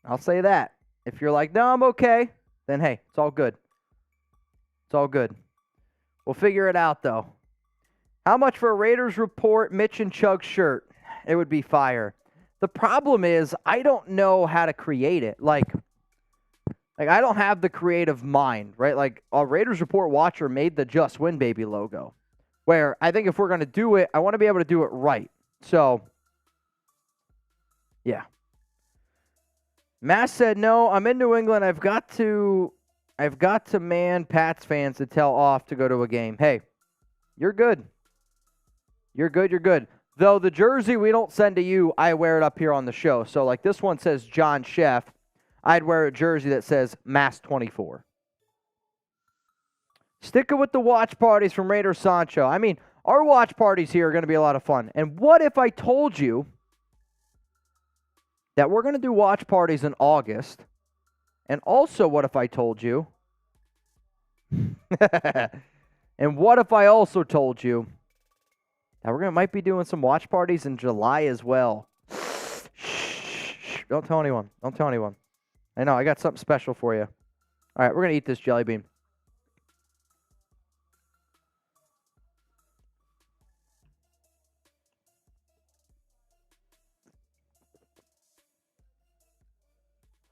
I'll say that. If you're like, no, I'm okay, then hey, it's all good. It's all good. We'll figure it out, though. How much for a Raiders Report Mitch and Chug shirt? It would be fire. The problem is I don't know how to create it. Like I don't have the creative mind, right? Like a Raiders Report watcher made the Just Win Baby logo. Where I think if we're going to do it, I want to be able to do it right. So, yeah. Mass said, no, I'm in New England. I've got to man Pats fans to tell off to go to a game. Hey, you're good. You're good, you're good. Though the jersey we don't send to you, I wear it up here on the show. So, like this one says John Chef. I'd wear a jersey that says Mass 24. Sticking with the watch parties from Raider Sancho. I mean, our watch parties here are going to be a lot of fun. And what if I told you that we're going to do watch parties in August? And also, what if I told you? And what if I also told you that might be doing some watch parties in July as well? Shh, don't tell anyone. Don't tell anyone. I know, I got something special for you. All right, we're going to eat this jelly bean.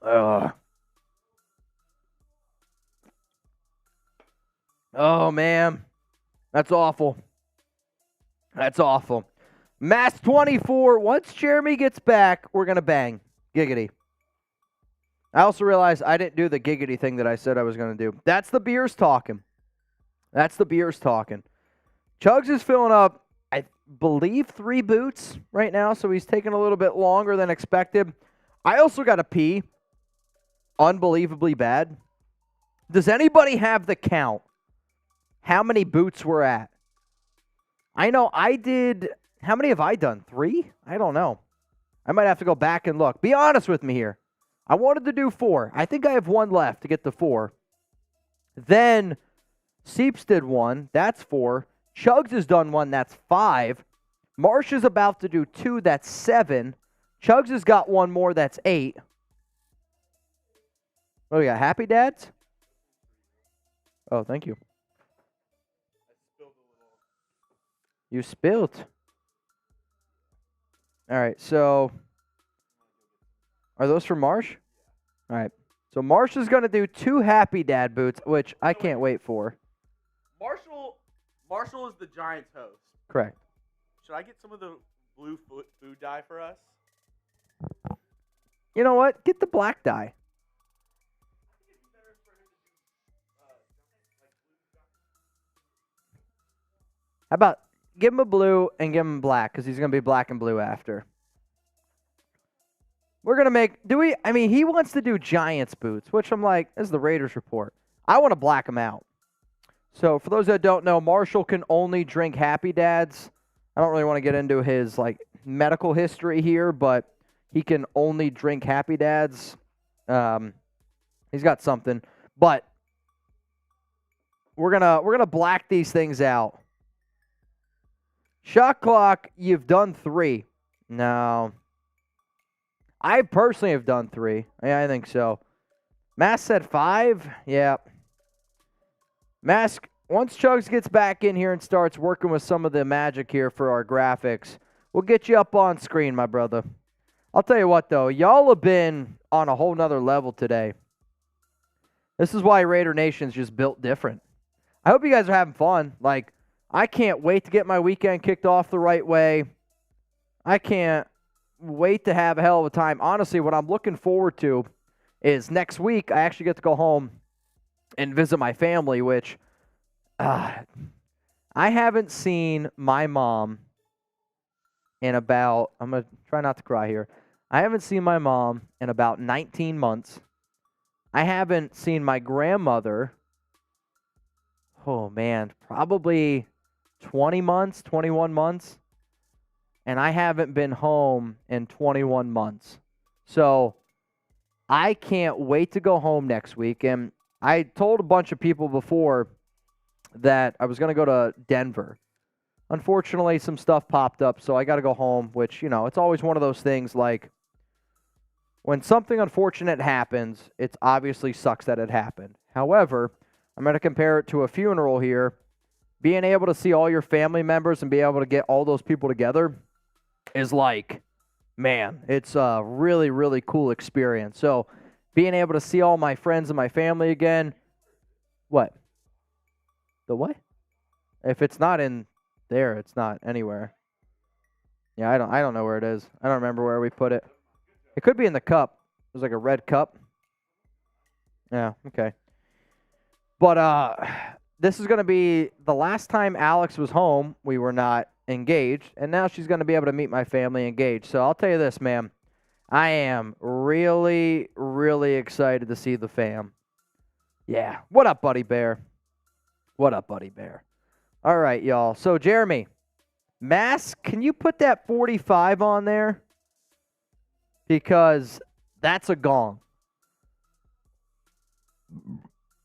Ugh. Oh, man. That's awful. That's awful. Mass 24. Once Jeremy gets back, we're going to bang. Giggity. I also realized I didn't do the giggity thing that I said I was going to do. That's the beers talking. That's the beers talking. Chuggs is filling up, I believe, 3 boots right now, so he's taking a little bit longer than expected. I also got to pee. Unbelievably bad. Does anybody have the count? How many boots we're at? I know I did. How many have I done? 3? I don't know. I might have to go back and look. Be honest with me here. I wanted to do 4. I think I have 1 left to get to 4. Then Seeps did 1. That's 4. Chuggs has done 1. That's 5. Marsh is about to do 2. That's 7. Chuggs has got 1 more. That's 8. What do we got? Happy Dads? Oh, thank you. You spilled. All right, so are those for Marsh? All right. So Marsh is going to do 2 Happy Dad boots, which I can't wait for. Marshall is the Giants host. Correct. Should I get some of the blue food dye for us? you know what? Get the black die. How about give him a blue and give him black because he's going to be black and blue after. We're going to make, he wants to do Giants boots, which I'm like, this is the Raiders report. I want to black them out. So for those that don't know, Marshall can only drink Happy Dads. I don't really want to get into his medical history here, but he can only drink Happy Dads. He's got something, but we're gonna black these things out. Shot clock, you've done 3. No. I personally have done 3. Yeah, I think so. Mask said 5. Yeah. Mask, once Chuggs gets back in here and starts working with some of the magic here for our graphics, we'll get you up on screen, my brother. I'll tell you what, though. Y'all have been on a whole nother level today. This is why Raider Nation's just built different. I hope you guys are having fun. I can't wait to get my weekend kicked off the right way. I can't wait to have a hell of a time. Honestly, what I'm looking forward to is next week I actually get to go home and visit my family, which I haven't seen my mom in about, I'm going to try not to cry here. I haven't seen my mom in about 19 months. I haven't seen my grandmother, probably 20 months, 21 months. And I haven't been home in 21 months. So I can't wait to go home next week. And I told a bunch of people before that I was going to go to Denver. Unfortunately, some stuff popped up, so I got to go home, which, it's always one of those things when something unfortunate happens, it obviously sucks that it happened. However, I'm going to compare it to a funeral here. Being able to see all your family members and be able to get all those people together is it's a really, really cool experience. So being able to see all my friends and my family again, what? The what? If it's not in there, it's not anywhere. Yeah, I don't know where it is. I don't remember where we put it. It could be in the cup. There's a red cup. Yeah, okay. But this is going to be the last time Alex was home. We were not engaged, and now she's going to be able to meet my family engaged. So I'll tell you this, ma'am. I am really, really excited to see the fam. Yeah. What up, Buddy Bear? What up, Buddy Bear? All right, y'all. So, Jeremy, Mask, can you put that 45 on there? Because that's a gong.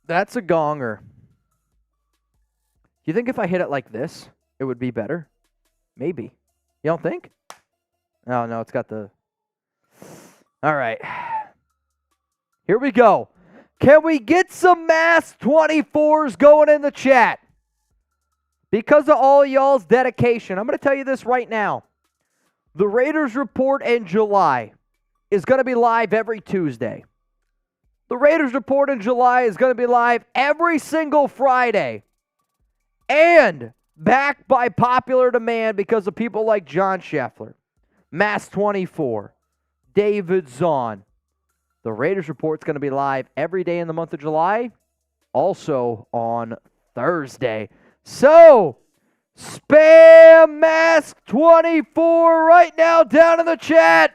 That's a gonger. Do you think if I hit it like this, it would be better? Maybe. You don't think? Oh, no, it's got the... All right. Here we go. Can we get some Mask 24s going in the chat? Because of all y'all's dedication, I'm going to tell you this right now. The Raiders Report in July is going to be live every Tuesday. The Raiders Report in July is going to be live every single Friday. And backed by popular demand because of people like John Scheffler, Mask 24, David Zahn. The Raiders Report is going to be live every day in the month of July, also on Thursday. So, spam Mask 24 right now down in the chat.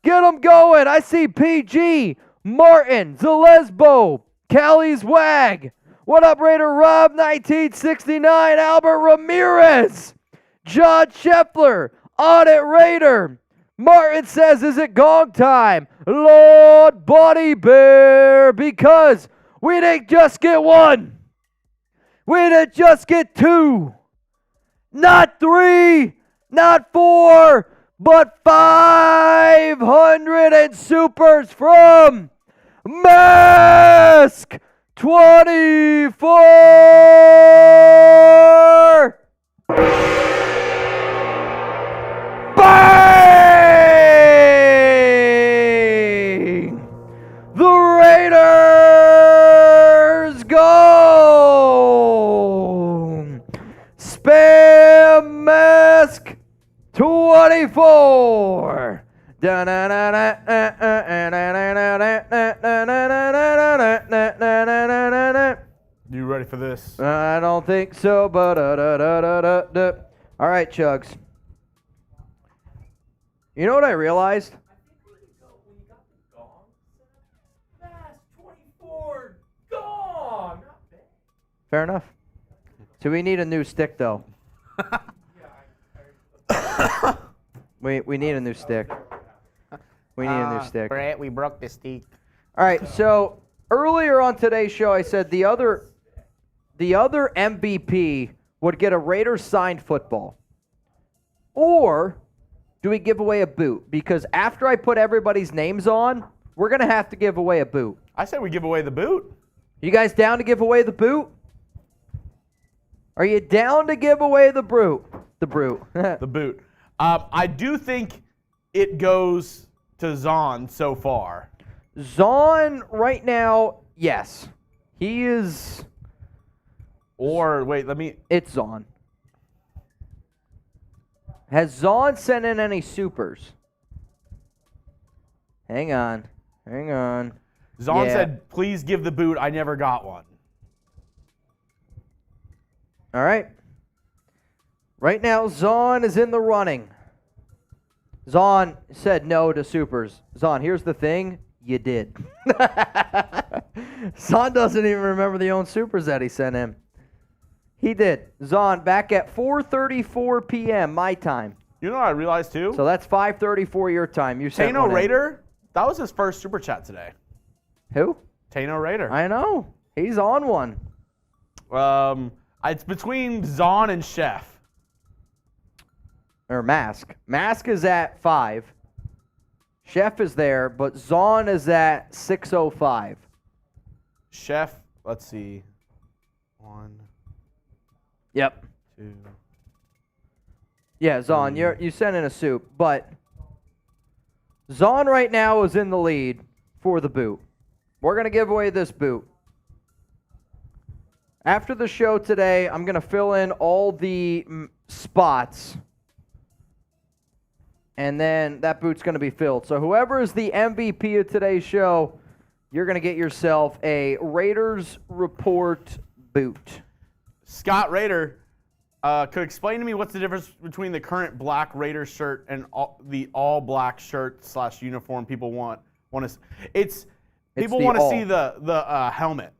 Get them going. I see PG, Martin, Zalesbo, Callie's Wag. What up, Raider Rob 1969, Albert Ramirez, John Scheffler, Audit Raider. Martin says, is it gong time? Lord Buddy Bear, because we didn't just get 1. We didn't just get 2. Not 3, not 4, but 500 and supers from Mask 24. Bang! The Raiders go! Spam Mask 24. You ready for this? I don't think so, but all right, Chuggs. You know what I realized? When you got the gong, Mass 24 gong. Not bad. Fair enough. So we need a new stick, though. We need a new stick. We need a new stick. Brett, we broke the stick. All right, so earlier on today's show, I said the other MVP would get a Raiders signed football. Or do we give away a boot? Because after I put everybody's names on, we're going to have to give away a boot. I said we give away the boot. You guys down to give away the boot? Are you down to give away the brute? The brute. The boot. I do think it goes to Zahn so far. Zahn right now, yes. He is... Or, wait, let me... It's Zahn. Has Zahn sent in any supers? Hang on. Zahn Yeah. said, please give the boot. I never got one. All right. Right now, Zahn is in the running. Zahn said no to supers. Zahn, here's the thing. You did. Zahn doesn't even remember the own supers that he sent him. He did. Zahn, back at 4:34 p.m. my time. You know what I realized, too? So that's 5:34 your time. You sent Tano one in. Raider, that was his first super chat today. Who? Tano Raider. I know. He's on one. It's between Zahn and Chef. Or Mask. Mask is at 5. Chef is there, but Zahn is at 6:05. Chef, let's see. 1, Yep. 2. Yeah, Zahn, you sent in a soup, but Zahn right now is in the lead for the boot. We're going to give away this boot. After the show today, I'm going to fill in all the spots, and then that boot's going to be filled. So whoever is the MVP of today's show, you're going to get yourself a Raiders Report boot. Scott Raider, could explain to me what's the difference between the current black Raiders shirt and the all black shirt / uniform people want to. People want to see the helmet.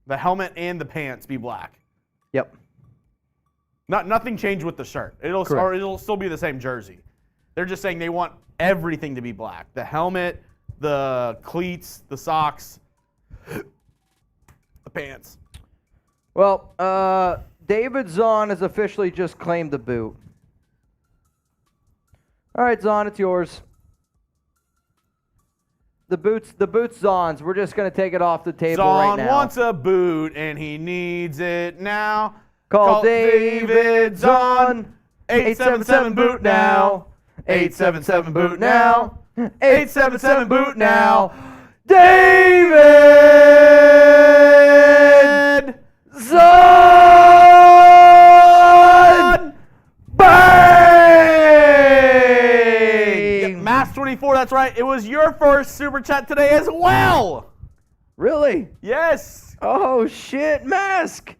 The helmet and the pants be black. Yep. Nothing changed with the shirt. It'll still be the same jersey. They're just saying they want everything to be black. The helmet, the cleats, the socks, the pants. Well, David Zahn has officially just claimed the boot. All right, Zahn, it's yours. The boot's Zahn's. We're just going to take it off the table right now. Zahn wants a boot, and he needs it now. Call David Zahn. 877-BOOT now. 877-BOOT now. 877-BOOT now. David Zahn! Bang! Mass 24, that's right. It was your first super chat today as well. Really? Yes. Oh, shit, Mask.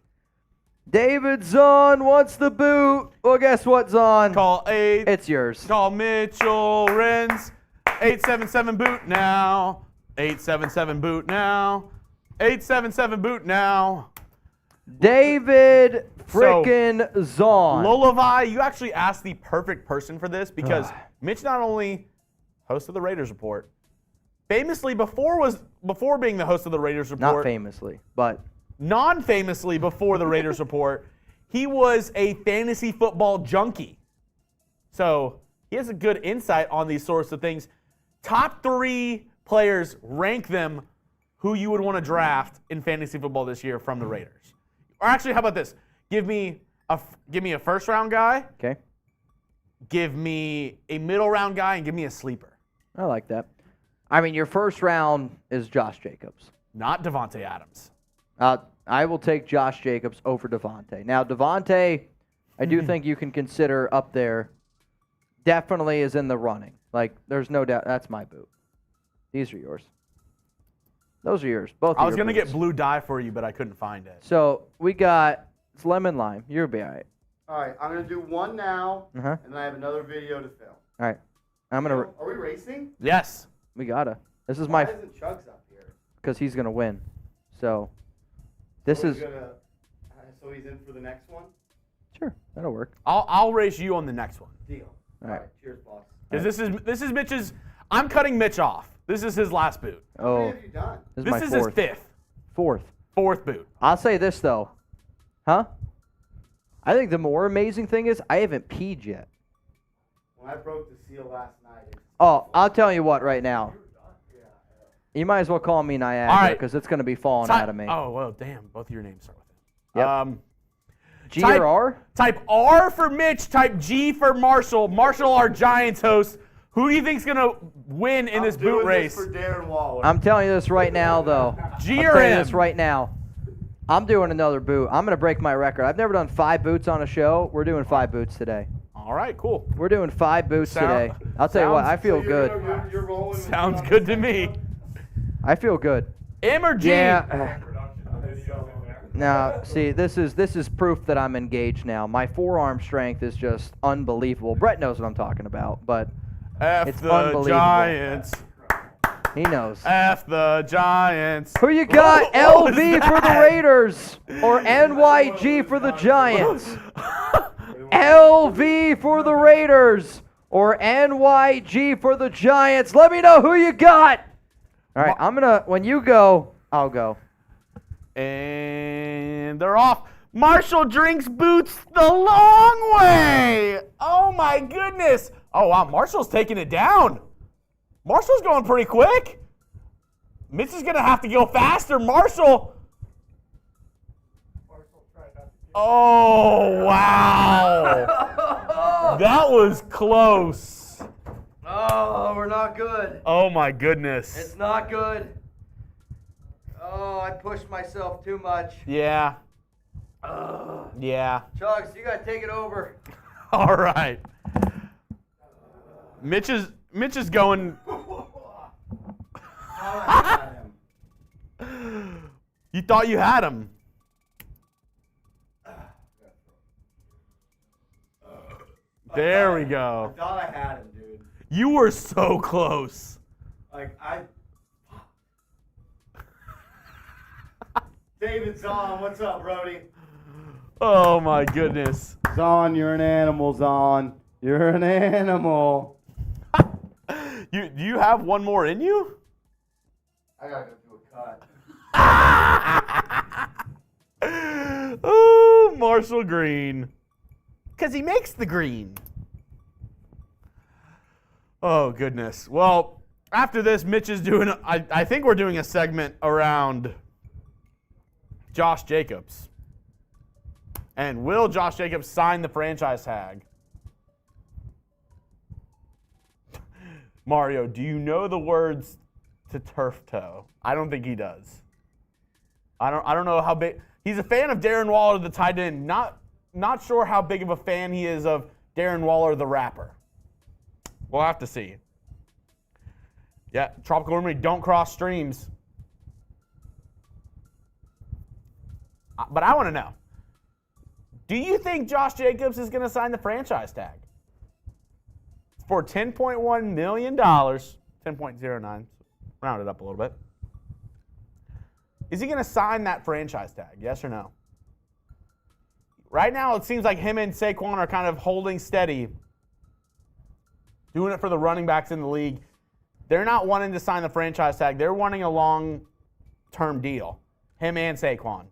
David Zahn wants the boot. Well, guess what, Zahn? Call 8. It's yours. Call Mitchell Renz. 877-BOOT now. 877-BOOT now. 877-BOOT now. David frickin' Zahn. Lolavi, you actually asked the perfect person for this because Mitch not only host of the Raiders Report, famously before being the host of the Raiders Report. Not famously, but non-famously before the Raiders Report, he was a fantasy football junkie. So he has a good insight on these sorts of things. Top 3 players, rank them who you would want to draft in fantasy football this year from the Raiders. Or actually, how about this? Give me a first round guy. Okay. Give me a middle round guy, and give me a sleeper. I like that. I mean, your first round is Josh Jacobs. Not Devontae Adams. I will take Josh Jacobs over Devontae. Now, Devontae, I do think you can consider up there. definitely is in the running. Like, there's no doubt. That's my boot. These are yours. Those are yours. Both. I was gonna get blue dye for you, but I couldn't find it. So we got it's lemon lime. You'll be all right. All right, I'm gonna do one now, Uh-huh. and then I have another video to film. All right. I'm gonna. Are we racing? Yes. We gotta. This is Why my. isn't Chuggs up here? Because he's gonna win. So. This So is. he's gonna, so he's in for the next one? Sure. That'll work. I'll race you on the next one. Deal. All right. Cheers, boss. Because this is Mitch's. I'm cutting Mitch off. This is his last boot. How Oh. many have you done? This is This my is fourth. his fifth. Fourth boot. I'll say this though. Huh? I think the more amazing thing is I haven't peed yet. When I broke the seal last night. Oh, I'll tell you what right now. Yeah. You might as well call me Niagara All right. because it's going to be falling out of me. Oh, well, damn. Both of your names start with it. Yep. G type- or R? Type R for Mitch. Type G for Marshall. Marshall, our Giants host. Who do you think's going to win in this boot race? This for Darren Waller. I'm telling you this right now, though. G I'm or telling you M? this right now. I'm doing another boot. I'm going to break my record. I've never done 5 boots on a show. We're doing 5 boots today. All right, cool. We're doing 5 boots today. I'll tell you what, I feel good. You're rolling with Sounds me on good the to me. I feel good. M or G? Yeah. Now, see, this is proof that I'm engaged now. My forearm strength is just unbelievable. Brett knows what I'm talking about, but F it's the unbelievable. Giants. he knows. F the Giants. Who you got? What was LV for the that? Raiders or NYG for the Giants? LV for the Raiders or NYG for the Giants. Let me know who you got. All right, I'm going to, when you go, I'll go. And they're off. Marshall drinks boots the long way. Oh, my goodness. Oh, wow. Marshall's taking it down. Marshall's going pretty quick. Mitch is going to have to go faster. Marshall. Oh, wow. That was close. Oh, we're not good. Oh, my goodness. It's not good. Oh, I pushed myself too much. Yeah. Yeah. Chuggs, you got to take it over. All right. Mitch is going. You thought you had him. There we go. I thought I had him, dude. You were so close. Like, David Zahn, what's up, Brody? Oh my goodness. Zahn, you're an animal, Zahn. You're an animal. Do you have one more in you? I gotta go do a cut. Oh, Marshall Green. Because he makes the green. Oh, goodness. Well, after this, Mitch is doing, I think we're doing a segment around Josh Jacobs. And will Josh Jacobs sign the franchise tag? Mario, do you know the words to turf toe? I don't think he does. I don't know how big. He's a fan of Darren Waller, the tight end. Not sure how big of a fan he is of Darren Waller, the rapper. We'll have to see. Yeah, Tropical Remedy, don't cross streams. But I want to know. Do you think Josh Jacobs is going to sign the franchise tag? For $10.1 million, 10.09, round it up a little bit. Is he going to sign that franchise tag, yes or no? Right now, it seems like him and Saquon are kind of holding steady, doing it for the running backs in the league. They're not wanting to sign the franchise tag. They're wanting a long-term deal, him and Saquon.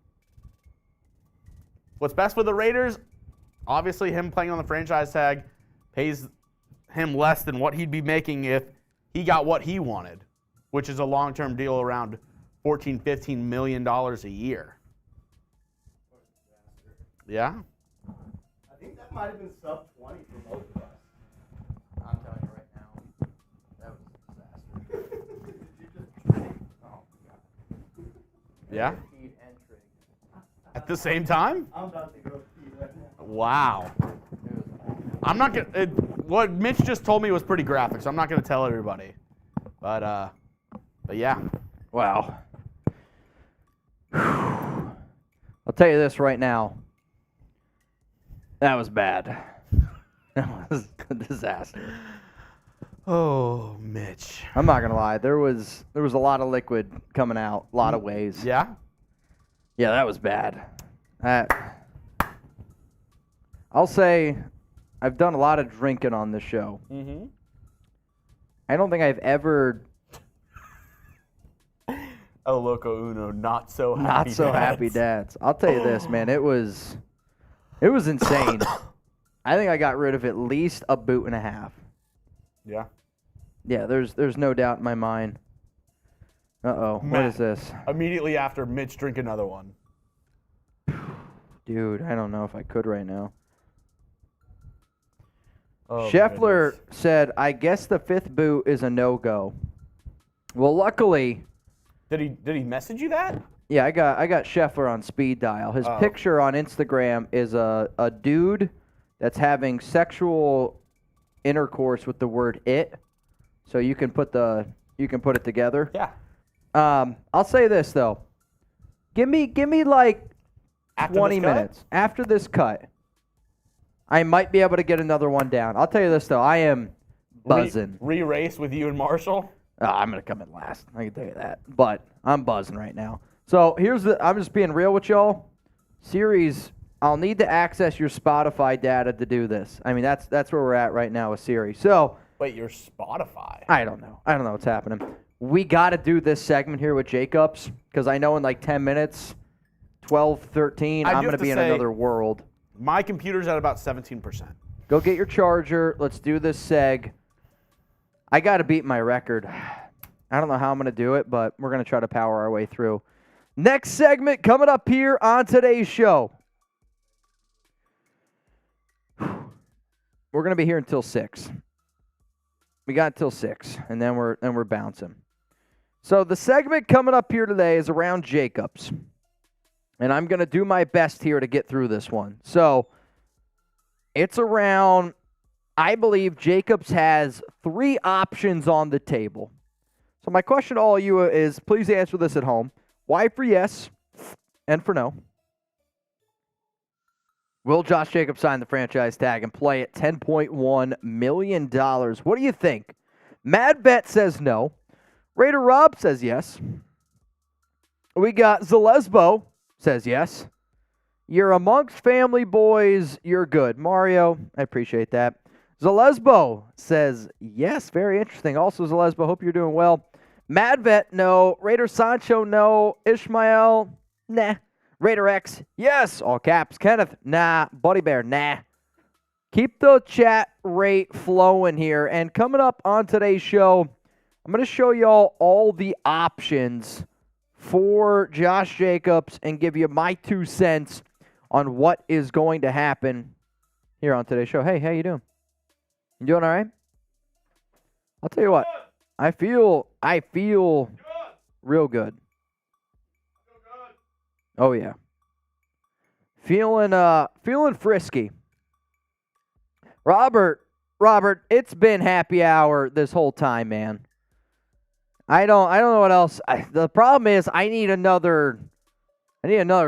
What's best for the Raiders? Obviously, him playing on the franchise tag pays him less than what he'd be making if he got what he wanted, which is a long-term deal around $14, $15 million a year. Yeah? I think that might have been sub 20 for both of us. I'm telling you right now, that was a disaster. Did you just trade? Oh, God. Yeah? Feed and trig. At the same time? I'm about to go pee right now. Wow. I'm not gonna. what Mitch just told me was pretty graphic, so I'm not going to tell everybody. But yeah. Wow. I'll tell you this right now. That was bad. That was a disaster. Oh, Mitch. I'm not gonna lie. There was a lot of liquid coming out, a lot of ways. Yeah? Yeah, that was bad. I'll say I've done a lot of drinking on this show. Mm-hmm. I don't think I've ever El Loco Uno, not so happy not so happy dads. I'll tell you this, man. It was insane. I think I got rid of at least a boot and a half. Yeah. Yeah, there's no doubt in my mind. Uh-oh, what is this? Immediately after Mitch drink another one. Dude, I don't know if I could right now. Oh, Scheffler said, I guess the 5th boot is a no-go. Well, luckily... Did he message you that? Yeah, I got Scheffler on speed dial. His picture on Instagram is a dude that's having sexual intercourse with the word "it," so you can put it together. Yeah. I'll say this though. Give me like After 20 this cut? minutes after this cut. I might be able to get another one down. I'll tell you this though. I am buzzing. Re-race with you and Marshall? I'm going to come in last. I can tell you that. But I'm buzzing right now. So I'm just being real with y'all. Series, I'll need to access your Spotify data to do this. I mean, that's where we're at right now with Series. So. Wait, your Spotify? I don't know. I don't know what's happening. We got to do this segment here with Jacobs because I know in like 10 minutes, 12, 13, I'm going to be in another world. My computer's at about 17%. Go get your charger. Let's do this seg. I got to beat my record. I don't know how I'm going to do it, but we're going to try to power our way through. Next segment coming up here on today's show. We're going to be here until 6. We got until 6, and then we're bouncing. So the segment coming up here today is around Jacobs. And I'm going to do my best here to get through this one. So it's around, I believe Jacobs has 3 options on the table. So my question to all of you is, please answer this at home. Why for yes and for no? Will Josh Jacobs sign the franchise tag and play at $10.1 million? What do you think? Mad Bet says no. Raider Rob says yes. We got Zalesbo says yes. You're amongst family boys. You're good. Mario, I appreciate that. Zalesbo says yes. Very interesting. Also, Zalesbo, hope you're doing well. Madvet, no. Raider Sancho, no. Ishmael, nah. Raider X, yes. All caps. Kenneth, nah. Buddy Bear, nah. Keep the chat rate flowing here. And coming up on today's show, I'm going to show y'all all the options for Josh Jacobs and give you my 2 cents on what is going to happen here on today's show. Hey, how you doing? You doing all right? I'll tell you what. I feel real good. Oh yeah. Feeling frisky. Robert, it's been happy hour this whole time, man. I don't know what else. The problem is I need another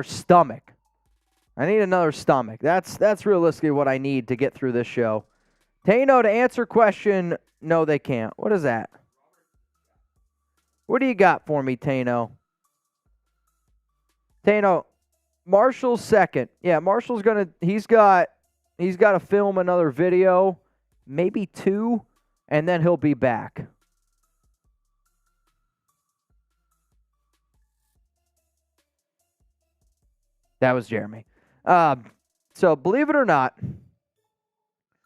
stomach. I need another stomach. That's realistically what I need to get through this show. Tano, to answer question, no, they can't. What is that? What do you got for me, Tano? Tano, Marshall's second. Yeah, Marshall's he's got to film another video, maybe 2, and then he'll be back. That was Jeremy. So believe it or not,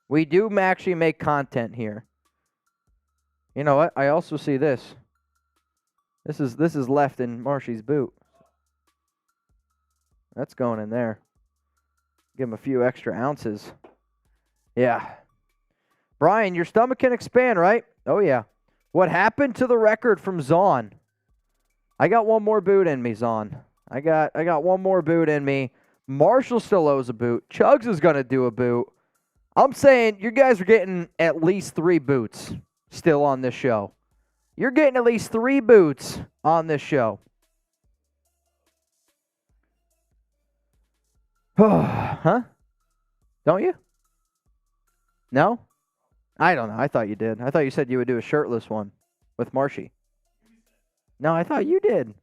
we do actually make content here. You know what? I also see this. This is left in Marshy's boot. That's going in there. Give him a few extra ounces. Yeah. Brian, your stomach can expand, right? Oh, yeah. What happened to the record from Zahn? I got one more boot in me, Zahn. I got one more boot in me. Marshall still owes a boot. Chuggs is going to do a boot. I'm saying you guys are getting at least 3 boots still on this show. You're getting at least 3 boots on this show. Huh? Don't you? No? I don't know. I thought you did. I thought you said you would do a shirtless one with Marshy. No, I thought you did.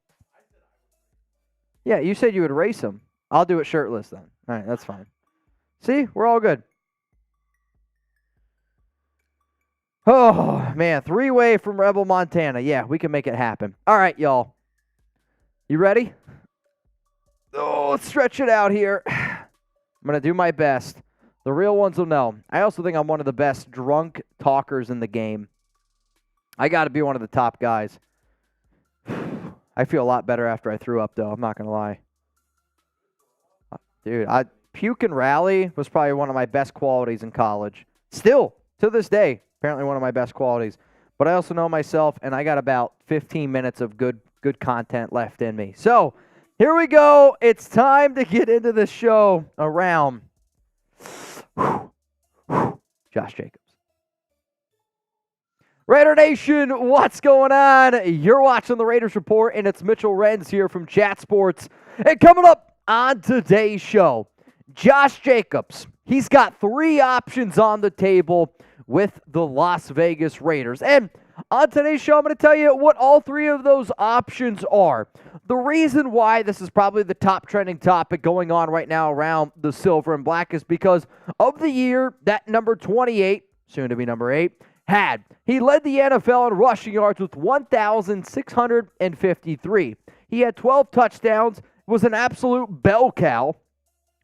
Yeah, you said you would race him. I'll do it shirtless then. All right, that's fine. See? We're all good. Oh, man. 3-way from Rebel, Montana. Yeah, we can make it happen. All right, y'all. You ready? Oh, let's stretch it out here. I'm going to do my best. The real ones will know. I also think I'm one of the best drunk talkers in the game. I got to be one of the top guys. I feel a lot better after I threw up, though. I'm not going to lie. Dude, puke and rally was probably one of my best qualities in college. Still, to this day, apparently one of my best qualities. But I also know myself, and I got about 15 minutes of good content left in me. So, here we go. It's time to get into the show around Josh Jacobs. Raider Nation, what's going on? You're watching the Raiders Report, and it's Mitchell Renz here from Chat Sports. And coming up on today's show, Josh Jacobs. He's got 3 options on the table with the Las Vegas Raiders. And on today's show, I'm going to tell you what all 3 of those options are. The reason why this is probably the top trending topic going on right now around the silver and black is because of the year that number 28, soon to be number 8, had. He led the NFL in rushing yards with 1,653. He had 12 touchdowns, was an absolute bell cow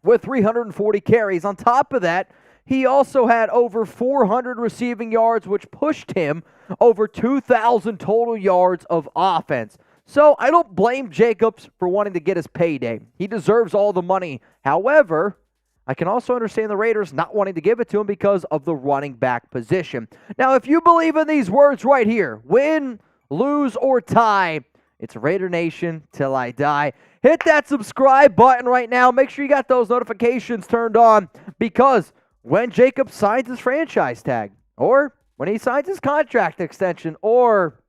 with 340 carries. On top of that, he also had over 400 receiving yards, which pushed him over 2,000 total yards of offense. So I don't blame Jacobs for wanting to get his payday. He deserves all the money. However, I can also understand the Raiders not wanting to give it to him because of the running back position. Now, if you believe in these words right here, win, lose, or tie, it's Raider Nation till I die. Hit that subscribe button right now. Make sure you got those notifications turned on because when Jacobs signs his franchise tag, or when he signs his contract extension, or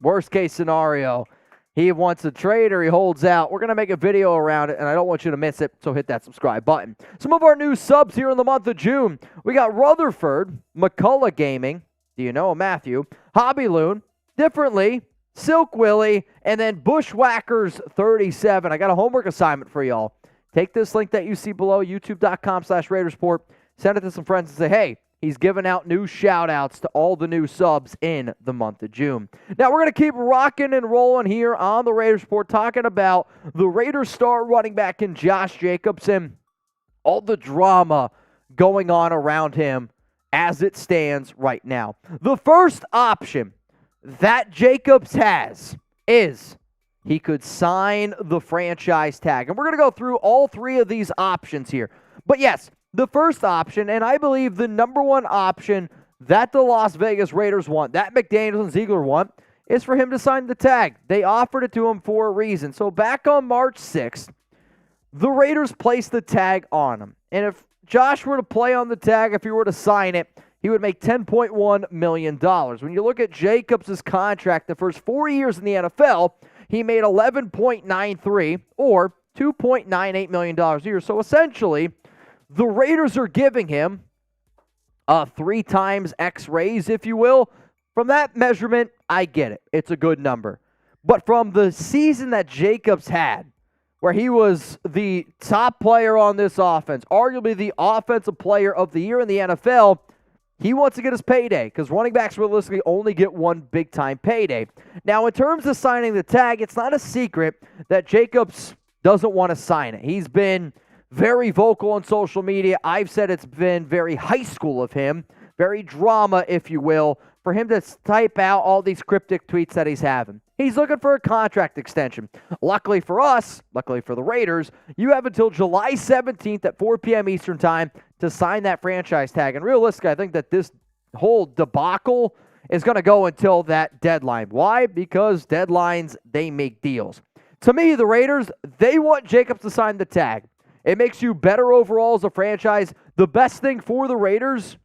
worst case scenario, he wants a trade or he holds out, we're going to make a video around it, and I don't want you to miss it, so hit that subscribe button. Some of our new subs here in the month of June. We got Rutherford, McCullough Gaming, do you know Matthew, Hobby Loon, Differently, Silk Willie, and then Bushwhackers 37. I got a homework assignment for y'all. Take this link that you see below, youtube.com/RaidersReport, send it to some friends and say, hey, he's giving out new shout-outs to all the new subs in the month of June. Now, we're going to keep rocking and rolling here on the Raiders Report, talking about the Raiders star running back in Josh Jacobs and all the drama going on around him as it stands right now. The first option that Jacobs has is he could sign the franchise tag. And we're going to go through all 3 of these options here. But yes, the first option, and I believe the number 1 option that the Las Vegas Raiders want, that McDaniels and Ziegler want, is for him to sign the tag. They offered it to him for a reason. So back on March 6th, the Raiders placed the tag on him. And if Josh were to play on the tag, if he were to sign it, he would make $10.1 million. When you look at Jacobs' contract, the first 4 years in the NFL, he made $11.93 or $2.98 million a year. So essentially, the Raiders are giving him a 3 times X raise, if you will. From that measurement, I get it. It's a good number. But from the season that Jacobs had, where he was the top player on this offense, arguably the offensive player of the year in the NFL, he wants to get his payday because running backs realistically only get one big-time payday. Now, in terms of signing the tag, it's not a secret that Jacobs doesn't want to sign it. He's been very vocal on social media. I've said it's been very high school of him, very drama, if you will, for him to type out all these cryptic tweets that he's having. He's looking for a contract extension. Luckily for us, luckily for the Raiders, you have until July 17th at 4 p.m. Eastern Time to sign that franchise tag. And realistically, I think that this whole debacle is going to go until that deadline. Why? Because deadlines, they make deals. To me, the Raiders, they want Jacobs to sign the tag. It makes you better overall as a franchise. The best thing for the Raiders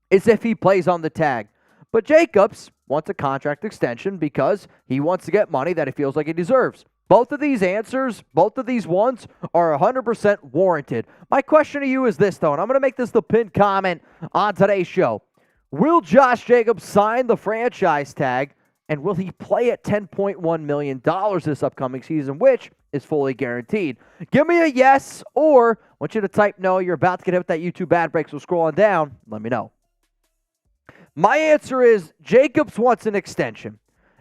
is if he plays on the tag. But Jacobs wants a contract extension because he wants to get money that he feels like he deserves. Both of these answers, both of these ones are 100% warranted. My question to you is this, though, and I'm going to make this the pinned comment on today's show. Will Josh Jacobs sign the franchise tag, and will he play at $10.1 million this upcoming season, which is fully guaranteed? Give me a yes, or I want you to type no. You're about to get hit with that YouTube ad break, so scroll on down. Let me know. My answer is Jacobs wants an extension.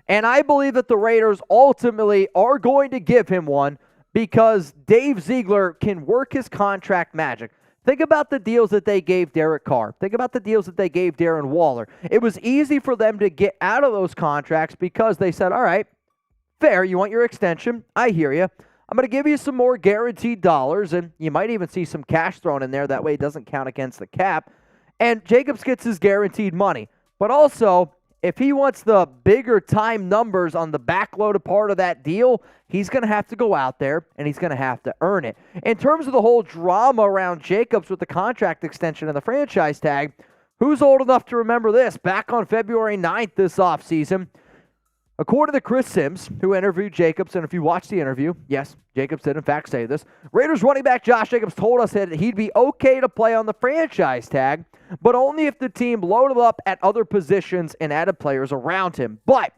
And I believe that the Raiders ultimately are going to give him one because Dave Ziegler can work his contract magic. Think about the deals that they gave Derek Carr. Think about the deals that they gave Darren Waller. It was easy for them to get out of those contracts because they said, all right, fair, you want your extension? I hear you. I'm going to give you some more guaranteed dollars, and you might even see some cash thrown in there. That way it doesn't count against the cap. And Jacobs gets his guaranteed money. But also, if he wants the bigger time numbers on the backloaded part of that deal, he's going to have to go out there and he's going to have to earn it. In terms of the whole drama around Jacobs with the contract extension and the franchise tag, who's old enough to remember this? Back on February 9th this offseason, according to Chris Sims, who interviewed Jacobs, and if you watch the interview, yes, Jacobs did in fact say this, Raiders running back Josh Jacobs told us that he'd be okay to play on the franchise tag, but only if the team loaded up at other positions and added players around him. But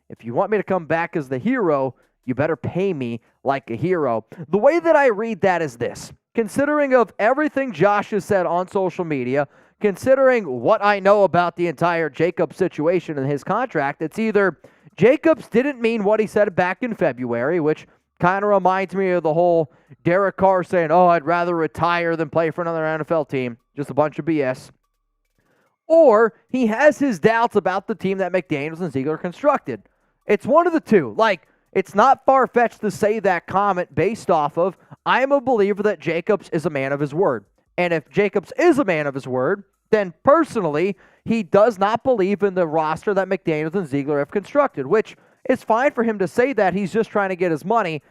if you want me to come back as the hero, you better pay me like a hero. The way that I read that is this. Considering of everything Josh has said on social media, considering what I know about the entire Jacobs situation and his contract, it's either Jacobs didn't mean what he said back in February, which kind of reminds me of the whole Derek Carr saying, oh, I'd rather retire than play for another NFL team. Just a bunch of BS. Or he has his doubts about the team that McDaniels and Ziegler constructed. It's one of the two. Like, it's not far-fetched to say that comment based off of, I am a believer that Jacobs is a man of his word. And if Jacobs is a man of his word, then personally, he does not believe in the roster that McDaniels and Ziegler have constructed, which is fine for him to say that. He's just trying to get his money.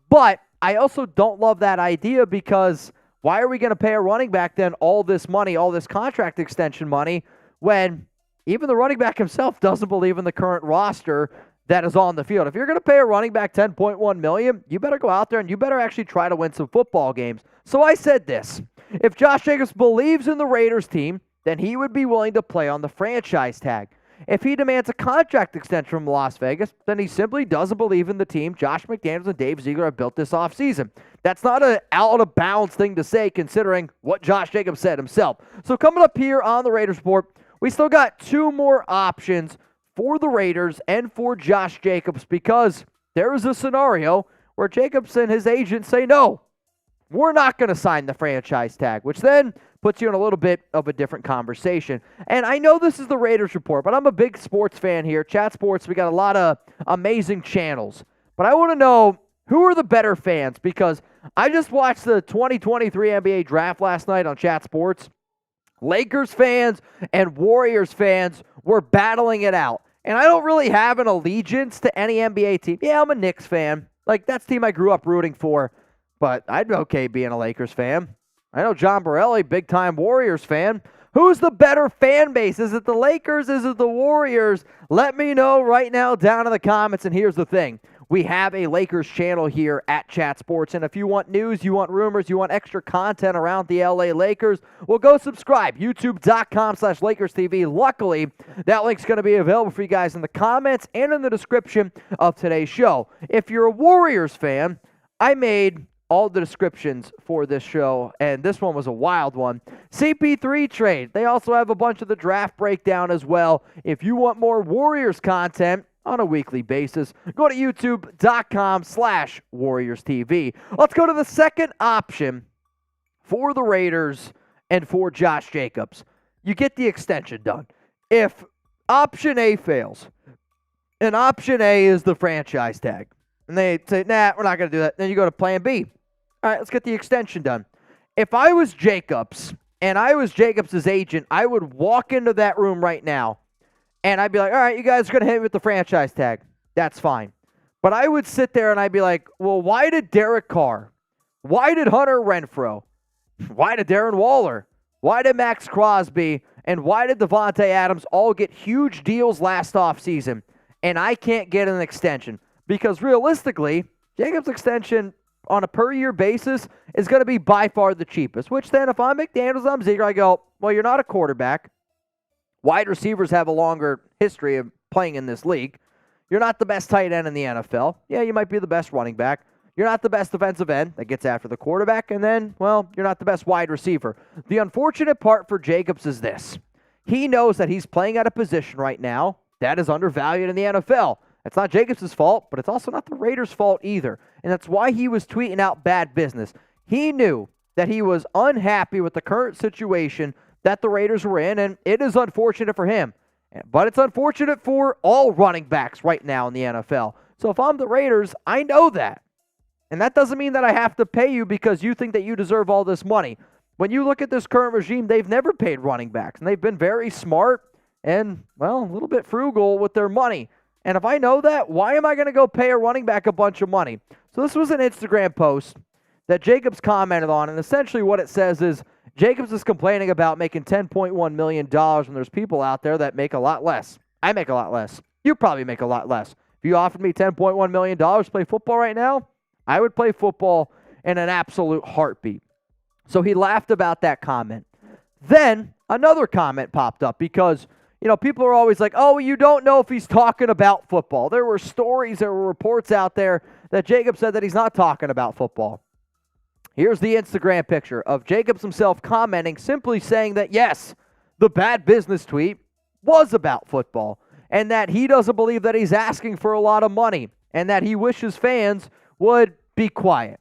But I also don't love that idea because why are we going to pay a running back then all this money, all this contract extension money, when even the running back himself doesn't believe in the current roster that is on the field? If you're going to pay a running back $10.1 million, you better go out there and you better actually try to win some football games. So I said this. If Josh Jacobs believes in the Raiders team, then he would be willing to play on the franchise tag. If he demands a contract extension from Las Vegas, then he simply doesn't believe in the team Josh McDaniels and Dave Ziegler have built this offseason. That's not an out-of-bounds thing to say considering what Josh Jacobs said himself. So coming up here on the Raiders Report, we still got two more options for the Raiders and for Josh Jacobs because there is a scenario where Jacobs and his agent say, no, we're not going to sign the franchise tag, which then puts you in a little bit of a different conversation. And I know this is the Raiders Report, but I'm a big sports fan here. Chat Sports, we got a lot of amazing channels. But I want to know, who are the better fans? Because I just watched the 2023 NBA Draft last night on Chat Sports. Lakers fans and Warriors fans were battling it out. And I don't really have an allegiance to any NBA team. Yeah, I'm a Knicks fan. Like, that's the team I grew up rooting for. But I'd be okay being a Lakers fan. I know John Borelli, big-time Warriors fan. Who's the better fan base? Is it the Lakers? Is it the Warriors? Let me know right now down in the comments. And here's the thing. We have a Lakers channel here at Chat Sports. And if you want news, you want rumors, you want extra content around the LA Lakers, well, go subscribe. YouTube.com/Lakers TV. Luckily, that link's going to be available for you guys in the comments and in the description of today's show. If you're a Warriors fan, I made all the descriptions for this show, and this one was a wild one. CP3 trade. They also have a bunch of the draft breakdown as well. If you want more Warriors content on a weekly basis, go to youtube.com/Warriors TV. Let's go to the second option for the Raiders and for Josh Jacobs. You get the extension done. If option A fails, and option A is the franchise tag, and they say, nah, we're not going to do that, then you go to plan B. All right, let's get the extension done. If I was Jacobs and I was Jacobs' agent, I would walk into that room right now and I'd be like, all right, you guys are going to hit me with the franchise tag. That's fine. But I would sit there and I'd be like, well, why did Derek Carr? Why did Hunter Renfrow? Why did Darren Waller? Why did Max Crosby and why did Devontae Adams all get huge deals last offseason, and I can't get an extension? Because realistically, Jacobs' extension on a per-year basis is going to be by far the cheapest, which then if I'm McDaniels, I'm Ziegler, I go, well, you're not a quarterback. Wide receivers have a longer history of playing in this league. You're not the best tight end in the NFL. Yeah, you might be the best running back. You're not the best defensive end that gets after the quarterback. And then, well, you're not the best wide receiver. The unfortunate part for Jacobs is this. He knows that he's playing at a position right now that is undervalued in the NFL. It's not Jacobs' fault, but it's also not the Raiders' fault either. And that's why he was tweeting out bad business. He knew that he was unhappy with the current situation that the Raiders were in, and it is unfortunate for him. But it's unfortunate for all running backs right now in the NFL. So if I'm the Raiders, I know that. And that doesn't mean that I have to pay you because you think that you deserve all this money. When you look at this current regime, they've never paid running backs. And they've been very smart and, well, a little bit frugal with their money. And if I know that, why am I going to go pay a running back a bunch of money? So this was an Instagram post that Jacobs commented on. And essentially what it says is, Jacobs is complaining about making $10.1 million when there's people out there that make a lot less. I make a lot less. You probably make a lot less. If you offered me $10.1 million to play football right now, I would play football in an absolute heartbeat. So he laughed about that comment. Then another comment popped up because, people are always like, oh, you don't know if he's talking about football. There were stories, there were reports out there that Jacob said that he's not talking about football. Here's the Instagram picture of Jacobs himself commenting, simply saying that, yes, the bad business tweet was about football and that he doesn't believe that he's asking for a lot of money and that he wishes fans would be quiet.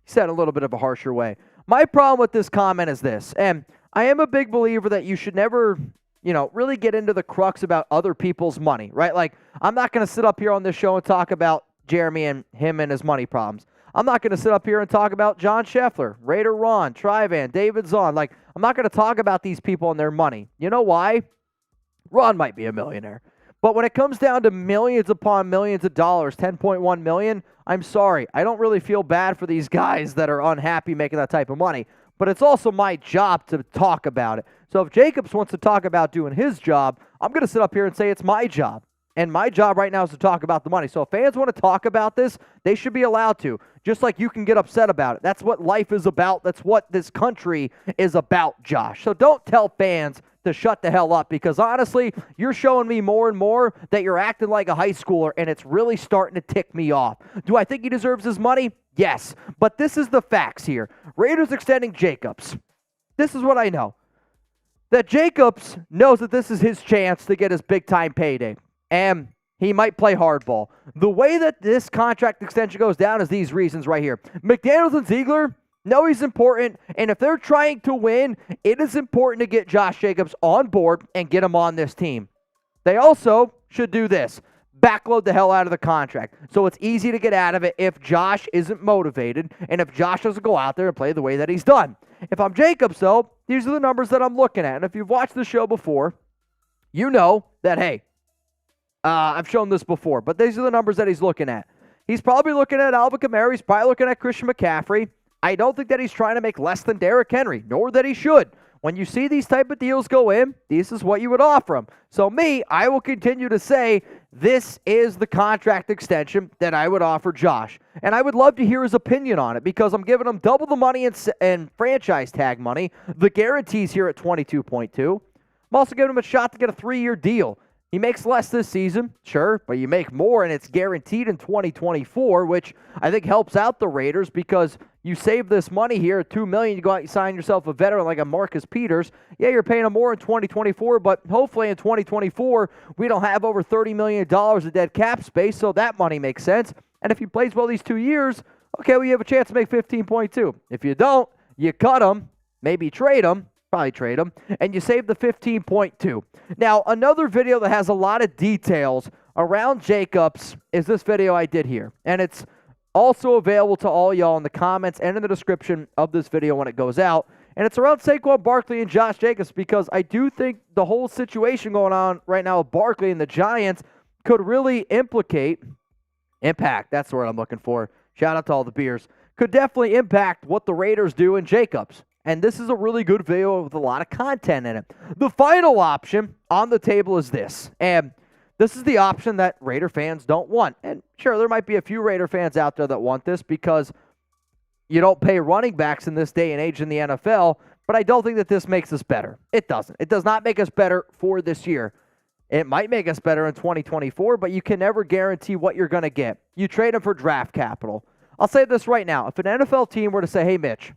He said a little bit of a harsher way. My problem with this comment is this, and I am a big believer that you should never, really get into the crux about other people's money, right? Like, I'm not going to sit up here on this show and talk about Jeremy and him and his money problems. I'm not going to sit up here and talk about John Scheffler, Raider Ron, Trivan, David Zahn. Like, I'm not going to talk about these people and their money. You know why? Ron might be a millionaire. But when it comes down to millions upon millions of dollars, $10.1 million, I'm sorry. I don't really feel bad for these guys that are unhappy making that type of money. But it's also my job to talk about it. So if Jacobs wants to talk about doing his job, I'm going to sit up here and say it's my job. And my job right now is to talk about the money. So if fans want to talk about this, they should be allowed to. Just like you can get upset about it. That's what life is about. That's what this country is about, Josh. So don't tell fans to shut the hell up because honestly, you're showing me more and more that you're acting like a high schooler and it's really starting to tick me off. Do I think he deserves his money? Yes. But this is the facts here. Raiders extending Jacobs. This is what I know. That Jacobs knows that this is his chance to get his big-time payday. And he might play hardball. The way that this contract extension goes down is these reasons right here. McDaniels and Ziegler know he's important, and if they're trying to win, it is important to get Josh Jacobs on board and get him on this team. They also should do this. Backload the hell out of the contract. So it's easy to get out of it if Josh isn't motivated and if Josh doesn't go out there and play the way that he's done. If I'm Jacobs, though, these are the numbers that I'm looking at. And if you've watched the show before, you know that, hey, I've shown this before, but these are the numbers that he's looking at. He's probably looking at Alvin Kamara. He's probably looking at Christian McCaffrey. I don't think that he's trying to make less than Derrick Henry, nor that he should. When you see these type of deals go in, this is what you would offer him. So I will continue to say this is the contract extension that I would offer Josh. And I would love to hear his opinion on it because I'm giving him double the money and franchise tag money. The guarantees here at 22.2. I'm also giving him a shot to get a 3-year deal. He makes less this season, sure, but you make more, and it's guaranteed in 2024, which I think helps out the Raiders because you save this money here at $2 million. You go out and sign yourself a veteran like a Marcus Peters. Yeah, you're paying him more in 2024, but hopefully in 2024, we don't have over $30 million of dead cap space, so that money makes sense. And if he plays well these 2 years, okay, well, you have a chance to make 15.2. If you don't, you cut him, maybe trade him. Probably trade him, and you save the 15.2. Now, another video that has a lot of details around Jacobs is this video I did here, and it's also available to all y'all in the comments and in the description of this video when it goes out, and it's around Saquon Barkley and Josh Jacobs because I do think the whole situation going on right now with Barkley and the Giants could really impact, that's the word I'm looking for, shout out to all the beers, could definitely impact what the Raiders do in Jacobs. And this is a really good video with a lot of content in it. The final option on the table is this. And this is the option that Raider fans don't want. And sure, there might be a few Raider fans out there that want this because you don't pay running backs in this day and age in the NFL, but I don't think that this makes us better. It doesn't. It does not make us better for this year. It might make us better in 2024, but you can never guarantee what you're going to get. You trade them for draft capital. I'll say this right now. If an NFL team were to say, hey, Mitch,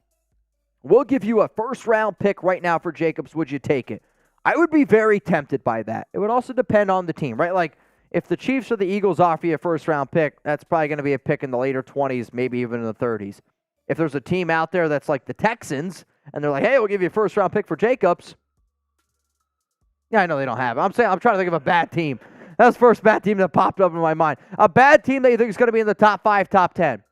we'll give you a first-round pick right now for Jacobs, would you take it? I would be very tempted by that. It would also depend on the team, right? Like, if the Chiefs or the Eagles offer you a first-round pick, that's probably going to be a pick in the later 20s, maybe even in the 30s. If there's a team out there that's like the Texans, and they're like, hey, we'll give you a first-round pick for Jacobs. Yeah, I know they don't have it. I'm trying to think of a bad team. That's the first bad team that popped up in my mind. A bad team that you think is going to be in the top 5, top 10.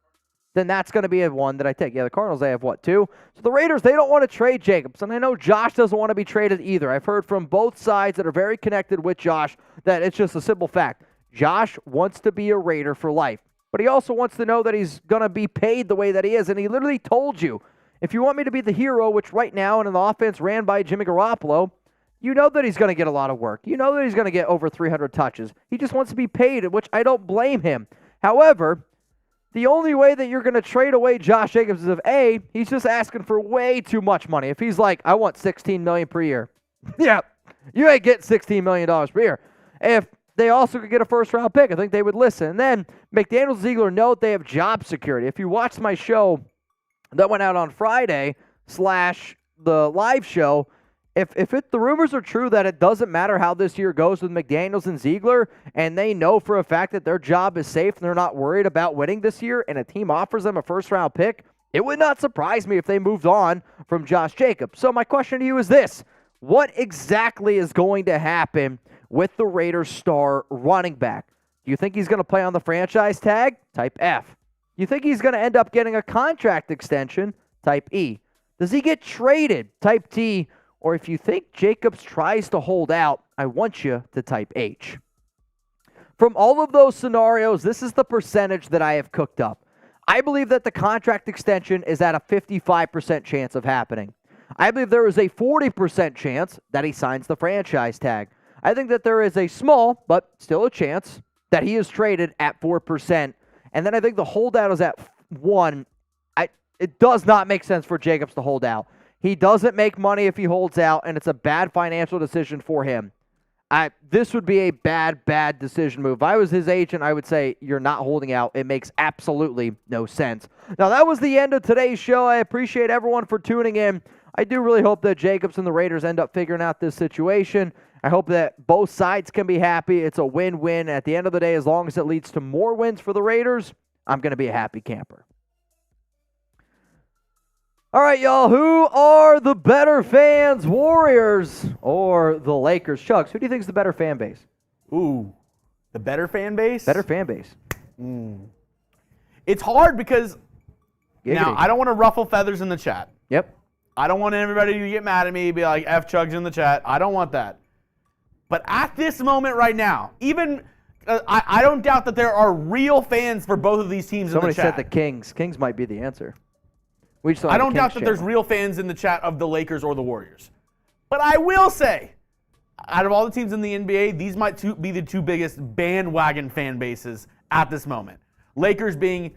Then that's going to be a one that I take. Yeah, the Cardinals, they have what, 2? So the Raiders, they don't want to trade Jacobs. And I know Josh doesn't want to be traded either. I've heard from both sides that are very connected with Josh that it's just a simple fact. Josh wants to be a Raider for life. But he also wants to know that he's going to be paid the way that he is. And he literally told you, if you want me to be the hero, which right now in the offense ran by Jimmy Garoppolo, you know that he's going to get a lot of work. You know that he's going to get over 300 touches. He just wants to be paid, which I don't blame him. However, the only way that you're going to trade away Josh Jacobs is if, A, he's just asking for way too much money. If he's like, I want $16 million per year. Yeah, you ain't getting $16 million per year. If they also could get a first-round pick, I think they would listen. And then McDaniels Ziegler know they have job security. If you watched my show that went out on Friday / the live show, If the rumors are true that it doesn't matter how this year goes with McDaniels and Ziegler, and they know for a fact that their job is safe and they're not worried about winning this year, and a team offers them a first-round pick, it would not surprise me if they moved on from Josh Jacobs. So my question to you is this. What exactly is going to happen with the Raiders' star running back? Do you think he's going to play on the franchise tag? Type F. Do you think he's going to end up getting a contract extension? Type E. Does he get traded? Type T. Or if you think Jacobs tries to hold out, I want you to type H. From all of those scenarios, this is the percentage that I have cooked up. I believe that the contract extension is at a 55% chance of happening. I believe there is a 40% chance that he signs the franchise tag. I think that there is a small, but still a chance, that he is traded at 4%. And then I think the holdout is at 1. It does not make sense for Jacobs to hold out. He doesn't make money if he holds out, and it's a bad financial decision for him. This would be a bad decision move. If I was his agent, I would say, you're not holding out. It makes absolutely no sense. Now, that was the end of today's show. I appreciate everyone for tuning in. I do really hope that Jacobs and the Raiders end up figuring out this situation. I hope that both sides can be happy. It's a win-win. At the end of the day, as long as it leads to more wins for the Raiders, I'm going to be a happy camper. All right, y'all, who are the better fans, Warriors or the Lakers? Chuggs, who do you think is the better fan base? Ooh, the better fan base? Better fan base. It's hard because, Giggity. now, I don't want to ruffle feathers in the chat. Yep. I don't want everybody to get mad at me, be like, F Chuggs in the chat. I don't want that. But at this moment right now, even, I don't doubt that there are real fans for both of these teams Somebody in the chat. said the Kings. Kings might be the answer. I don't doubt that there's real fans in the chat of the Lakers or the Warriors. But I will say, out of all the teams in the NBA, these might be the two biggest bandwagon fan bases at this moment. Lakers being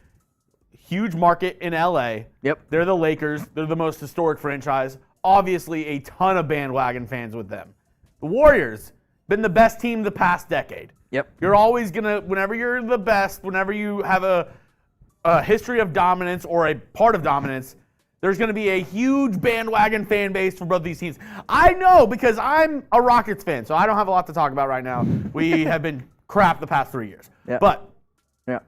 huge market in LA. Yep. They're the Lakers. They're the most historic franchise. Obviously, a ton of bandwagon fans with them. The Warriors, been the best team the past decade. Yep. You're always going to, whenever you're the best, whenever you have a history of dominance or a part of dominance, there's going to be a huge bandwagon fan base for both these teams. I know because I'm a Rockets fan, so I don't have a lot to talk about right now. We have been crap the past 3 years. Yeah. But yeah,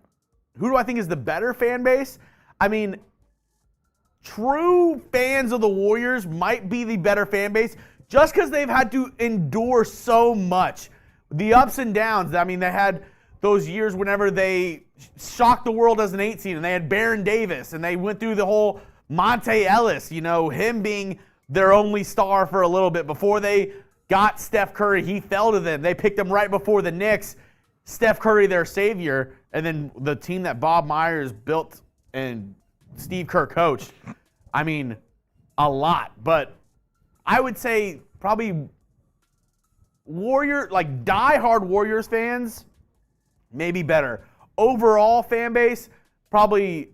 who do I think is the better fan base? I mean, true fans of the Warriors might be the better fan base just because they've had to endure so much. The ups and downs. I mean, they had those years whenever they shocked the world as an 8 seed, and they had Baron Davis, and they went through the whole Monte Ellis, him being their only star for a little bit. Before they got Steph Curry, he fell to them. They picked him right before the Knicks. Steph Curry, their savior, and then the team that Bob Myers built and Steve Kerr coached. I mean, a lot. But I would say probably diehard Warriors fans, maybe better. Overall fan base, probably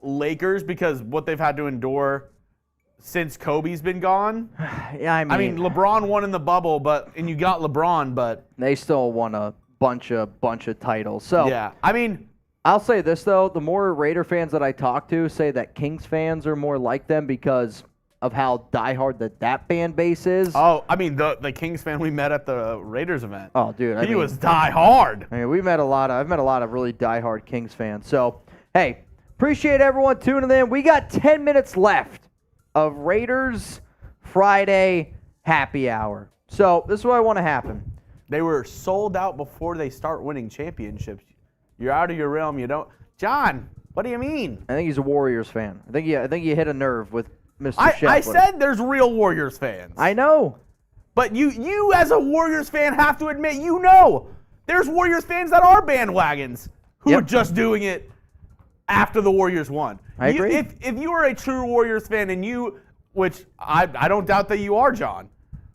Lakers because what they've had to endure since Kobe's been gone. Yeah, I mean LeBron won in the bubble, and you got LeBron, but they still won a bunch of titles. So yeah, I mean, I'll say this though: the more Raider fans that I talk to say that Kings fans are more like them because of how diehard that fan base is. Oh, I mean the Kings fan we met at the Raiders event. Oh, dude, he was diehard. I mean, I've met a lot of really diehard Kings fans. So, hey, appreciate everyone tuning in. We got 10 minutes left of Raiders Friday happy hour. So this is what I want to happen. They were sold out before they start winning championships. You're out of your realm. You don't, John. What do you mean? I think he's a Warriors fan. I think you hit a nerve with Mr. Scheffler. I said there's real Warriors fans. I know. But you as a Warriors fan have to admit, there's Warriors fans that are bandwagons who are just doing it after the Warriors won. I agree. If you are a true Warriors fan which I don't doubt that you are, John,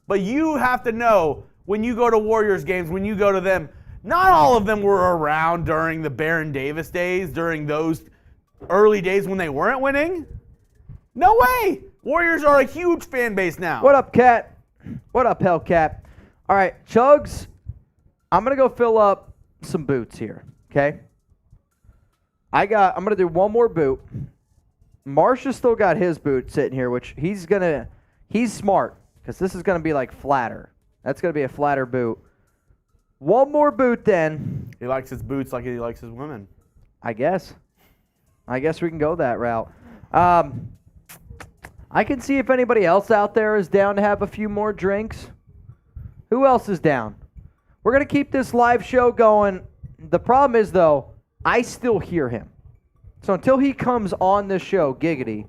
but you have to know when you go to Warriors games, when you go to them, not all of them were around during the Baron Davis days, during those early days when they weren't winning. No way! Warriors are a huge fan base now. What up, Cat? What up, Hellcat? All right, Chuggs, I'm going to go fill up some boots here, okay? I'm going to do one more boot. Marsha's still got his boot sitting here, which he's smart because this is going to be like flatter. That's going to be a flatter boot. One more boot then. He likes his boots like he likes his women. I guess we can go that route. I can see if anybody else out there is down to have a few more drinks. Who else is down? We're going to keep this live show going. The problem is, though, I still hear him. So until he comes on this show, giggity,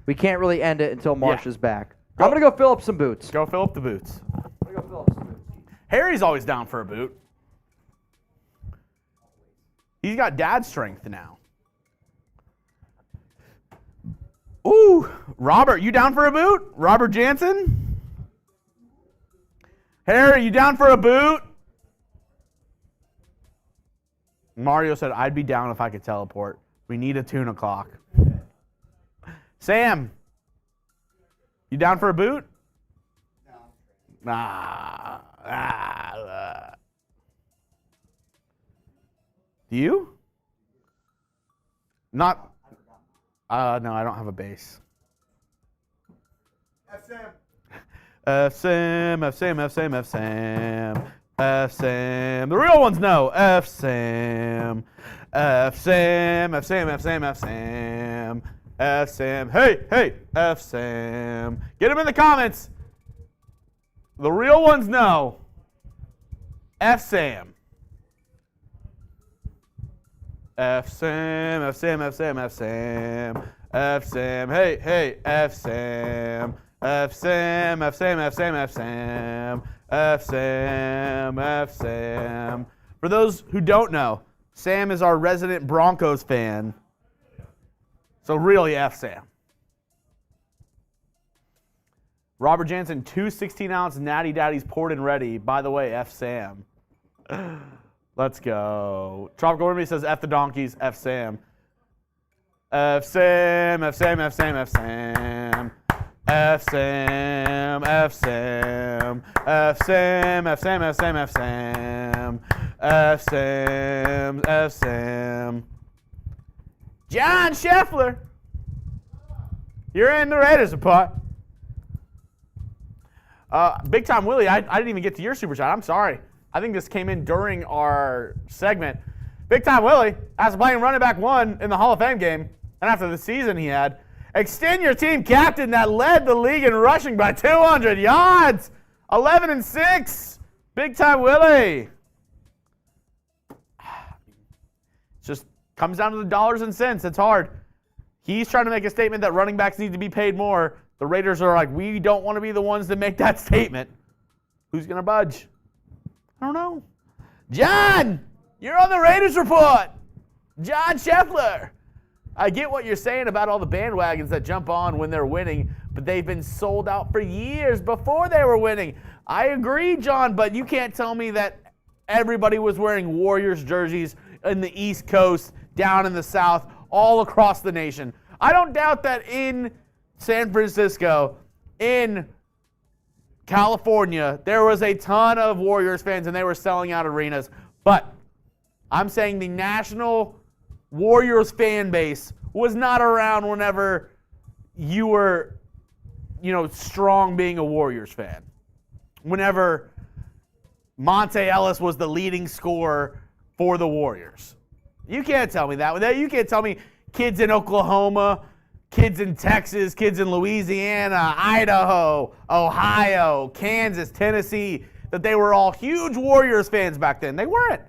we can't really end it until Marsh is back. I'm going to go fill up some boots. Go fill up the boots. I'm going to go fill up some boots. Harry's always down for a boot. He's got dad strength now. Ooh, Robert, you down for a boot? Robert Jansen? Harry, you down for a boot? Mario said, I'd be down if I could teleport. We need a tuna clock. Sam, you down for a boot? No. Do you? Not. No, I don't have a base. F-Sam. The real ones know. F-Sam. Hey, F-Sam. Get them in the comments. The real ones know. F-Sam. F-Sam. Hey, F-Sam. F-Sam. For those who don't know, Sam is our resident Broncos fan. So really, F-Sam. Robert Jansen, 2 16-ounce Natty Daddies poured and ready. By the way, F-Sam. Let's go. Tropical Remy says F the donkeys, F-Sam. F-Sam. F-Sam. John Scheffler. You're in the Raiders report. Big Time Willie, I didn't even get to your super chat. I'm sorry. I think this came in during our segment. Big Time Willie, after playing running back 1 in the Hall of Fame game, and after the season he had, extend your team captain that led the league in rushing by 200 yards. 11-6. Big Time Willie. It just comes down to the dollars and cents. It's hard. He's trying to make a statement that running backs need to be paid more. The Raiders are like, we don't want to be the ones that make that statement. Who's going to budge? I don't know. John, you're on the Raiders report. John Scheffler. I get what you're saying about all the bandwagons that jump on when they're winning, but they've been sold out for years before they were winning. I agree, John, but you can't tell me that everybody was wearing Warriors jerseys in the East Coast, down in the South, all across the nation. I don't doubt that in San Francisco, in California, there was a ton of Warriors fans and they were selling out arenas. But I'm saying the national Warriors fan base was not around whenever you were, strong being a Warriors fan. Whenever Monte Ellis was the leading scorer for the Warriors. You can't tell me that. You can't tell me kids in Oklahoma, kids in Texas, kids in Louisiana, Idaho, Ohio, Kansas, Tennessee, that they were all huge Warriors fans back then. They weren't.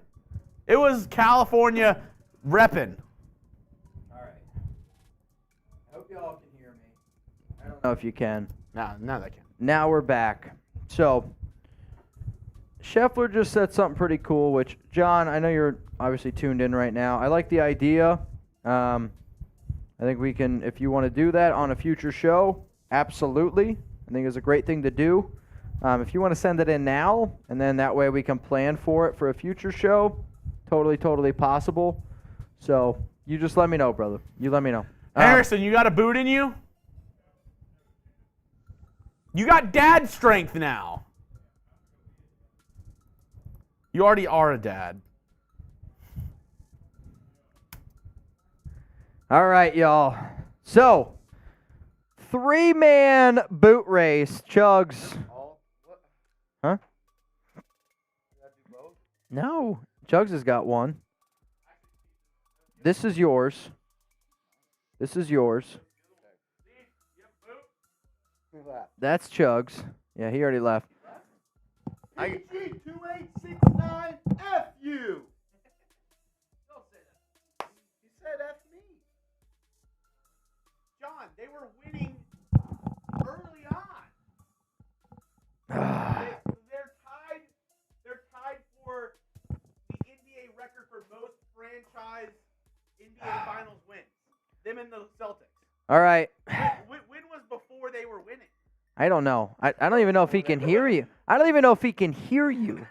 It was California repping. All right. I hope y'all can hear me. I don't know if you can. No, they can. Now we're back. So, Scheffler just said something pretty cool, which, John, I know you're obviously tuned in right now. I like the idea. I think we can, if you want to do that on a future show, absolutely. I think it's a great thing to do. If you want to send it in now, and then that way we can plan for it for a future show, totally possible. So you just let me know, brother. You let me know. Harrison, you got a boot in you? You got dad strength now. You already are a dad. All right, y'all. So, 3-man boot race. Chuggs. Huh? No. Chuggs has got one. This is yours. This is yours. That's Chuggs. Yeah, he already left. PG2869FU. He said F me. John, they were winning early on. They're tied for the NBA record for most franchise NBA Finals wins. Them and the Celtics. All right. When was before they were winning? I don't know. I don't even know if he can hear you. I don't even know if he can hear you.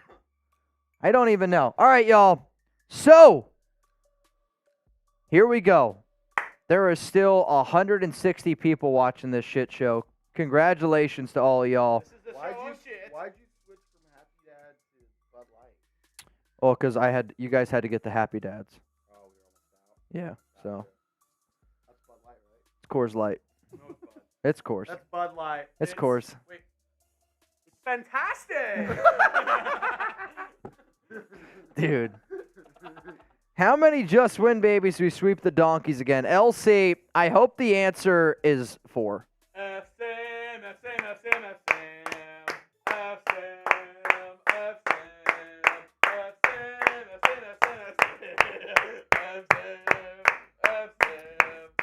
I don't even know. All right, y'all. So, here we go. There are still 160 people watching this shit show. Congratulations to all of y'all. This is the Why'd show you of shit. switch from Happy Dad to Bud Light? Oh, because you guys had to get the Happy Dads. Oh, we're almost out. Yeah, so. That's Bud Light, right? It's Coors Light. No, it's Bud. It's Coors. That's Bud Light. It's Coors. Wait. It's fantastic. Dude. How many just win babies do we sweep the donkeys again? LC, I hope the answer is 4.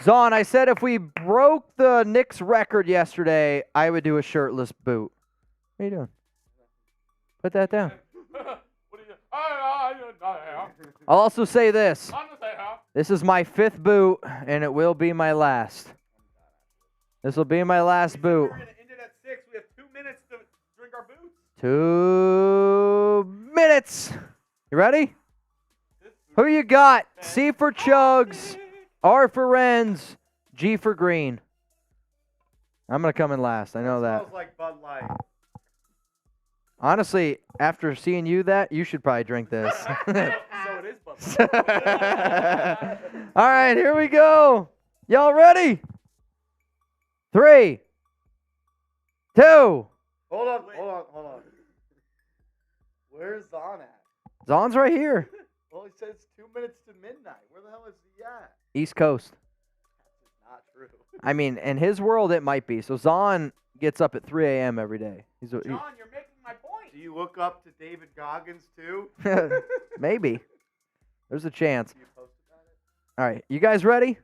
Zon, I said if we broke the Knicks record yesterday, I would do a shirtless boot. What are you doing? Put that down. I'll also say this. This is my 5th boot, and it will be my last. This will be my last boot. We're going to end it at 6. We have 2 minutes to drink our boots. 2 minutes. You ready? Who you got? C for Chuggs, R for Renz, G for Green. I'm going to come in last. I know that. Smells like Bud Light. Honestly, after seeing you you should probably drink this. So it is Bud Light. All right, here we go. Y'all ready? 3, 2. Hold on. Where's Zon at? Zon's right here. Well, he said it's 2 minutes to midnight. Where the hell is he at? East Coast. That's not true. I mean, in his world, it might be. So Zon gets up at 3 a.m. every day. John, you're making my point. Do you look up to David Goggins too? Maybe. There's a chance. Do you post about it? All right, you guys ready?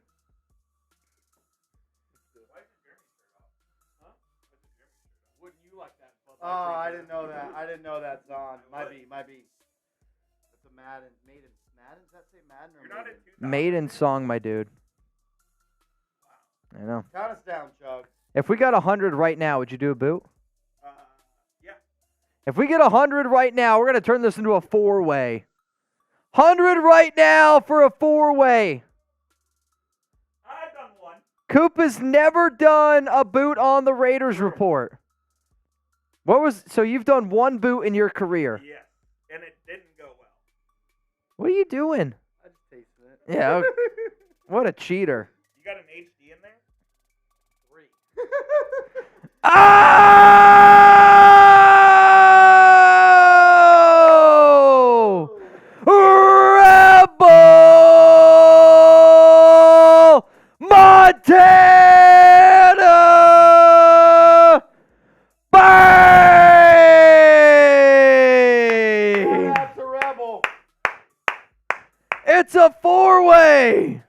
Wouldn't you like that? Bud Oh, Light I drink? didn't know that, Zon. Might be. That's a Maiden. Does that say Madden or You're not Maiden? in 2000. Maiden song, my dude. I know. Count us down, Chug. If we got 100 right now, would you do a boot? Yeah. If we get 100 right now, we're going to turn this into a 4-way. 100 right now for a 4-way. I've done one. Coop has never done a boot on the Raiders report. So you've done one boot in your career? Yes, and it didn't go well. What are you doing? I just tasted it. Yeah, okay. What a cheater. You got an HD in there? 3. Oh! Rebel Montana! Bang! That's a Rebel. It's a 4-way!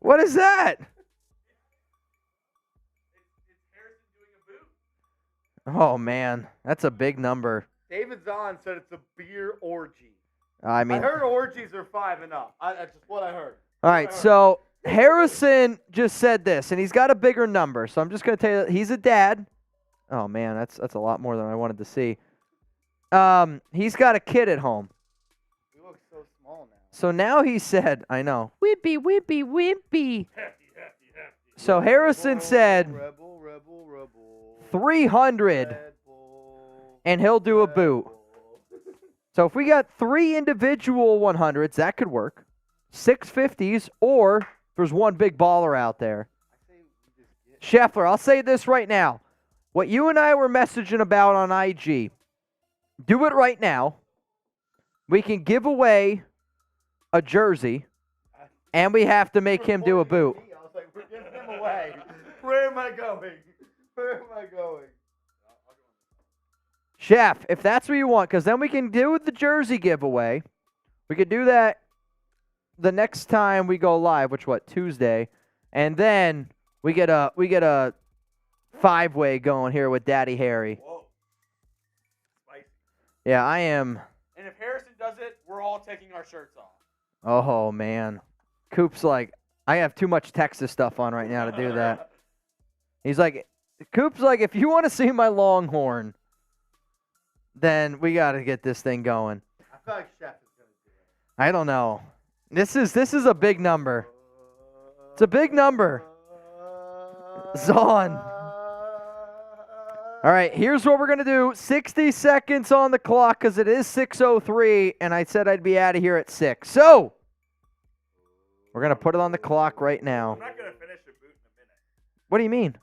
What is that? It's Harrison doing a boot. Oh, man. That's a big number. David Zahn said it's a beer orgy. I mean, I heard orgies are 5 and up. That's just what I heard. all right, so Harrison just said this, and he's got a bigger number. So I'm just going to tell you, he's a dad. Oh, man, that's a lot more than I wanted to see. He's got a kid at home. You look so small now. So now he said, I know, wimpy, wimpy, wimpy. Hefty. So Harrison said Rebel. 300, Rebel. and he'll do a boot. So if we got 3 individual 100s, that could work. 650s, or there's one big baller out there. Scheffler, I'll say this right now. What you and I were messaging about on IG, do it right now. We can give away a jersey, and we have to make him do a boot. I was like, we're giving him away. Where am I going? Where am I going? Chef, if that's what you want, because then we can do the jersey giveaway. We could do that the next time we go live, which Tuesday, and then we get a 5-way going here with Daddy Harry. Whoa. Spicy. Yeah, I am. And if Harrison does it, we're all taking our shirts off. Oh man, Coop's like, I have too much Texas stuff on right now to do that. He's like, Coop's like, if you want to see my Longhorn, then we got to get this thing going. I feel like Chef is going to do it. I don't know. This is a big number. It's a big number. Zahn. All right, here's what we're going to do. 60 seconds on the clock because it is 6:03, and I said I'd be out of here at 6. So, we're going to put it on the clock right now. I'm not going to finish the boot in a minute. What do you mean?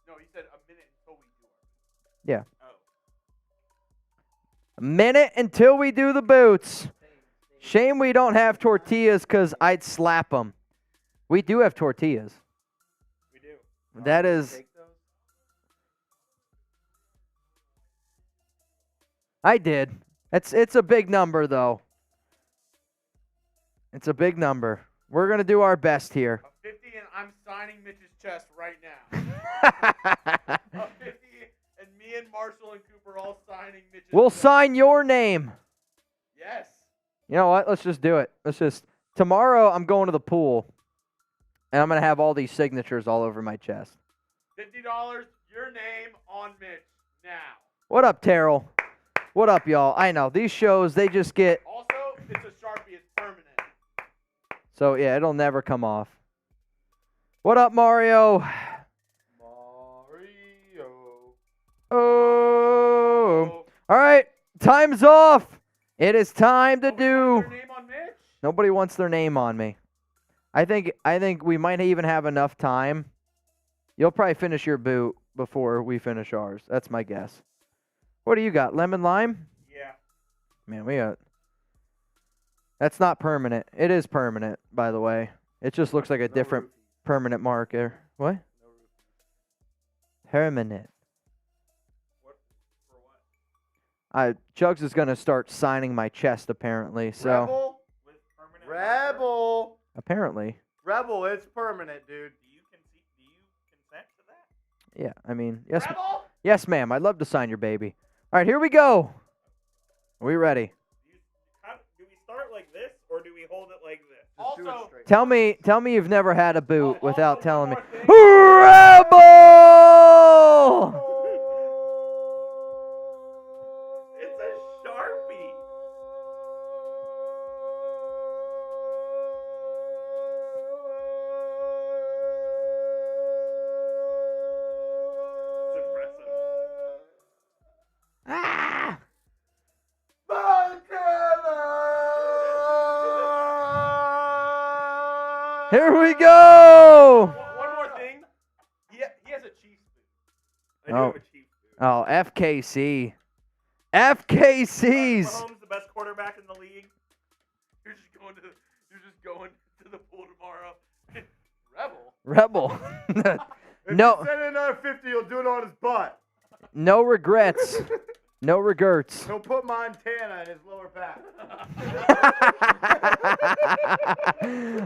No, he said a minute until we do it. Yeah. Oh. A minute until we do the boots. Shame we don't have tortillas because I'd slap them. We do have tortillas. We do. That is... I did. It's a big number, though. It's a big number. We're going to do our best here. A 50, and I'm signing Mitch's chest right now. A 50, and me and Marshall and Cooper all signing Mitch's We'll chest. sign your name. Yes. You know what? Let's just do it. Tomorrow I'm going to the pool, and I'm going to have all these signatures all over my chest. $50, your name on Mitch now. What up, Terrell? What up, y'all? I know. These shows, they just get... Also, it's a Sharpie. It's permanent. So, yeah, it'll never come off. What up, Mario? Oh. All right. Time's off. It is time to do... Your name on Mitch? Nobody wants their name on me. I think we might even have enough time. You'll probably finish your boot before we finish ours. That's my guess. What do you got? Lemon lime? Yeah. Man, we got... That's not permanent. It is permanent, by the way. It just looks like a different permanent marker. What? Permanent. What? For what? Chuggs is going to start signing my chest, apparently. So Rebel. With permanent Rebel. apparently. Rebel, it's permanent, dude. Do you consent to that? Yeah, I mean, yes, Rebel? yes, ma'am. I'd love to sign your baby. All right, here we go. Are we ready? Do we start like this, or do we hold it like this? Just do it Also, straight. Tell me you've never had a boot without telling me. one more thing. Rebel! It's a Sharpie. It's impressive. Ah! Here we go! One more thing. He has a Chiefs boot. I do Oh. have a Chiefs boot. Oh, FKC. FKC's. Mahomes, the best quarterback in the league. You're just going to the pool tomorrow. Rebel. No, Send another 50, he'll do it on his butt. no regrets. No regrets. He'll put Montana in his lower back.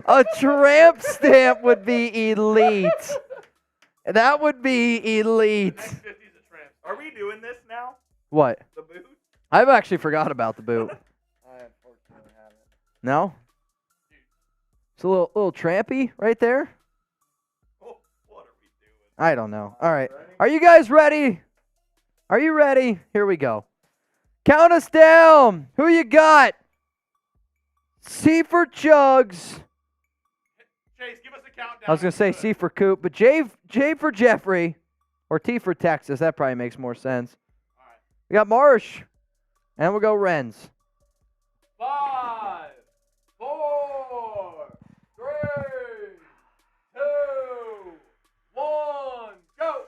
A tramp stamp would be elite. That would be elite. Next 50's a tramp. Are we doing this now? What? The boot? I've actually forgot about the boot. I unfortunately haven't. No? It's a little trampy right there. Oh, what are we doing? I don't know. All right. Are you guys ready? Are you ready? Here we go. Count us down. Who you got? C for Chuggs. Chase, give us a countdown. I was going to say C for Coop, but J for Jeffrey. Or T for Texas. That probably makes more sense. All right. We got Marsh. And we'll go Renz. 5, 4, 3, 2, 1, go.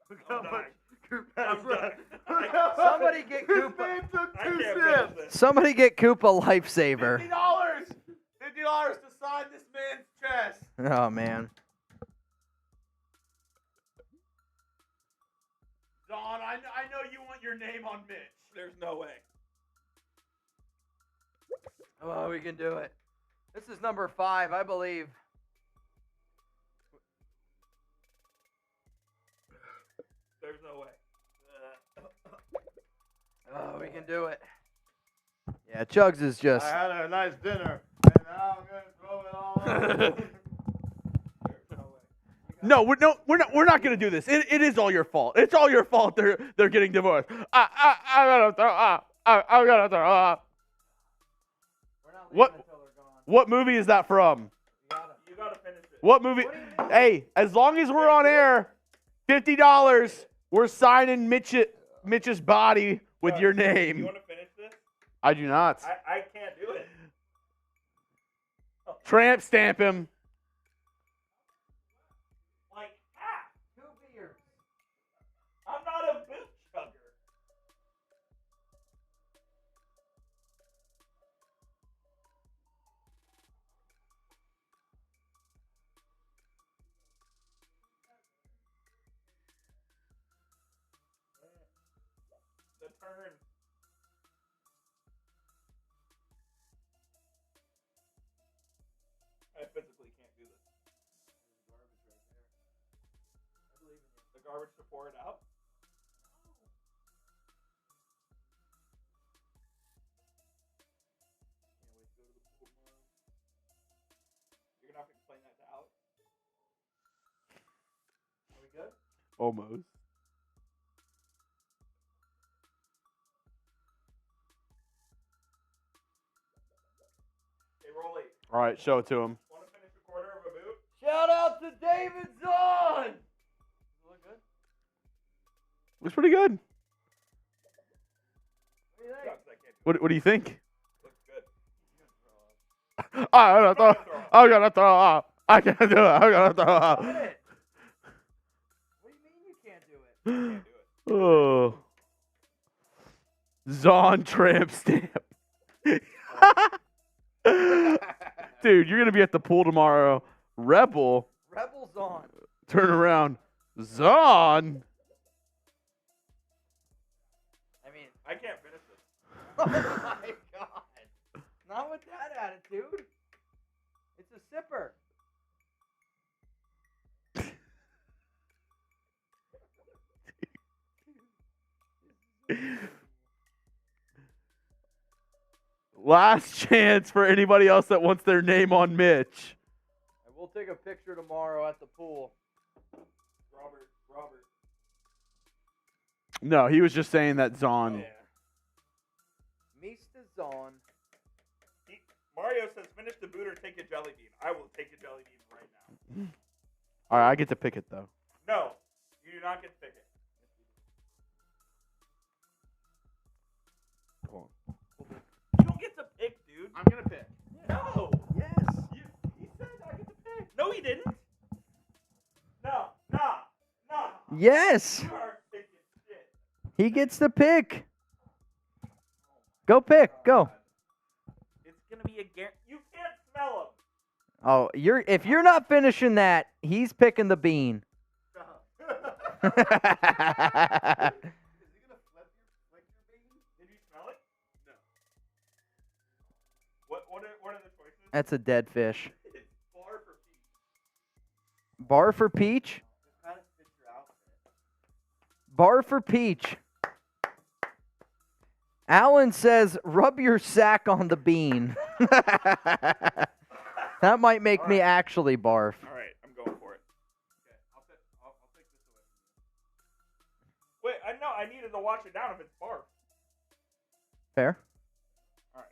Look how much Coop I'm has done. left. Somebody get His Coop. man took I 2 can't sips. finish this. Somebody get Coop a lifesaver. $50. $50 to sign this man's chest. Oh, man. Don, I know you want your name on Mitch. There's no way. Oh, we can do it. This is number 5, I believe. There's no way. Oh, we can do it. Yeah, Chuggs is just. I had a nice dinner, and now I'm gonna throw it all over. No, we're not gonna do this. It is all your fault. It's all your fault. They're getting divorced. I'm gonna throw. I'm gonna throw. What movie is that from? You gotta finish it. What movie? Hey, as long as we're on air, $50. We're signing Mitch's body with your You name. want to finish this? I do not. I can't do it. Tramp stamp him. Like half. 2 beers. I'm not a boot chugger. The turn. I physically can't do this. The garbage to pour it out? Can't wait to go to the pool tomorrow. You're gonna have to explain that to Alex. Are we good? Almost. Hey, Rolly. All right, show it to him. Want to finish a quarter of a boot? Shout out to David Zahn. Look good? Looks pretty good. Sucks, I can't do it. What do you think? Looks good. I'm gonna throw. I'm gonna throw up. I can't do it. I'm gonna throw up. What do you mean you can't do it? Can't do it. Oh. Zahn tramp stamp. Dude, you're gonna be at the pool tomorrow. Rebel, Rebels on. turn around. Zahn. I mean, I can't finish this. Oh my God. Not with that attitude. It's a sipper. Last chance for anybody else that wants their name on Mitch. We'll take a picture tomorrow at the pool. Robert. No, he was just saying that Zahn. Mr. Zahn. Mario says, finish the boot or take a jelly bean. I will take a jelly bean right now. All right, I get to pick it, though. No, you do not get to pick it. Come on. You don't get to pick, dude. I'm going to pick. No. Yes. He said I get to pick. No, he didn't. No. Yes. You are picking shit. He gets to pick. Go pick. Go. It's going to be a guarantee. You can't smell him. Oh, if you're not finishing that, he's picking the bean. Is he gonna flick your bean? Did you smell it? No. What are the choices? That's a dead fish. It's bar for peach. Bar for peach. Just kind of fit your outfit. Bar for peach. Alan says, rub your sack on the bean. That might make me actually barf. All right, I'm going for it. Okay, I'll take this away. Wait, I needed to wash it down if it's barf. Fair. All right.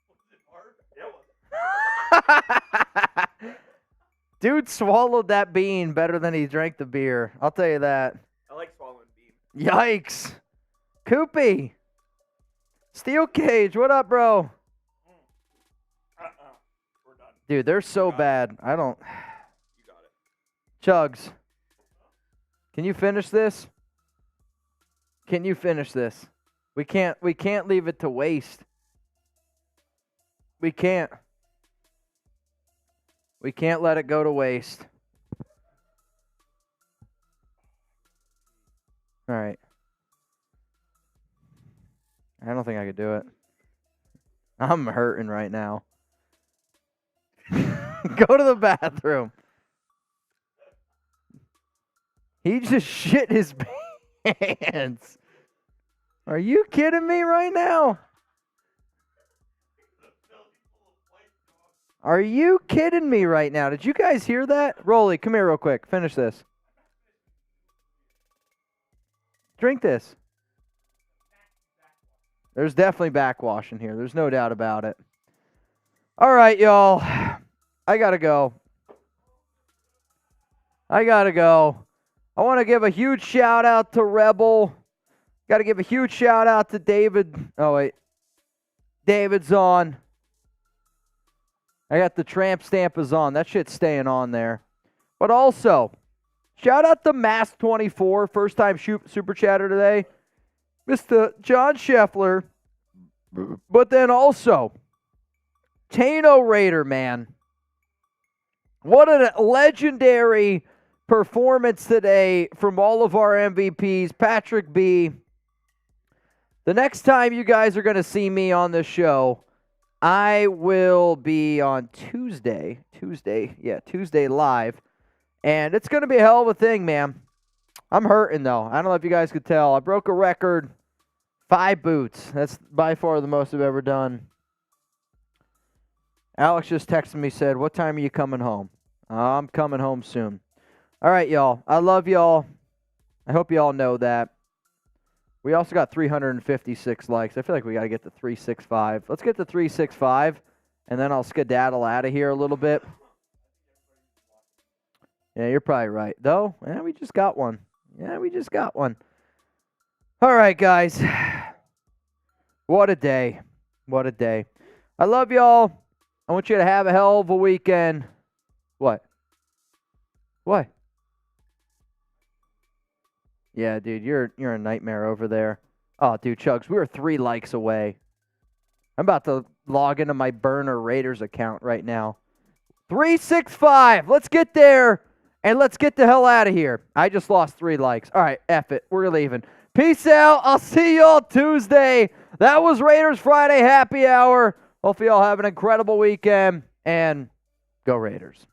Was it barf? Yeah, it was. Dude swallowed that bean better than he drank the beer. I'll tell you that. I like swallowing beans. Yikes. Koopy. Steel Cage, what up, bro? We're done. Dude, they're so bad. I don't. You got it. Chuggs. Can you finish this? Can you finish this? We can't leave it to waste. We can't. We can't let it go to waste. All right. I don't think I could do it. I'm hurting right now. Go to the bathroom. He just shit his pants. Are you kidding me right now? Are you kidding me right now? Did you guys hear that? Rolly, come here real quick. Finish this. Drink this. There's definitely backwash in here. There's no doubt about it. All right, y'all. I got to go. I want to give a huge shout out to Rebel. Got to give a huge shout out to David. Oh, wait. David's on. I got the tramp stamp is on. That shit's staying on there. But also, shout out to Mass24, first time super chatter today. Mr. John Scheffler. But then also, Tano Raider, man. What a legendary performance today from all of our MVPs. Patrick B. The next time you guys are going to see me on this show, I will be on Tuesday live, and it's going to be a hell of a thing, man. I'm hurting, though. I don't know if you guys could tell. I broke a record, 5 boots. That's by far the most I've ever done. Alex just texted me, said, what time are you coming home? I'm coming home soon. All right, y'all. I love y'all. I hope y'all know that. We also got 356 likes. I feel like we got to get to 365. Let's get to 365, and then I'll skedaddle out of here a little bit. Yeah, you're probably right. Though, yeah, we just got one. All right, guys. What a day. What a day. I love y'all. I want you to have a hell of a weekend. What? Yeah, dude, you're a nightmare over there. Oh, dude, Chuggs, we were 3 likes away. I'm about to log into my burner Raiders account right now. 365. Let's get there And let's get the hell out of here. I just lost 3 likes. All right, F it. We're leaving. Peace out. I'll see y'all Tuesday. That was Raiders Friday Happy Hour. Hopefully y'all have an incredible weekend. And go Raiders.